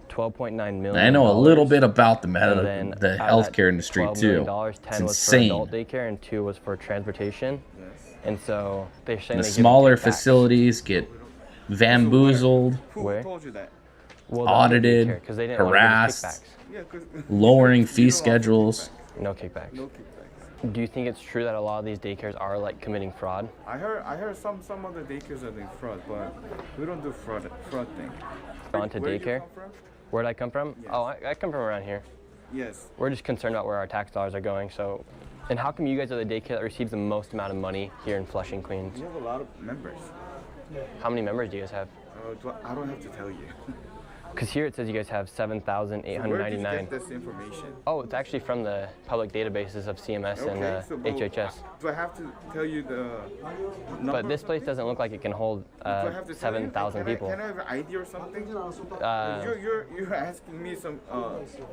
$12.9 million. I know a little bit about the then healthcare industry $12 too. million, It's 10 was insane. for adult daycare and 2 was for transportation. And so they're saying The they give smaller kickbacks. facilities get bamboozled, Who told you that? Well, audited, daycare, 'cause they didn't want to give harassed, lowering fee schedules. No kickbacks. No kickbacks. Do you think it's true that a lot of these daycares are like committing fraud? I heard some other daycares are doing fraud, but we don't do fraud thing. Gone to Where did you daycare? come from? Where'd I come from? Yes. Oh, I come from around here. Yes. We're just concerned about where our tax dollars are going. So, and how come you guys are the daycare that receives the most amount of money here in Flushing, Queens? We have a lot of members. How many members do you guys have? I don't have to tell you. Because here it says you guys have 7,899. Where did you get this information? Oh, it's actually from the public databases of CMS and HHS. Do I have to tell you the number? But this place doesn't look like it can hold 7,000 people. Can I have an ID or something? You're asking me some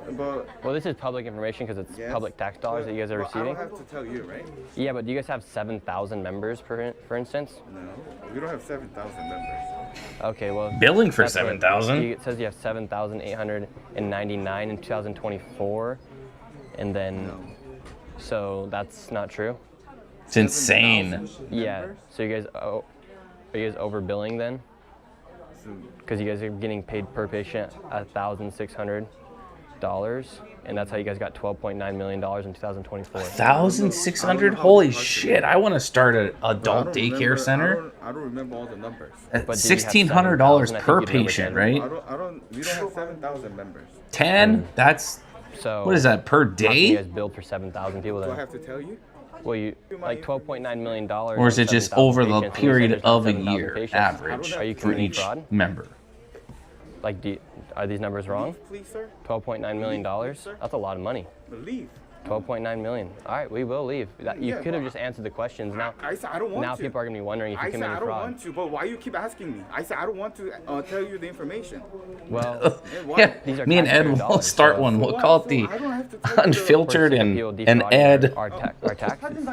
about. Well, this is public information because it's public tax dollars that you guys are receiving. I don't have to tell you, right? Yeah, but do you guys have 7,000 members, for instance? No, we don't have 7,000 members. Okay, well. Billing for that's what- 7,000? It says you have have 7,899 in 2024, and then so that's not true. It's insane. Yeah. So you guys, are you guys overbilling then? Because you guys are getting paid per patient $1,600, and that's how you guys got $12.9 million in 2024. 1,600? Holy shit! I want to start an adult daycare center. I don't remember all the numbers. At $1,600 per patient, right? We don't have 7,000 members. 10? That's so. What is that per day? You guys billed for 7,000 people. Do Then. I have to tell you? Well, you like $12.9 million. Or is it just over the period of a year, patients. average, Are you for committing each fraud? member? Like, are these numbers wrong? Please, sir. $12.9 million. That's a lot of money. Leave. 12.9 million. All right, we will leave. You could have just answered the questions. Now, I said I don't want now to. people are gonna be wondering if you committed fraud. I said I don't want to, but why you keep asking me? I said I don't want to tell you the information. Well, yeah, me and Ed will start one. We'll call it the Unfiltered and Ed. Our taxes.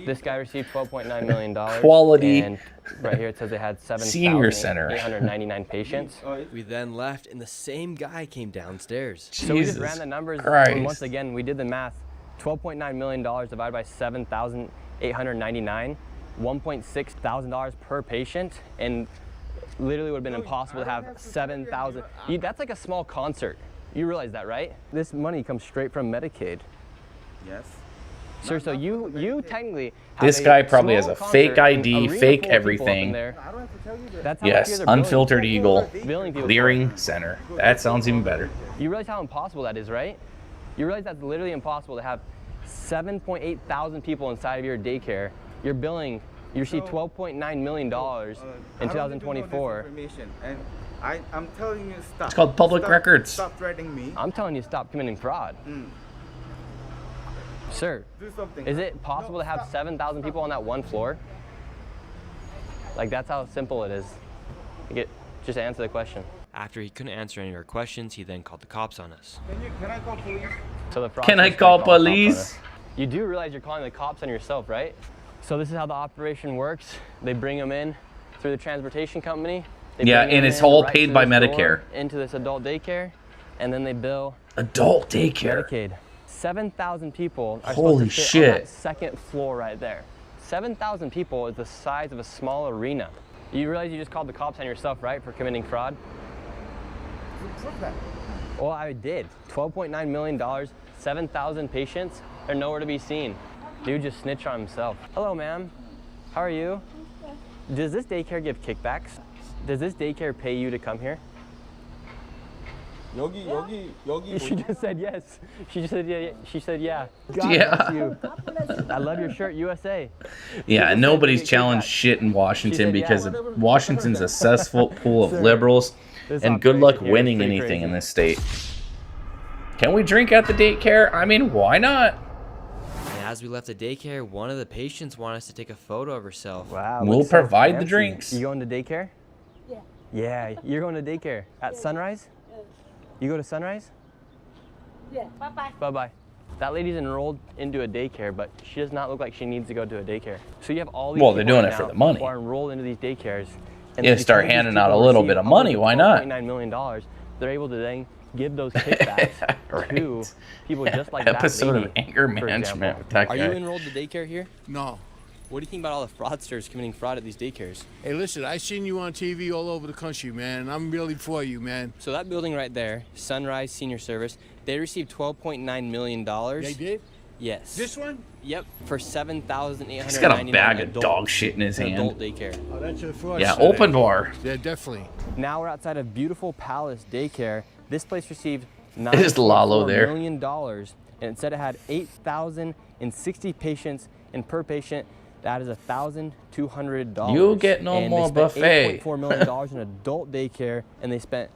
This guy received $12.9 million. Quality. And right here it says they had Senior Center. 7,899 patients. We then left, and the same guy came downstairs. So we just ran the numbers. And once again, we did the math. $12.9 million divided by 7,899, $1.6 thousand per patient, and literally would have been impossible to have 7,000. That's like a small concert. You realize that, right? This money comes straight from Medicaid. Yes. Sir, so you technically have This guy probably has a fake ID, fake everything. Yes, Unfiltered Eagle, Clearing Center. That sounds even better. You realize how impossible that is, right? You realize that's literally impossible to have 7.8 thousand people inside of your daycare. You're billing, you received $12.9 million in 2024. And I'm telling you, stop. It's called public records. Stop threatening me. I'm telling you, stop committing fraud. Sir, do something. Is it possible to have 7,000 people on that one floor? Like, that's how simple it is. Just answer the question. After he couldn't answer any of our questions, he then called the cops on us. Can I call police? So the Can I call police? You do realize you're calling the cops on yourself, right? So this is how the operation works. They bring them in through the transportation company. Yeah, and it's all paid by Medicare. Into this adult daycare, and then they bill adult daycare. Medicaid. 7,000 people are Holy supposed to fit shit. on that second floor right there. 7,000 people is the size of a small arena. You realize you just called the cops on yourself, right, for committing fraud? Prove that. Well, I did. $12.9 million, 7,000 patients. They're nowhere to be seen. Dude just snitched on himself. Hello, ma'am. How are you? Does this daycare give kickbacks? Does this daycare pay you to come here? Yogi. She just said yes. She just said yeah. She said yeah. God Yeah. bless you. I love your shirt, USA. Yeah, nobody's challenged shit in Washington because Washington's a cesspool of liberals, and good luck winning anything in this state. Can we drink at the daycare? I mean, why not? And as we left the daycare, one of the patients wanted us to take a photo of herself. Wow. We'll looks so provide the fancy. drinks. You going to daycare? Yeah. Yeah, you're going to daycare at Sunrise? You go to Sunrise? Yeah. Bye-bye. Bye-bye. That lady's enrolled into a daycare, but she does not look like she needs to go to a daycare. So you have all these Well, they're people doing right it for now the money. who are enrolled into these daycares. And Yeah, because start these handing out people a little receive bit of money, upwards why not? $12.9 million, they're able to then give those kickbacks to people just like Episode that of anger for management example. with that Are guy. you enrolled to daycare here? No. What do you think about all the fraudsters committing fraud at these daycares? Hey, listen, I seen you on TV all over the country, man, and I'm really for you, man. So that building right there, Sunrise Senior Service, they received $12.9 million. They did? Yes. This one? Yep, for 7,899. He's got a bag of adult- dog shit in his hand. Adult daycare. Oh, that's a fraud. Yeah, center. open bar. Yeah, definitely. Now we're outside of beautiful Palace Daycare. This place received Is Lalo $9.4 there? million, and it said it had 8,060 patients, and per patient, that is $1,200. You get no and more they spent buffet. $8.4 million in adult daycare, and they spent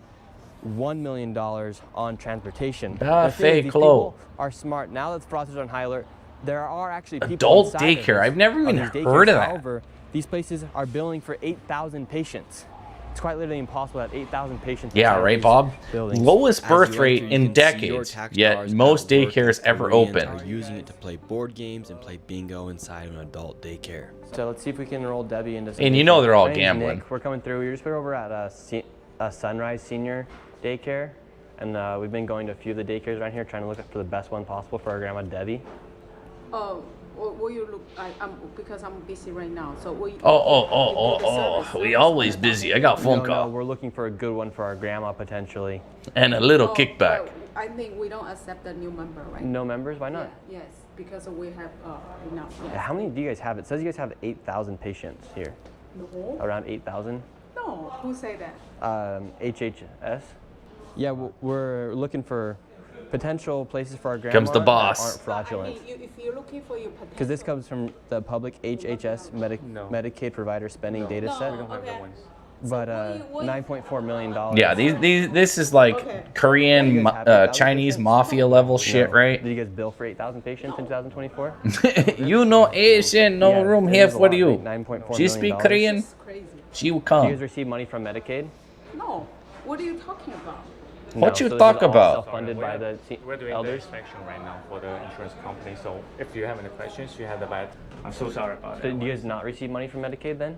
$1 million on transportation. The thing is, Buffet these clo. people are smart. Now that the fraudsters are on high alert, there are actually people Adult inside of daycare. this- I've never of even these daycares. heard of that. However, these places are billing for 8,000 patients. It's quite literally impossible to have 8,000 patients. Yeah, inside of right, these Bob? buildings. Lowest As birth you rate enter, you in can see your decades, tax yet dollars most at work daycares as ever Koreans open. are using it to play board games and play bingo inside of an adult daycare. So let's see if we can enroll Debbie into some. And you know they're all My name's gambling. Nick. We're coming through. You're just over at Sunrise Senior daycare, and we've been going to a few of the daycares around here, trying to look for the best one possible for our grandma Debbie. Will you look? Because I'm busy right now. So will you? We always busy. I got phone call. No, we're looking for a good one for our grandma potentially. And a little kickback. Well, I think we don't accept a new member, right? No members? Why not? Yeah, yes, because we have enough. Yes. How many do you guys have? It says you guys have 8,000 patients here. No. Around 8,000? No. Who say that? HHS. Yeah, we're looking for potential places for our grandma Comes the boss. that aren't fraudulent. I mean, if you're looking for your potential. Because this comes from the public HHS Medicaid provider spending data set. We don't have that ones. But $9.4 million. Yeah, this is like Korean, Chinese mafia level shit, right? Did you guys bill for 8,000 patients in 2024? You know Asian, no room here for you. $9.4 She speak Korean, she will Do you come. guys receive money from Medicaid? No. What are you talking about? What you so talk this is all about? Self-funded by the We're doing elders? the inspection right now for the insurance company. So if you have any questions, you have the bad. I'm so sorry about So it. do you guys not receive money from Medicaid then?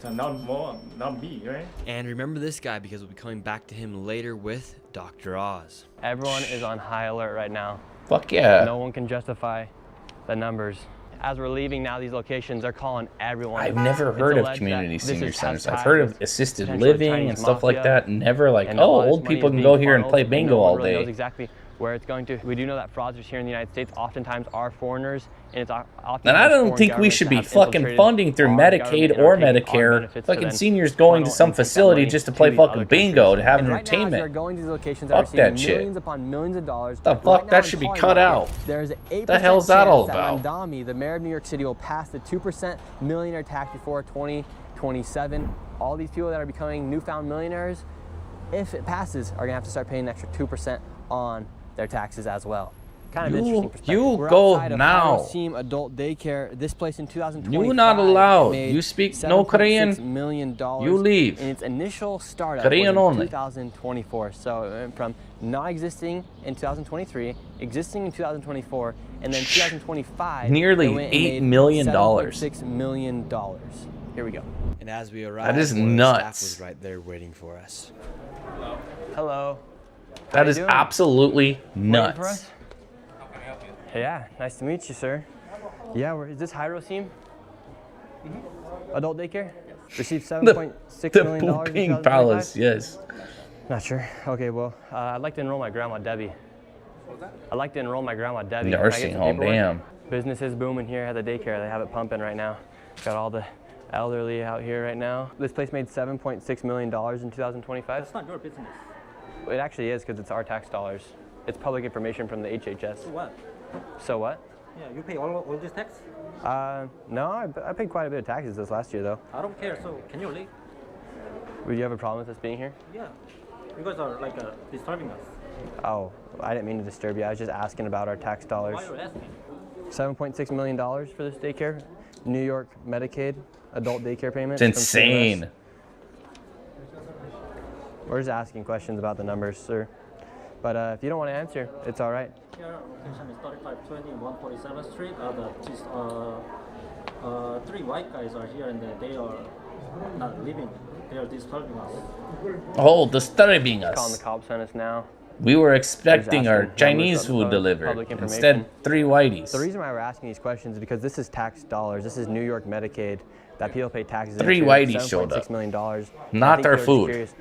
So not me, right? And remember this guy because we'll be coming back to him later with Dr. Oz. Everyone is on high alert right now. Fuck yeah. No one can justify the numbers. As we're leaving now these locations, they're calling everyone. I've never It's heard of alleged community that senior this centers. has I've heard of ties assisted potentially living Chinese and stuff like mafia, that. Never like, and all this old money people is can being go here and funneled, play and bingo no one all really knows day. exactly where it's going to. We do know that fraudsters here in the United States oftentimes are foreigners, and it's often. And I don't think we should be fucking funding through Medicaid or Medicare fucking seniors going to some facility just to play fucking bingo to have And right now, as we are entertainment. going to these locations, Fuck that are that receiving shit. millions upon millions of dollars. The fuck? That should be cut out. There's an 8% The hell's that all chance about? Mandami, the mayor of New York City, will pass the 2% millionaire tax before 2027. All these people that are becoming newfound millionaires, if it passes, are gonna have to start paying an extra 2% on their taxes as well. Kind of interesting perspective. You We're go outside of now. Hiroshima Adult Daycare. This place in 2025. You not allowed. made You speak no Korean. $7.6 million You leave. in its initial startup Korean was in only. 2024. So it went from not existing in 2023, existing in 2024, and then 2025. Nearly it went and $8 made million. $7.6 million. Here we go. And as we arrived, That is one of the nuts. staff was right there waiting for us. Hello. That is doing? absolutely Waiting for nuts. us? Yeah, nice to meet you, sir. Yeah, is this Hiroshima? Adult daycare? Received $7.6 million in King 2025? Palace, yes. Not sure. Okay, well, I'd like to enroll my grandma Debbie. I'd like to enroll my grandma Debbie. Can I get Nursing some home, paperwork? damn. Business is booming here at the daycare. They have it pumping right now. Got all the elderly out here right now. This place made $7.6 million in 2025. That's not your business. It actually is because it's our tax dollars. It's public information from the HHS. So what? So what? Yeah, you pay all this tax? No, I paid quite a bit of taxes this last year though. I don't care, so can you leave? Would you have a problem with us being here? Yeah. You guys are like disturbing us. Oh, I didn't mean to disturb you. I was just asking about our tax dollars. Why are you asking? $7.6 million for this daycare. New York Medicaid adult daycare payment. It's insane. We're just asking questions about the numbers, sir. But if you don't want to answer, it's all right. Your location is 3520 147th Street. Three white guys are here and they are not leaving. They are disturbing us. Oh, disturbing us. Calling the cops on us now. We were expecting our asking Chinese numbers of food delivered. public information. Instead, 3 whiteys. The reason why we're asking these questions is because this is tax dollars. This is New York Medicaid that people pay taxes. 3 into. whiteys showed up. $7.6 million. Not their food. Curious,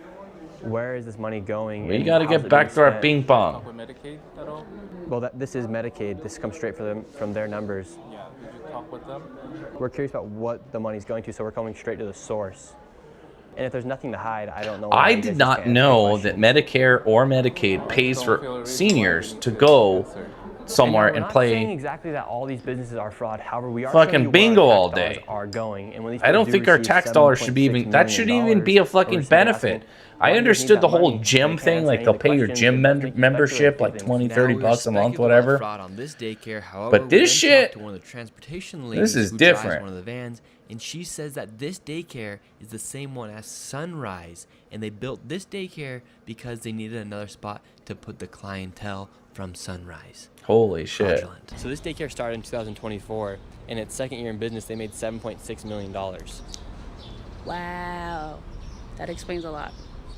where is this money going? We and got to how's get it back being to our spent? ping pong. With Medicaid at all? Well, this is Medicaid. This comes straight from their numbers. Yeah, did you talk with them? We're curious about what the money's going to, so we're coming straight to the source. And if there's nothing to hide, I don't know. why I you guys did just not can't answer know that Medicare or Medicaid pays for seniors to go somewhere we're and not saying play exactly that all these businesses are fraud. However, we are fucking showing you bingo where our all tax dollars day. are going. And when these I don't people think do our receive tax dollars should be $7.6 even, that should million, even be a we're fucking simply benefit. asking, I why do you need understood that the whole money? gym They thing, can't like answer they'll any pay your questions, gym they think membership like speculating 20, things. 30 Now, bucks a we're month, speculating whatever. fraud on this daycare. However, But this we then shit, talked to one of the transportation this ladies is who different. drives one of the vans, and she says that this daycare is the same one as Sunrise, and they built this daycare because they needed another spot to put the clientele from Sunrise. Holy shit. Fraudulent. So this daycare started in 2024. In its second year in business, they made $7.6 million. Wow, that explains a lot.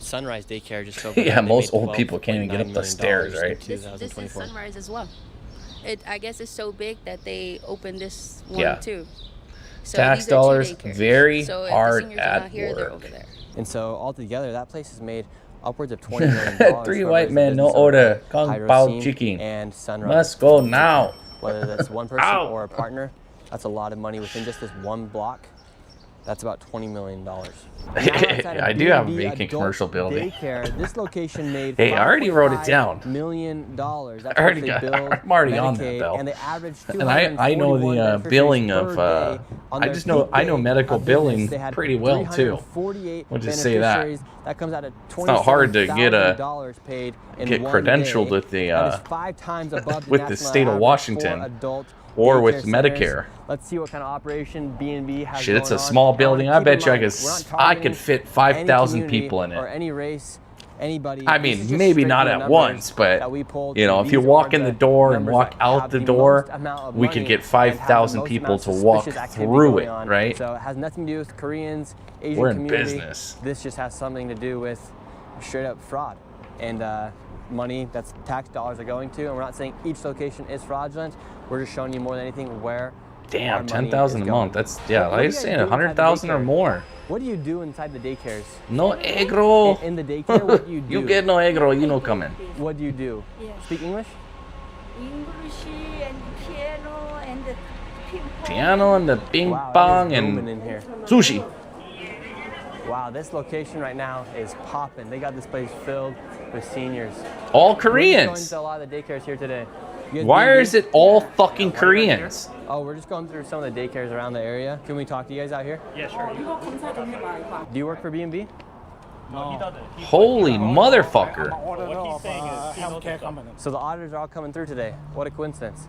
Sunrise Daycare just over Yeah, there, they most made old people can't even get up the $12.9 stairs, million in right? This is 2024. Sunrise as well. I guess it's so big that they opened this one Yeah. too. So Tax these are two dollars daycares. very so if hard the seniors are at not here, they're work. over there. And so altogether, that place has made upwards of $20 million. Three for white the men, no business owner, order. Kung Hydro Pao Scene Chicken. and Sunrise. Must go now. Whether that's one person Ow. or a partner, that's a lot of money within just this one block. That's about $20 million. I do have a vacant commercial building. Daycare. This location made Hey, I already wrote it down. $5.5 million. That's I already what got. they build I'm already on that, Medicaid, Bill. and they average And I know the billing of. I know medical billing pretty well too. We'll just say that. That comes out of It's not hard to get paid in get one credentialed day. with the That is 5 times above with the national state of average Washington for adult or daycare with centers. Medicare. Let's see what kind of operation B&B has Shit, it's a going on. small building. I Keep bet in you mind, I could fit 5,000 any people in or it. any race, anybody. I This is mean, just maybe straight not from the at numbers once, but that we pulled. you know, if you These walk are in the door and numbers walk that out have the most door, amount of we could money get and have 5,000 the most people amounts to of walk suspicious activity through going it, on. right? So it has nothing to do with Koreans, Asian We're in community. business. This just has something to do with straight up fraud and money that's tax dollars are going to. And we're not saying each location is fraudulent. We're just showing you more than anything where. Damn, 10,000 a month. That's like I was saying, 100,000 or more. What do you do inside the daycares? No egg roll. In the daycare, what do you do? You get no egg roll, you know coming. What do you do? Speak English? English and piano and ping pong. Piano and the ping pong and in here. sushi. Wow, this location right now is popping. They got this place filled with seniors. All We're Koreans. going to a lot of the daycares here today. You guys Why B&B? is it all fucking Koreans? Oh, we're just going through some of the daycares around the area. Can we talk to you guys out here? Yeah, sure. Do you work for B&B? No, he doesn't. Holy motherfucker. What he's saying is healthcare company. So the auditors are all coming through today. What a coincidence.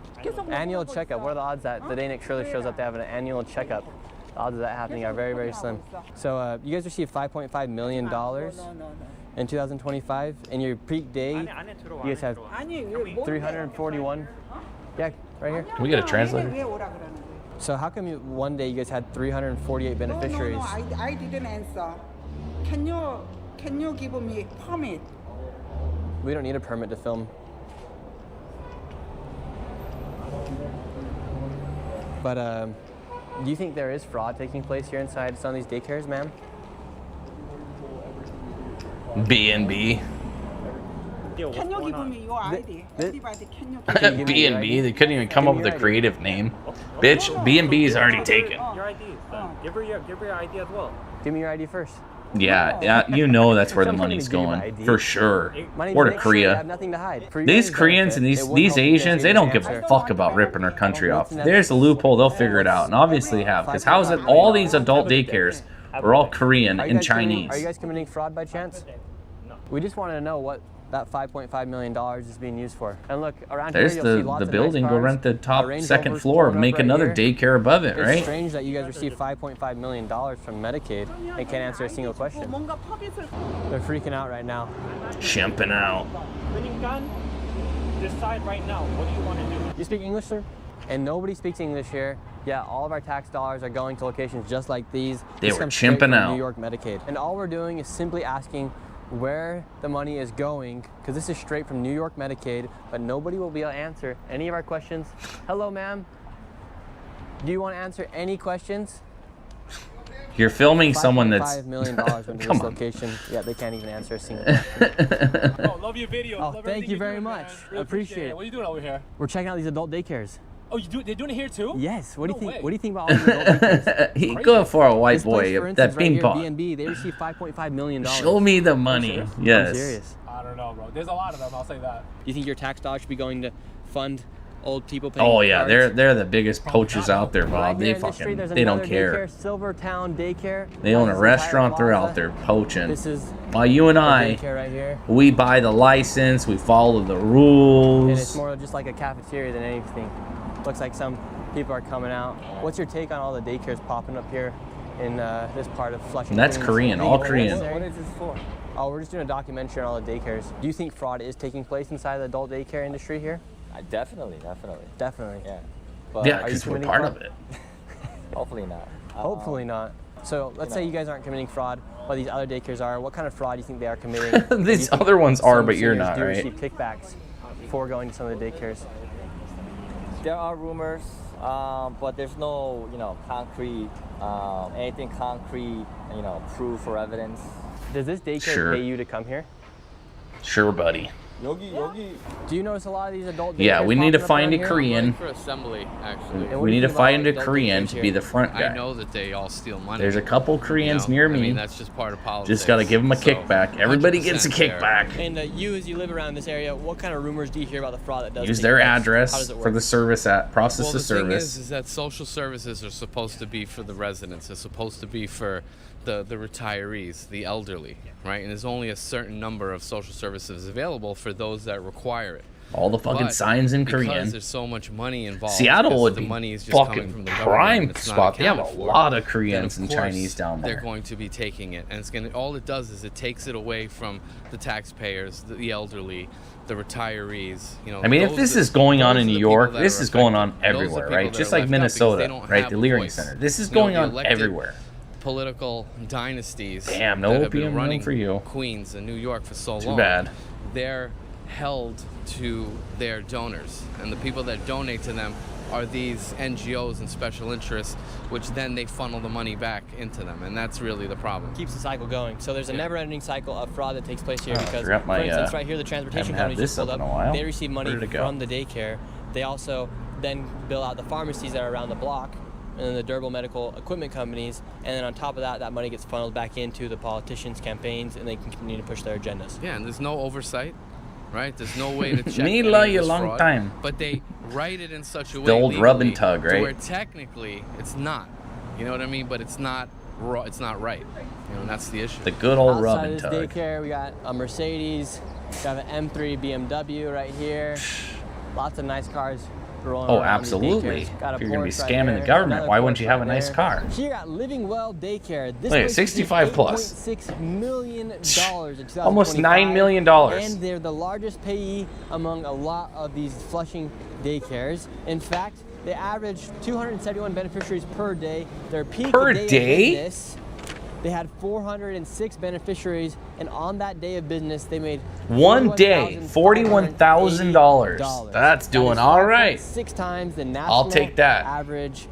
Annual checkup. What are the odds that the day Nick Shirley shows up to have an annual checkup? The odds of that happening are very, very slim. So you guys received $5.5 million in 2025. In your peak day, you guys have 341. Yeah, right here. Can we get a translator? So how come one day you guys had 348 beneficiaries? No, I didn't answer. Can you give me permit? We don't need a permit to film. But do you think there is fraud taking place here inside some of these daycares, ma'am? B&B. Can you give me your ID? Everybody, can you B&B, they couldn't even come up with a creative name. Bitch, B&B is already taken. Your ID. Give her your ID as well. Give me your ID first. Yeah, you know that's where the money's going, for sure. Or to Korea. Nothing to hide. These Koreans and these Asians, they don't give a fuck about ripping our country off. If there's a loophole, they'll figure it out, and obviously have. Because how is it all these adult daycares are all Korean and Chinese? Are you guys committing fraud by chance? No. We just wanted to know what that $5.5 million is being used for. And look, around There's here you'll see lots the of building. nice Go cars, rent the top Range second Rovers floor. pulling up Make right another here. daycare above it, It's right? strange that you guys received $5.5 million from Medicaid and can't answer a single question. They're freaking out right now. Chimping out. When you're done, decide right now. What do you want to do? You speak English, sir? And nobody speaks English here. Yeah, all of our tax dollars are going to locations just like these. They This were comes straight chimping from out. New York Medicaid. And all we're doing is simply asking where the money is going, because this is straight from New York Medicaid, but nobody will be able to answer any of our questions. Hello, ma'am. Do you want to answer any questions? You're filming someone that's... $5 million went to this Come on. location. Yeah, they can't even answer a single question. Oh, love your video. Oh, Love thank you very doing, much. man. I Really appreciate it. What are you doing over here? We're checking out these adult daycares. Oh, they're doing it here too? Yes. What do you think? way. What do you think about all these adult daycares? He going for a white This place, boy. for That instance, right ping here, pong. B&B, they received $5.5 million. Show me the money. I'm Yes. serious. I don't know, bro. There's a lot of them. I'll say that. Do you think your tax dollars should be going to fund old people paying Oh yeah, cards? they're the biggest poachers out there, Right Bob. here They in this street, fucking there's they don't another care. Daycare, Silvertown Daycare. They own a This entire restaurant. They're plaza. out there poaching. This is While you and the I, daycare right here. we buy the license. We follow the And it's rules. more just like a cafeteria than anything. Looks like some people are coming out. What's your take on all the daycares popping up here in this part of Flushing? And that's Queens? Korean, all Legal Korean. necessary? What is this for? Oh, we're just doing a documentary on all the daycares. Do you think fraud is taking place inside the adult daycare industry here? Definitely. Definitely. Yeah. Yeah, are you because we're committing part fraud? of it. Hopefully not. Hopefully not. So let's say you guys aren't committing fraud. what these other daycares are, what kind of fraud do you think they are committing? These other ones are, but you're not, do right? receive kickbacks for going to some of the daycares. There are rumors, but there's no, concrete, anything concrete, proof or evidence. Does this daycare pay you to come here? Sure, buddy. Do you notice a lot of these adult daycares? Yeah, we need to popping up find around a here? Korean. For assembly, actually. We need to find a Korean to be the front guy. I know that they all steal money. There's a couple Koreans near me. I mean, that's just part of politics. Just got to give them a kickback. Everybody gets a 100% kickback. And you, as you live around this area, what kind of rumors do you hear about the fraud that does Use take their place? How address does it for work? the service at process Well, the the thing service. is that social services are supposed to be for the residents. They're supposed to be for the retirees, the elderly, right? And there's only a certain number of social services available for those that require it. All the fucking But signs in Korean. Because there's so much money involved. Seattle because would the be money is just coming fucking from the prime government, it's not spot. They have a accounted for, lot of then Koreans and course Chinese down there. They're going to be taking it, and it's gonna. All it does is it takes it away from the taxpayers, the elderly, the retirees. I mean, if this is going on in New York, this is going on everywhere, right? Just like Minnesota, right? The Leering Center. This is going on everywhere. Political dynasties. Damn, no that have been opium running room for you. Queens and New York for so Too long. bad. They're held to their donors, and the people that donate to them are these NGOs and special interests, which then they funnel the money back into them, and that's really the problem. Keeps the cycle going. So there's a never-ending cycle of fraud that takes place here because, forgot my, for instance, right here, the transportation haven't had companies just this pulled up in a up. while. They receive money Where did it go? from the daycare. They also then bill out the pharmacies that are around the block, and then the durable medical equipment companies, and then on top of that, that money gets funneled back into the politicians' campaigns, and they can continue to push their agendas. Yeah, and there's no oversight, right? There's no way to check Me any love of you this long fraud, time. But they write it in such a way The old rub and legally tug, to right? where technically it's not. You know what I mean? But it's not raw. It's not right. And that's the issue. The good old rub Outside and of this tug. daycare, we got a Mercedes, we have an M3 BMW right here. Lots of nice cars rolling Oh, around these absolutely. daycares. Got a If you're gonna be Porsche right scamming the there, government, another why wouldn't you Porsche have a right nice there. car? Here at Living Well Daycare, this Look at place 65 plus. $8.6 million in 2025. Almost $9 million. And they're the largest payee among a lot of these Flushing daycares. In fact, they average 271 beneficiaries per day. Their peak Per day day? of business, they had 406 beneficiaries, and on that day of business, they made One day, $41,000. That's doing all right. 6 times the national I'll take that. average.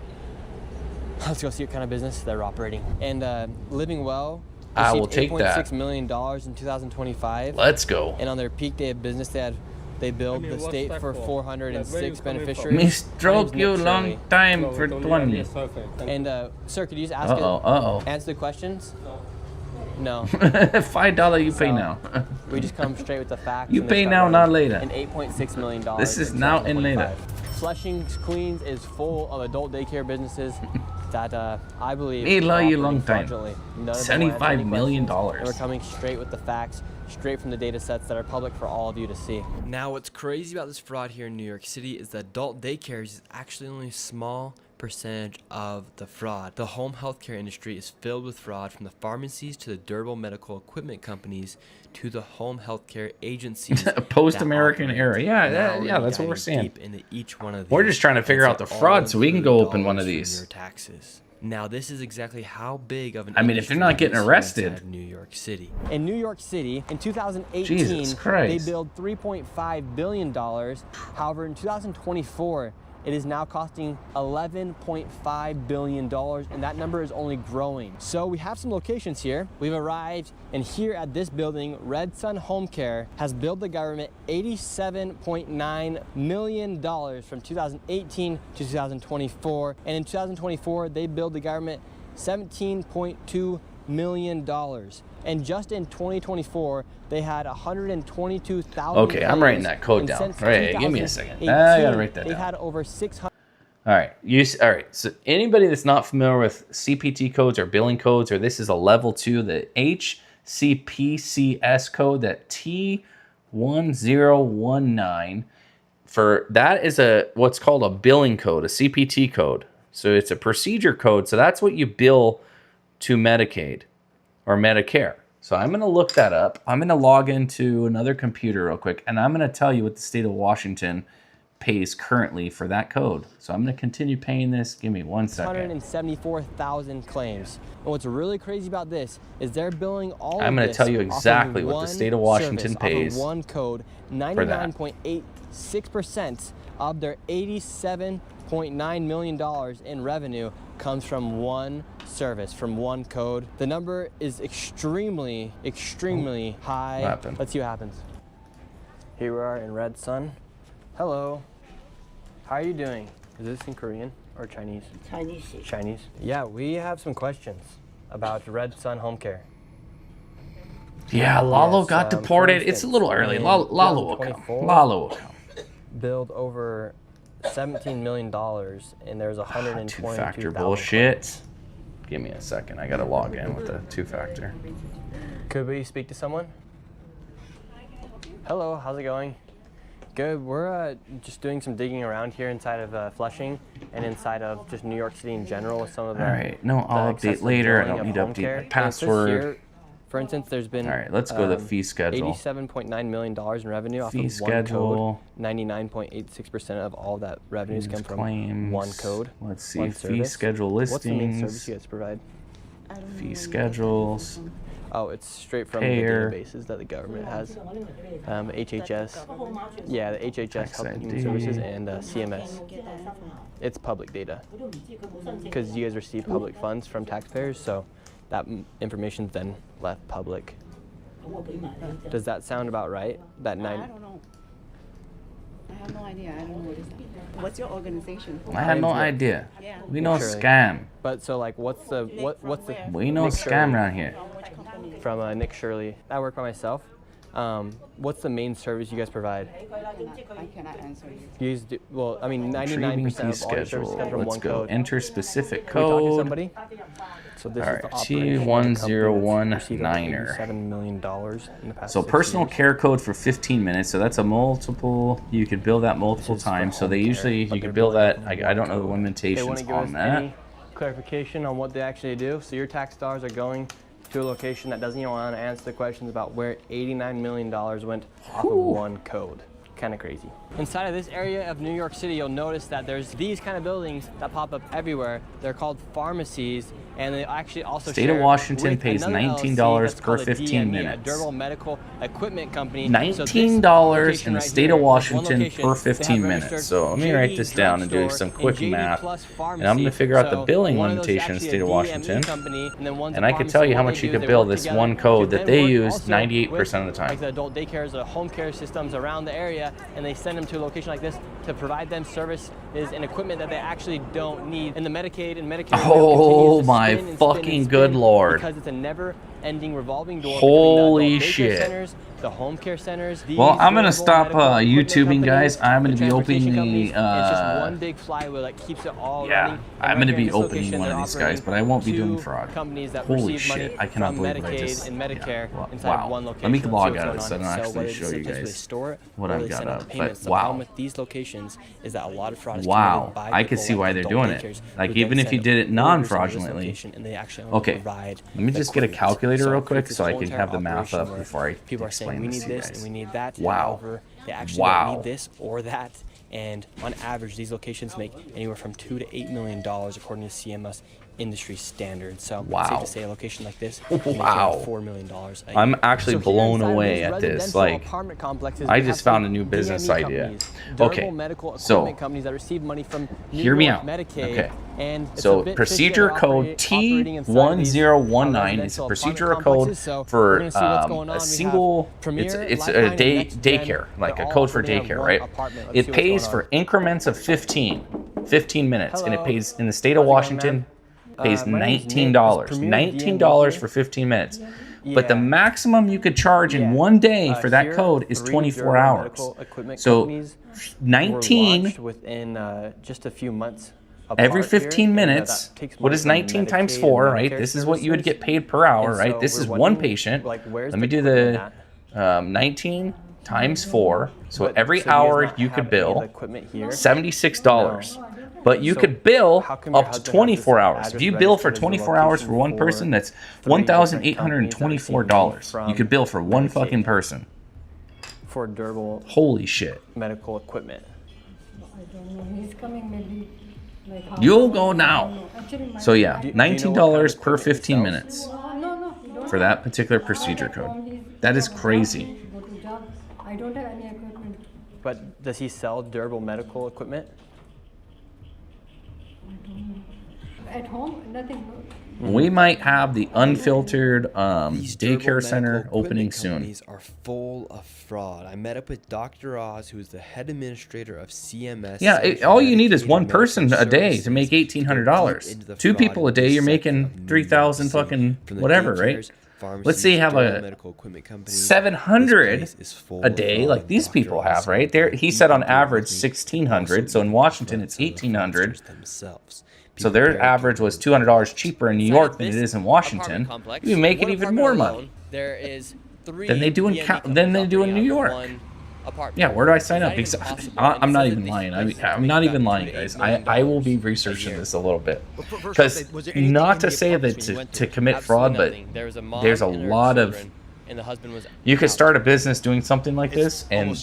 Let's go see what kind of business they're operating. And Living Well I will received take that. $8.6 million in 2025. Let's go. And on their peak day of business, they billed the state for 406 Me beneficiaries. stroke you long time for 20. And sir, could you just ask answer the questions? No. $5 you pay now. We just come straight with the facts. You and they pay start now, running. not later. And $8.6 million. This is in now and later. 2025. Flushing, Queens is full of adult daycare businesses that I believe Me love are you long operating time. fraudulently. None of them will answer any $75 million. questions, and we're coming straight with the facts, straight from the data sets that are public for all of you to see. Now, what's crazy about this fraud here in New York City is that adult daycares is actually only a small percentage of the fraud. The home healthcare industry is filled with fraud, from the pharmacies to the durable medical equipment companies to the home healthcare agencies. Post-American era. Yeah, that's what we're saying. Deep into each one of We're these, just trying to figure out the fraud so we can go open one of dollars from these. your taxes. Now, this is exactly how big of an I mean, if you're not getting arrested. inside New York City. In New York City, in 2018, Jesus they Christ. billed $3.5 billion. However, in 2024, it is now costing $11.5 billion, and that number is only growing. So we have some locations here. We've arrived, and here at this building, Red Sun Home Care has billed the government $87.9 million from 2018 to 2024. And in 2024, they billed the government $17.2 million. And just in 2024, they had 122,000. Okay, I'm writing that code down. All right, give me a second. I gotta write that They've down. had over 600. All right, all right. So anybody that's not familiar with CPT codes or billing codes, or this is a level 2, the HCPCS code, that T1019, for that is what's called a billing code, a CPT code. So it's a procedure code. So that's what you bill to Medicaid or Medicare. So I'm going to look that up. I'm going to log into another computer real quick, and I'm going to tell you what the state of Washington pays currently for that code. So I'm going to continue paying this. Give me 1 second. 174,000 claims. And what's really crazy about this is they're billing all I'm of going to this tell you off of exactly what the one state of Washington service, off of pays one code. for that. 99.86% of their $87.9 million in revenue comes from one service, from one code. The number is extremely, extremely high. What happened? Let's see what happens. Here we are in Red Sun. Hello. How are you doing? Is this in Korean or Chinese? Chinese. Chinese. Yeah, we have some questions about Red Sun Home Care. Yeah, Lalo Yes, got for deported. It's a instance, little early. in Lalo will come. 2024, Lalo will come. Billed over $17 million, and there's 122,000. Two-factor bullshit. Give me a second. I gotta log in with the two-factor. Could we speak to someone? Hello, how's it going? Good. We're just doing some digging around here inside of Flushing and inside of just New York City in general with some of the. All right. No, I'll update later. I don't need to update my password. Here, for instance, there's been. All right, let's go to the fee schedule. $87.9 million in revenue off Fee of schedule. one code. 99.86% of all that revenues come from claims. one code. Let's see. One Fee service. schedule What's the main listings. service you guys provide? Fee schedules. Oh, it's straight from Payer. the databases that the government has. HHS. Yeah, the HHS Tax Health and ID. Human Services and CMS. It's public data because you guys receive public funds from taxpayers, so that information's then left public. Does that sound about right? That I don't know. I have no idea. I don't know what is that. What's your organization? I had no idea. Yeah. We know Surely. scam. But so like, what's the We know Nick scam Shirley. around here. From Nick Shirley. I work by myself. What's the main service you guys provide? I cannot answer you. You guys do, well, I mean, Retrieving 99% fee of all your services schedule. come from Let's one go. code. Enter specific Can we talk to code. somebody? So this All is the right, operation of the company that's received over T1019er. $87 million in the past So 6 personal years. care code for 15 minutes. So that's a multiple. You could bill that multiple This is for times. So home they care, usually but you they're could bill billing that. from I one don't know the code. They limitations want to give on us that. any clarification on what they actually do. So your tax dollars are going to a location that doesn't even want to answer the questions about where $89 million went off of one code. Kind of crazy. Inside of this area of New York City, you'll notice that there's these kind of buildings that pop up everywhere. They're called pharmacies, and they actually also State of share Washington with pays another $19 LLC that's per called a 15 DME, minutes. A durable medical equipment company. $19 in the state of Washington per 15 15 minutes. So let me write this down and do some quick math. And I'm going to figure out the billing limitation in the state of Washington. And I can tell you how much you could bill this one code that they use 98% of the time. Like the adult daycares, the home care systems around the area, and they send them to a location like this to provide them services and equipment that they actually don't need. And the Medicaid and Medicare Oh my spin and spin fucking and good spin lord. because it's a never-ending revolving door. Holy between the adult daycare shit. centers, the home care centers. Well, I'm going to these stop durable medical YouTubing, equipment guys. I'm going companies, to be the opening transportation the... companies. It's just one big flywheel that keeps it all Yeah, running. I'm going to be opening one of these guys, but I won't be doing two fraud. companies that Holy receive money shit, I cannot from believe what I Medicaid just... and Medicare yeah, inside wow. of one location. Let me Let's see log what's out of going this on. and So actually whether show it's you essentially guys store it what or I've they got send out up. payments. But The problem wow. with these locations is that a lot of fraud is Wow, committed by I could people see like why they're adult doing it. daycares Like who even then if you send did it orders over this non-fraudulently. location, and they actually only Okay, provide let me just get a equipment. calculator So real it quick creates so I this can whole have the entire math up operation before I people are saying explain we this need to you this guys. and we need that. Wow. However, they actually Wow. don't need this or that. And on average, these locations make anywhere from $2 to $8 million according to CMS industry standards. So Wow. it's safe to say a location like this can make Wow. around $4 million a year. I'm actually So here blown inside of away these at this. residential Like, apartment complexes, I we just have found a some new business DME idea. companies, durable Okay, medical so equipment companies that receive money from New hear me York out. Medicaid. Okay. And it's a So bit procedure fishy code operating inside these, T1019 is a residential procedure apartment code complexes. So we're for gonna see what's going on. a We have single. Premier, It's a Lifeline, day and Next Gen. daycare, like They're a all code for operating out of daycare, one right? apartment. Let's It see what's pays going for on. increments of 15 minutes, and it Hello. pays in the state of How's it going, Washington. ma'am? Pays My name's Nick. $19. Is Premier $19 DME for 15 minutes. But the Yeah. maximum you could charge in one day for that Here, code is 3 24 durable hours. medical equipment So companies were 19 launched within just a few months. every apart here, 15 and, minutes. that takes What money is from 19 times Medicaid 4, and right? Medicare This is what you would services. get paid per hour, And right? so This we're is one wondering, patient. like, where's Let me the do equipment the 19 times 4. So But- every so you guys hour not you have could any of the bill equipment here? $76. No. But you So could bill how come your up to husband has 24 this hours. If address you bill for registered as a 24 hours for location one for person, that's 3 different $1,824. companies You could bill for one Medicaid fucking person. for durable Holy shit. medical equipment. I don't know. He's coming maybe like half You'll hour. go I now. don't know. Actually, my So yeah, Do you $19 per 15 minutes No, you don't for that particular procedure code. That is crazy. go to job. I don't have any equipment. But does he sell durable medical equipment? At home, nothing. We might have the unfiltered These durable daycare center medical opening equipment soon. companies are full of fraud. I met up with Dr. Oz, who is the head administrator of CMS. Yeah, all you need is one person a day to make $1,800. Two people a day, you're making 3,000 fucking whatever, right? Let's say you have a 700 a day, like these people have, right? There, he said on average 1,600. So in Washington, it's 1,800. So their average was $200 cheaper in New York than it is in Washington. You make it even more money There is 3 than they do in New York. Yeah, where do I sign up? Because I'm not even lying. I'm not even lying, guys. I will be researching this a little bit. Because not to say that to commit fraud, but there's a lot of... And the husband was You could start a business doing something like this, and you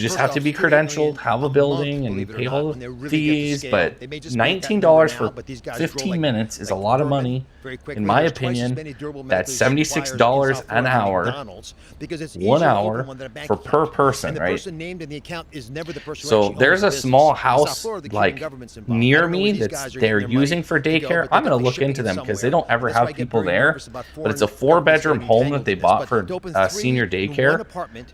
just have to be credentialed, have a building, and pay all the fees. But $19 for 15 minutes is a lot of money, in my opinion. That's $76 an hour, 1 hour for per person, right? So there's a small house like near me that they're using for daycare. I'm going to look into them because they don't ever have people there. But it's a 4-bedroom home that they bought for senior daycare,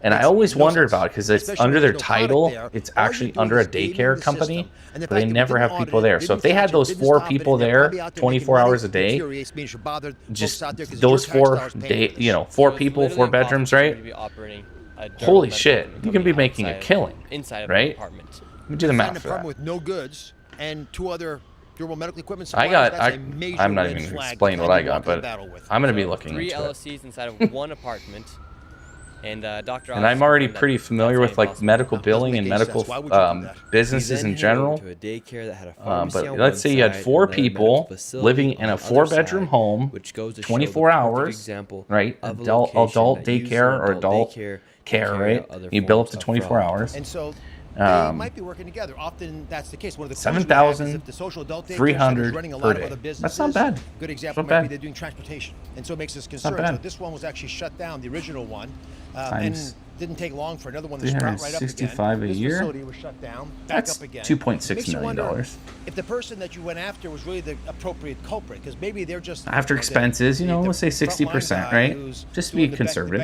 and I always wondered about it because it's under their title. It's actually under a daycare company, but they never have people there. So if they had those 4 people there 24 hours a day, just those 4 people, 4 bedrooms, right? Holy shit, you can be making a killing, right? Let me do the math for that. With no goods and 2 other durable medical equipment I'm not even going to explain what I got, but I'm going to be looking 3 into it. LLCs inside of 1 apartment. And Dr. And I'm already pretty familiar with like medical billing and medical businesses in general. But let's say you had 4 people living in a 4-bedroom home, 24 hours, right? Adult daycare or adult care, right? You bill up to 24 hours. And so they might be working together. Often that's the case. One of the $7,300 per day. That's not bad. Good example might be they're doing transportation, and so it makes us concerned. So this one was actually shut down, the original one, and didn't take long for another one to start right up again. $365 a year. This facility was shut down, back That's up again. $2.6 million. If the person that you went after was really the appropriate culprit, because maybe they're just After expenses, let's say 60%, right? Just to be conservative.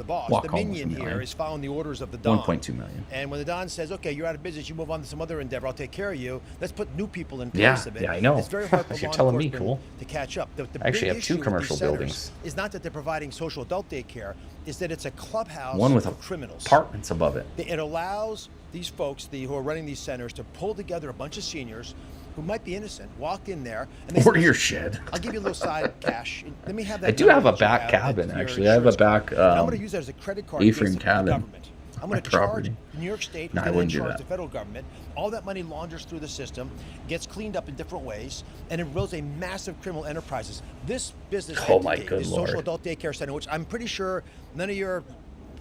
Walk the home minion with here is following the orders of the Don. 1.2 million. And when the Don says, "Okay, you're out of business, you move on to some other endeavor. I'll take care of you. Let's put new people in place of it." Yeah, I know. It's very hard for You're law telling me, enforcement cool. to catch up. The I actually big have 2 issue with commercial these centers buildings. is not that they're providing social adult daycare, is that it's a clubhouse One with of criminals. apartments above it. It allows these folks who are running these centers to pull together a bunch of seniors who might be innocent, walk in there, and they Or say, your shed. I'll give you a little side cash. Let me have that. I do have a number that you back have cabin, that's your actually. I have a insurance back card. And I'm going to use that as a credit card A-frame against the cabin. government. I'm going to property. charge New York State, No, I and then wouldn't do charge that. the federal government. All that money launders through the system, gets cleaned up in different ways, and it builds a massive criminal enterprises. This business Oh my entity, good this Lord. social adult daycare center, which I'm pretty sure none of your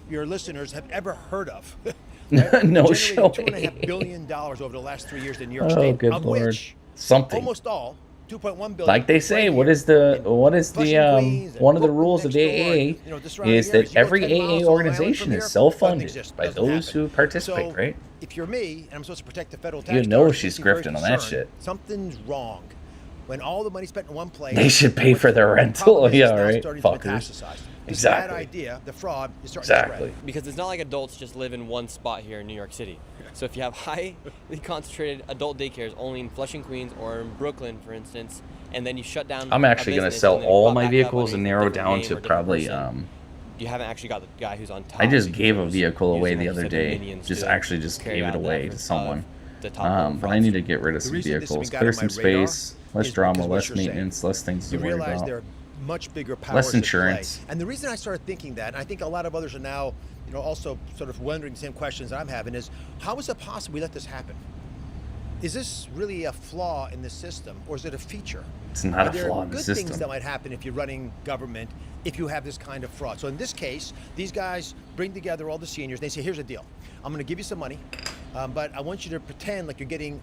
listeners have ever heard of. Right? No Generated way. $2.5 billion over the last 3 years in New York Oh, State, good of Lord. which Something. almost all, 2.1 billion. Like they say, what is the one of the rules of AA is that every AA organization is self-funded by those who participate, right? If you're me and I'm supposed to protect the federal tax You know dollars, she's I'm very grifting on that concerned. shit. Something's wrong. When all the money's spent in one place, They should pay for their rental. Yeah, right. Fuckers. Fuckers. Exactly. Bad idea. The fraud is starting to spread. Because it's not like adults just live in one spot here in New York City. So if you have highly concentrated adult daycares only in Flushing, Queens, or in Brooklyn, for instance, and then you shut down. I'm actually going to sell all my vehicles and narrow down to probably. You haven't actually got the guy who's on top. I just gave a vehicle away the other day. Just gave it away to someone. But I need to get rid of some vehicles, clear some space, less drama, less maintenance, less things to worry about. Much bigger powers Less insurance. at play. And the reason I started thinking that, and I think a lot of others are now, also sort of wondering the same questions I'm having, is how is it possible we let this happen? Is this really a flaw in the system, or is it a feature? It's not Are a flaw in the good system. things that might happen if you're running government, if you have this kind of fraud? So in this case, these guys bring together all the seniors. They say, here's the deal. I'm going to give you some money. But I want you to pretend like you're getting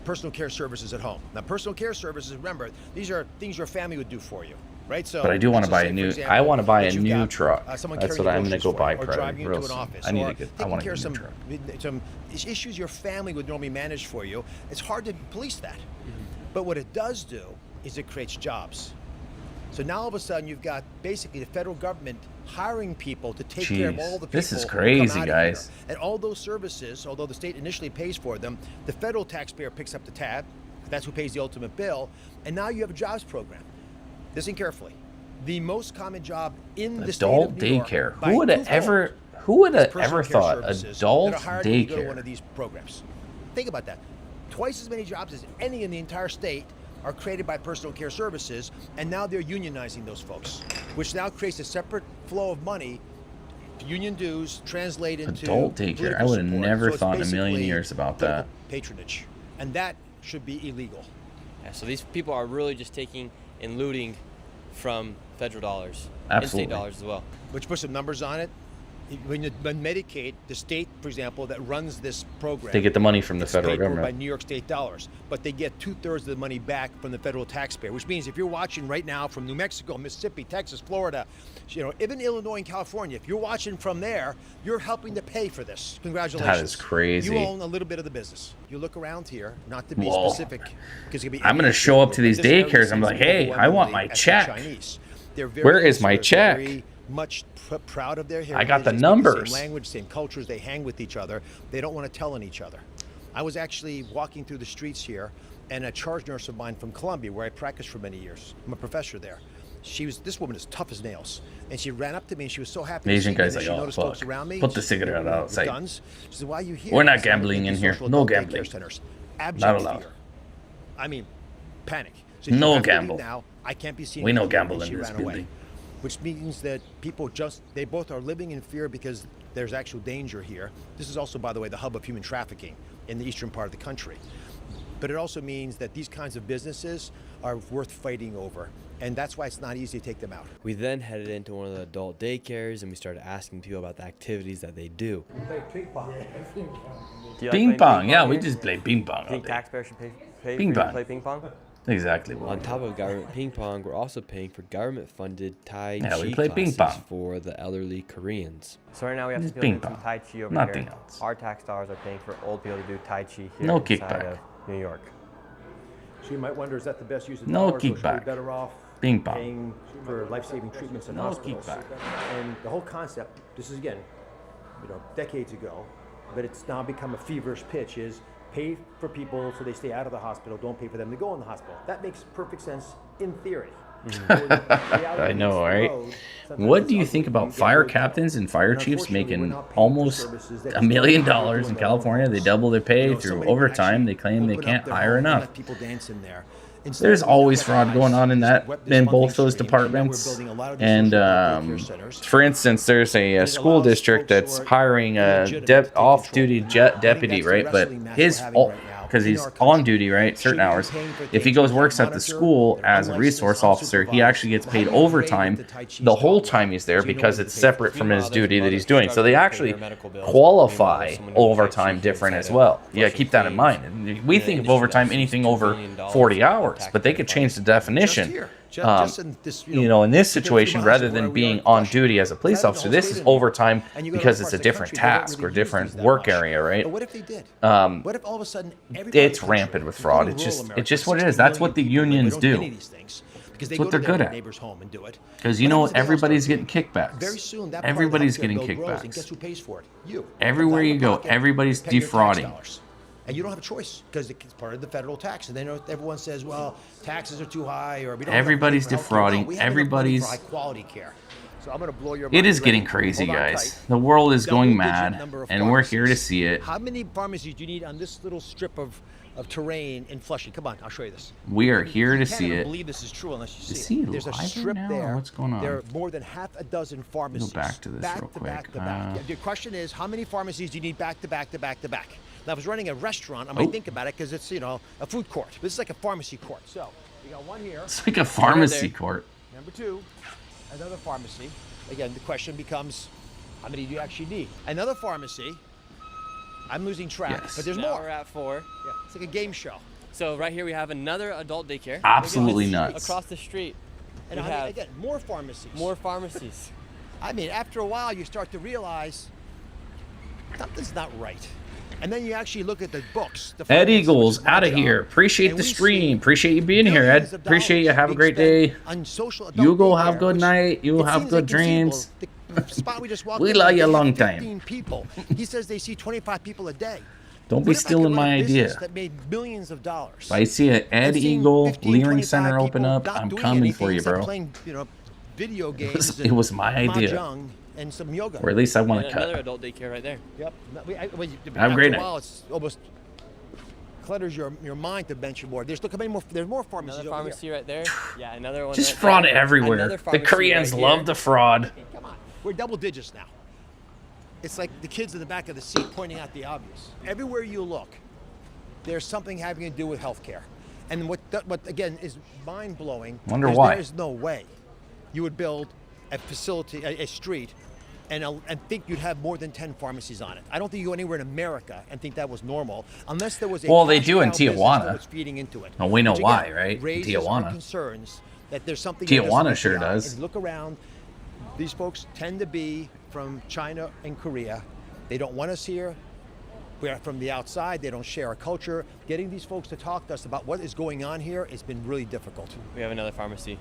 personal care services at home. Now, personal care services, remember, these are things your family would do for you, right? So, But I do want to buy a new. I want to buy a new truck. someone That's carrying what I'm going to groceries go for buy you, or probably driving you real to an soon. office, I need or to get. I taking want care to of get a new truck. some issues your family would normally manage for you. It's hard to police that. But what it does do is it creates jobs. So now all of a sudden you've got basically the federal government hiring people to take care of all the people. This is who crazy, come out of guys. here. And all those services, although the state initially pays for them, the federal taxpayer picks up the tab. That's who pays the ultimate bill. And now you have a jobs program. Listen carefully. The most common job in the state Adult of New York, daycare. by Who would have default, ever? Who would have is personal ever care thought services adult that are hired when you go to one daycare? of these programs. Think about that. Twice as many jobs as any in the entire state are created by personal care services, and now they're unionizing those folks, which now creates a separate flow of money. Union dues translate into Adult daycare. I political would have support. never So it's thought in a million basically years about political that. patronage, and that should be illegal. Yeah, so these people are really just taking and looting from federal dollars Absolutely. and state dollars as well. Which put some numbers on it. When Medicaid, the state, for example, that runs this program, They get the money from the it's federal paid for government. by New York state dollars, but they get 2/3 of the money back from the federal taxpayer. Which means if you're watching right now from New Mexico, Mississippi, Texas, Florida, even Illinois and California, if you're watching from there, you're helping to pay for this. Congratulations. That is crazy. You own a little bit of the business. You look around here, not to be Whoa. specific, because it could be. I'm gonna show up to these daycares. I'm like, hey, I want my check. Where is my check? Very much proud of their heritage. I got the They speak numbers. Same language, same cultures. They hang with each other. They don't want to tell on each other. I was actually walking through the streets here, and a charge nurse of mine from Columbia, where I practiced for many years. I'm a professor there. This woman is tough as nails, and she ran up to me and she was so happy. The Asian to see me, guy's and like, she oh, noticed fuck. folks around me. Put the She- cigarette with outside. guns. She said, "Why are you here?" We're not I said, "I'm gambling looking in at here. social No adult daycare gambling. centers." Not Abject allowed. fear. I mean, panic. So you No have to leave gamble. now. I can't be seen. We with no you. gamble And in she this ran away. building. Which means that people they both are living in fear because there's actual danger here. This is also, by the way, the hub of human trafficking in the eastern part of the country. But it also means that these kinds of businesses are worth fighting over. And that's why it's not easy to take them out. We then headed into one of the adult daycares and we started asking people about the activities that they do. Play ping pong. Ping pong. Yeah, we just play ping pong. Do you all think day. taxpayers should pay Ping for you pong. to play ping pong? Exactly. On top of government ping pong, we're also paying for government-funded Tai Yeah, we Chi play ping classes pong. for the elderly Koreans. So right now we have Just to do ping some pong. Tai Chi over Nothing here. else. Our tax dollars are paying for old people to do Tai Chi here No inside kickback. of New York. So you might wonder, is that the best use of No dollars, or should we kickback. be better off Ping pong. paying for life-saving treatments in No hospitals? kickback. And the whole concept, this is again, decades ago, but it's now become a feverish pitch, is pay for people so they stay out of the hospital, don't pay for them to go in the hospital. That makes perfect sense in theory. I know, right? What do you think about fire captains and fire chiefs making almost $1 million in California? They double their pay through overtime. They claim they can't hire enough. People dance in there. There's always fraud going on in both those departments. And for instance, there's a school district that's hiring a off-duty deputy, right? But because he's on duty, right, certain hours. If he works at the school as a resource officer, he actually gets paid overtime the whole time he's there because it's separate from his duty that he's doing. So they actually qualify overtime different as well. Yeah, keep that in mind. And we think of overtime anything over 40 hours, but they could change the definition. In this situation, rather than being on duty as a police officer, this is overtime because it's a different task or different work area, right? But what if they did? What if all of a sudden it's rampant with fraud. It's just what it is. That's what the unions do. Because That's what they're good at. Neighbor's home and do it. Because everybody's getting kickbacks. Everybody's getting kickbacks. And guess who pays for it? You. Everywhere you go, everybody's defrauding. And you don't have a choice because it's part of the federal tax. And then everyone says, well, taxes are too high, or we don't. Everybody's defrauding. Everybody's. High quality care. So I'm going to blow your mind. It is getting crazy, guys. The world is going mad, and we're here to see it. How many pharmacies do you need on this little strip of terrain in Flushing? Come on, I'll show you this. We are here to see it. I believe this is true unless you Is see he it. There's a live strip now, or there. what's going on? There are more than half a dozen pharmacies. Go back to this real quick. Back to back. Yeah, the question is, how many pharmacies do you need back to back to back to back? Now, if I was running a restaurant, I might think about it because it's, a food court. This is like a pharmacy court. So, you got one here. It's like a pharmacy court. Number two, another pharmacy. Again, the question becomes, how many do you actually need? Another pharmacy. I'm losing track, Yes. but there's Now more. we're at 4. Yeah, it's like a game show. So right here we have another adult daycare. Absolutely Look at this. nuts. Across the street, And we I mean, have again, more pharmacies. more pharmacies. I mean, after a while, you start to realize something's not right. And then you actually look at the books. The Ed finances, which Eagles is my out of job, here. Appreciate and the we stream. see Appreciate you being here, Ed. billions of Appreciate you. dollars Have a being great day. spent on social adult You go have daycare, good which night. You it have seems good inconceivable. dreams. The spot we just walked We into, love you a they long had time. 15 people. He says they see 25 people a day. Don't be What if I stealing could run my a business idea. that made millions of dollars? If I see an Ed And seeing Eagle 15, Leering 25 Center open people up, not I'm doing coming for anything you, except bro. Playing, video games. It was my idea. Mahjong and some yoga. Or at least I want to And another cut. adult daycare right there. Yep. Have a After great a night. while, it's almost clutters your mind to mention more. There's still coming more. There's more pharmacies Another over pharmacy here. right there. Yeah, another one. Just right fraud there. everywhere. Another The pharmacy Koreans right love here. the fraud. Come on, we're double digits now. It's like the kids in the back of the seat pointing out the obvious. Everywhere you look, there's something having to do with healthcare. And what again is mind-blowing. Wonder is why. There is no way you would build a facility, a street, and think you'd have more than 10 pharmacies on it. I don't think you go anywhere in America and think that was normal, unless there was a Well, they cash do in cow business Tijuana. that was feeding into it. Well, we know Which, why, again, right? In raises our Tijuana. concerns that there's something. Tijuana that sure doesn't meet the eye. does. And look around. These folks tend to be from China and Korea. They don't want us here. We are from the outside. They don't share our culture. Getting these folks to talk to us about what is going on here has been really difficult. We have another pharmacy.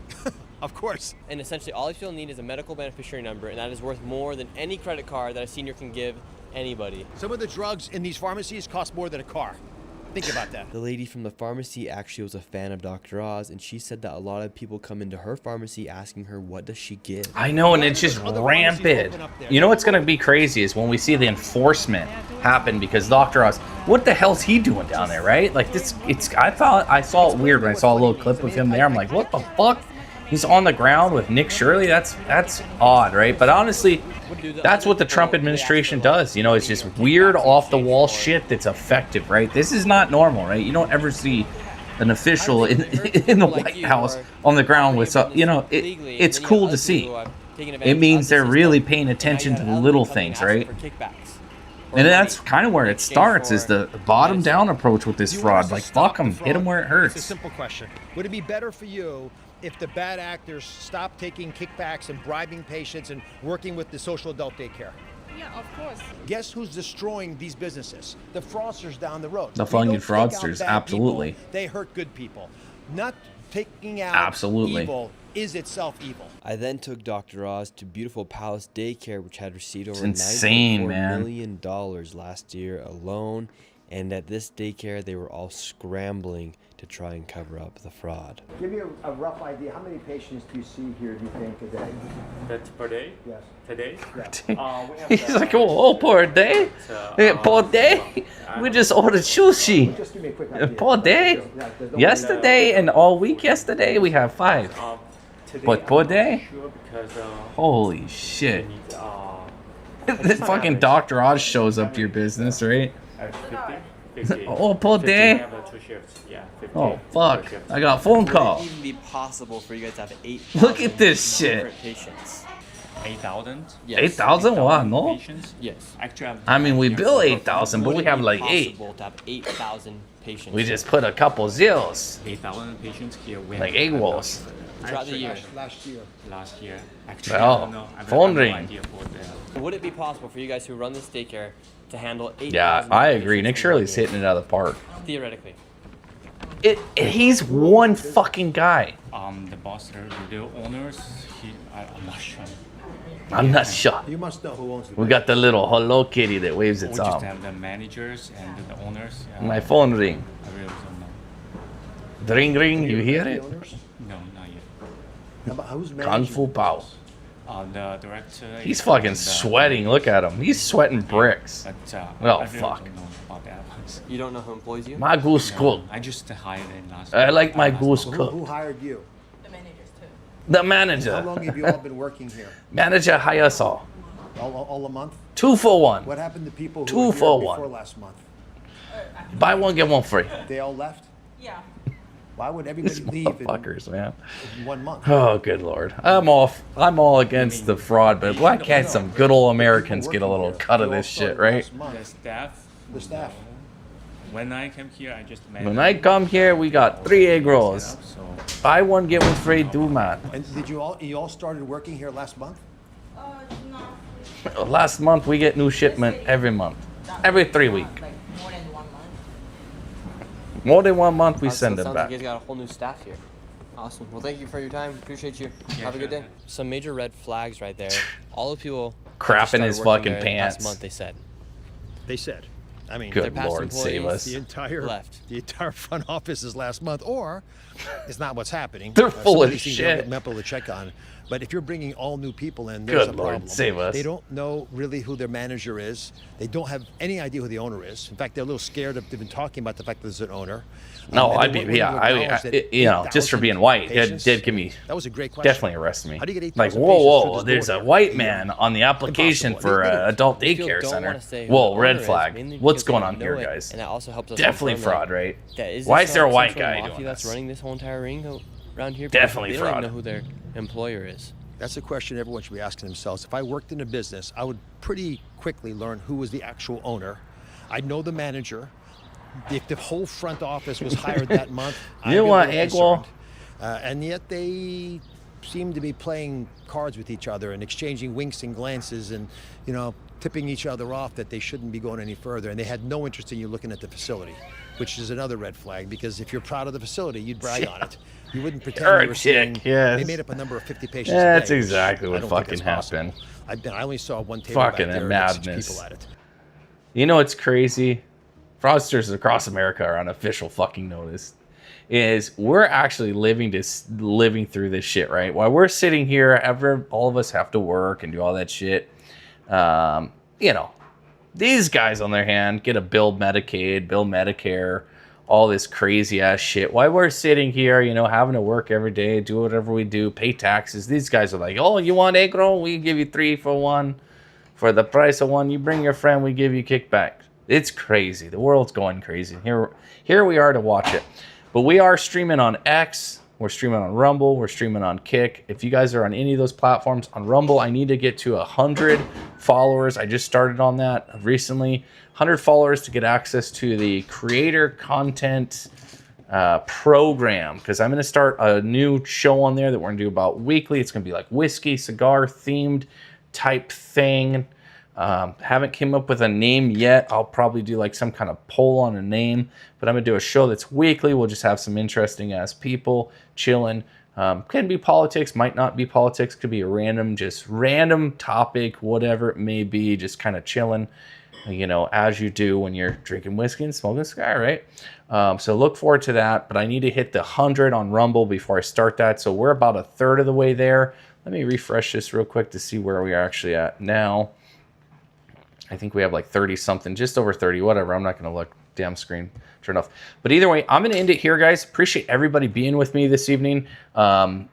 Of course. And essentially all you'll need is a medical beneficiary number, and that is worth more than any credit card that a senior can give anybody. Some of the drugs in these pharmacies cost more than a car. Think about that. The lady from the pharmacy actually was a fan of Dr. Oz, and she said that a lot of people come into her pharmacy asking her, what does she give? I know, and it's just rampant. You know what's going to be crazy is when we see the enforcement happen because Dr. Oz, what the hell's he doing down there, right? Like this, I saw it weird when I saw a little clip of him there. I'm like, what the fuck? He's on the ground with Nick Shirley. That's odd, right? But honestly, that's what the Trump administration does. You know, it's just weird, off-the-wall shit that's effective, right? This is not normal, right? You don't ever see an official in the White House on the ground with some, you know, it's cool to see. It means they're really paying attention to the little things, right? And that's kind of where it starts, is the bottom-down approach with this fraud. Like, fuck them, hit them where it It's a hurts. simple question. Would it be better for you if the bad actors stopped taking kickbacks and bribing patients and working with the social adult daycare? Yeah, of course. Guess who's destroying these businesses? The fraudsters down the road. The We fucking don't take out fraudsters, bad absolutely. people, they hurt good people. Not taking out Absolutely. evil is itself evil. I then took Dr. Oz to beautiful Palace Daycare, which had received over insane, $9.4 man. million last year alone. And at this daycare, they were all scrambling to try and cover up the fraud. Give me a rough idea. How many patients do you see here, do you think, a day? That's per day? Yes. Today? He's like, oh, poor day. Poor day. We just ordered sushi. Just give me a quick idea. Poor day. Yesterday and all week yesterday, we have 5. But poor day? Holy shit. This fucking Dr. Oz shows up to your business, right? 50. Oh, poor We day. have 2 shifts. Yeah, 50. Oh, fuck. I got a phone call. Would it even be possible for you guys to have 8 Look at this shit. different patients? 8,000? Yes. 8,000? Wow, no? Patients? Yes. Actually, I mean, we bill 8,000, but we have like 8. Possible to have 8,000 patients. We just put a couple zeros. 8,000 patients here. We Like have egg rolls. Throughout the year. Last year. Last year. Actually, Well, I don't know. I phone have no ring. idea for the Would it be possible for you guys who run this daycare to handle 8,000 Yeah, I agree. patients Nick in Shirley's 1 year? hitting it out of the park. Theoretically. He's one fucking guy. the boss, the owners, I'm not sure. I'm not sure. You must know who owns the We got the little Hello Kitty that waves We its just arm. have the managers and the owners. My phone ring. I really don't know. Ring ring, you hear it? No, not yet. Who's Kung Fu Pao. The director. He's fucking sweating. Look at him. He's sweating bricks. But, Oh, I really fuck. don't know about that. You don't know who employs you? My goose cooked. I just hired in last. I like my goose Who cooked. hired you? The How manager. long have you all been working here? Manager hires all. All a month? 2 for 1. What happened to people who 2 were here for before 1. last month? Buy one, get one free. They all left? Yeah. Why would everybody These leave motherfuckers, man. in 1 month? Oh, good lord. I'm all against the fraud, but why can't some good old Americans get a little cut of this shit, right? The staff the staff? When I came here, I just met. When I come here, we got 3 egg rolls. Buy one, get one free, do math. And did you all started working here last month? Last month, we get new shipment every month. Every 3 weeks. More than 1 month, we send them back. You guys got a whole new staff here. Awesome. Well, thank you for your time. Appreciate you. Have a good day. Some major red flags right there. All the people Crapping his fucking pants. Last month, they said. I mean, good Lord, save us. The entire front office is last month, or it's not what's happening. They're full of shit. shit. To check on. But if you're bringing all new people in, there's a problem. Lord, save us. They don't know really who their manager is. They don't have any idea who the owner is. In fact, they're a little scared of even talking about the fact that there's an owner. No, I'd be, you know, just for being white, it did give me, that was a great question. Definitely arrested me. How do you get 8,000 like, whoa, there's a white man on the application for an adult daycare center. Whoa, red flag. What's going on here, guys? And that also helps us definitely fraud, right? Is Why is there a white guy doing that's this? running this whole entire ring around here? Definitely they fraud. Don't even know who their employer is. That's a question everyone should be asking themselves. If I worked in a business, I would pretty quickly learn who was the actual owner. I'd know the manager. If the whole front office was hired that month, you want egg roll? And yet they seem to be playing cards with each other and exchanging winks and glances and, you know, tipping each other off that they shouldn't be going any further. And they had no interest in you looking at the facility, which is another red flag, because if you're proud of the facility, you'd brag on it. You wouldn't pretend you were seeing. Yes. They made up a number of 50 patients. Yeah, that's a day, exactly what fucking happened. I only saw one table fucking back there madness. and 6 people at it. You know what's crazy? Fraudsters across America are on official fucking notice. Is we're actually living through this shit, right? While we're sitting here, all of us have to work and do all that shit. You know, these guys on their hand get to build Medicaid, build Medicare, all this crazy ass shit. While we're sitting here, you know, having to work every day, do whatever we do, pay taxes. These guys are like, oh, you want egg roll? We give you 3 for 1. For the price of 1, you bring your friend, we give you kickbacks. It's crazy. The world's going crazy. Here we are to watch it. But we are streaming on X. We're streaming on Rumble. We're streaming on Kick. If you guys are on any of those platforms, on Rumble, I need to get to 100 followers. I just started on that recently. 100 followers to get access to the creator content program, because I'm going to start a new show on there that we're going to do about weekly. It's going to be like whiskey, cigar themed type thing. Haven't came up with a name yet. I'll probably do like some kind of poll on a name, but I'm gonna do a show that's weekly. We'll just have some interesting ass people chilling. Could be politics, might not be politics, could be a random topic, whatever it may be, just kind of chilling, you know, as you do when you're drinking whiskey and smoking a cigar, right? So look forward to that, but I need to hit the 100 on Rumble before I start that. So we're about a third of the way there. Let me refresh this real quick to see where we are actually at now. I think we have like 30 something, just over 30, whatever. I'm not going to look. Damn screen turned off. But either way, I'm going to end it here, guys. Appreciate everybody being with me this evening. We'll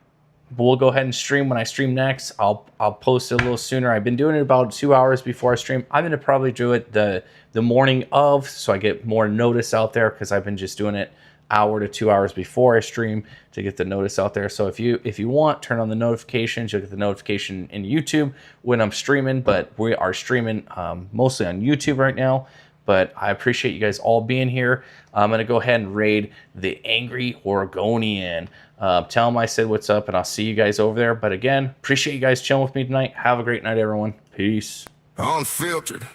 go ahead and stream when I stream next. I'll post it a little sooner. I've been doing it about 2 hours before I stream. I'm going to probably do it the morning of, so I get more notice out there, because I've been just doing it hour to 2 hours before I stream to get the notice out there. So if you want, turn on the notifications. You'll get the notification in YouTube when I'm streaming, but we are streaming mostly on YouTube right now. But I appreciate you guys all being here. I'm going to go ahead and raid the Angry Oregonian. Tell them I said what's up, and I'll see you guys over there. But again, appreciate you guys chilling with me tonight. Have a great night, everyone. Peace. Unfiltered.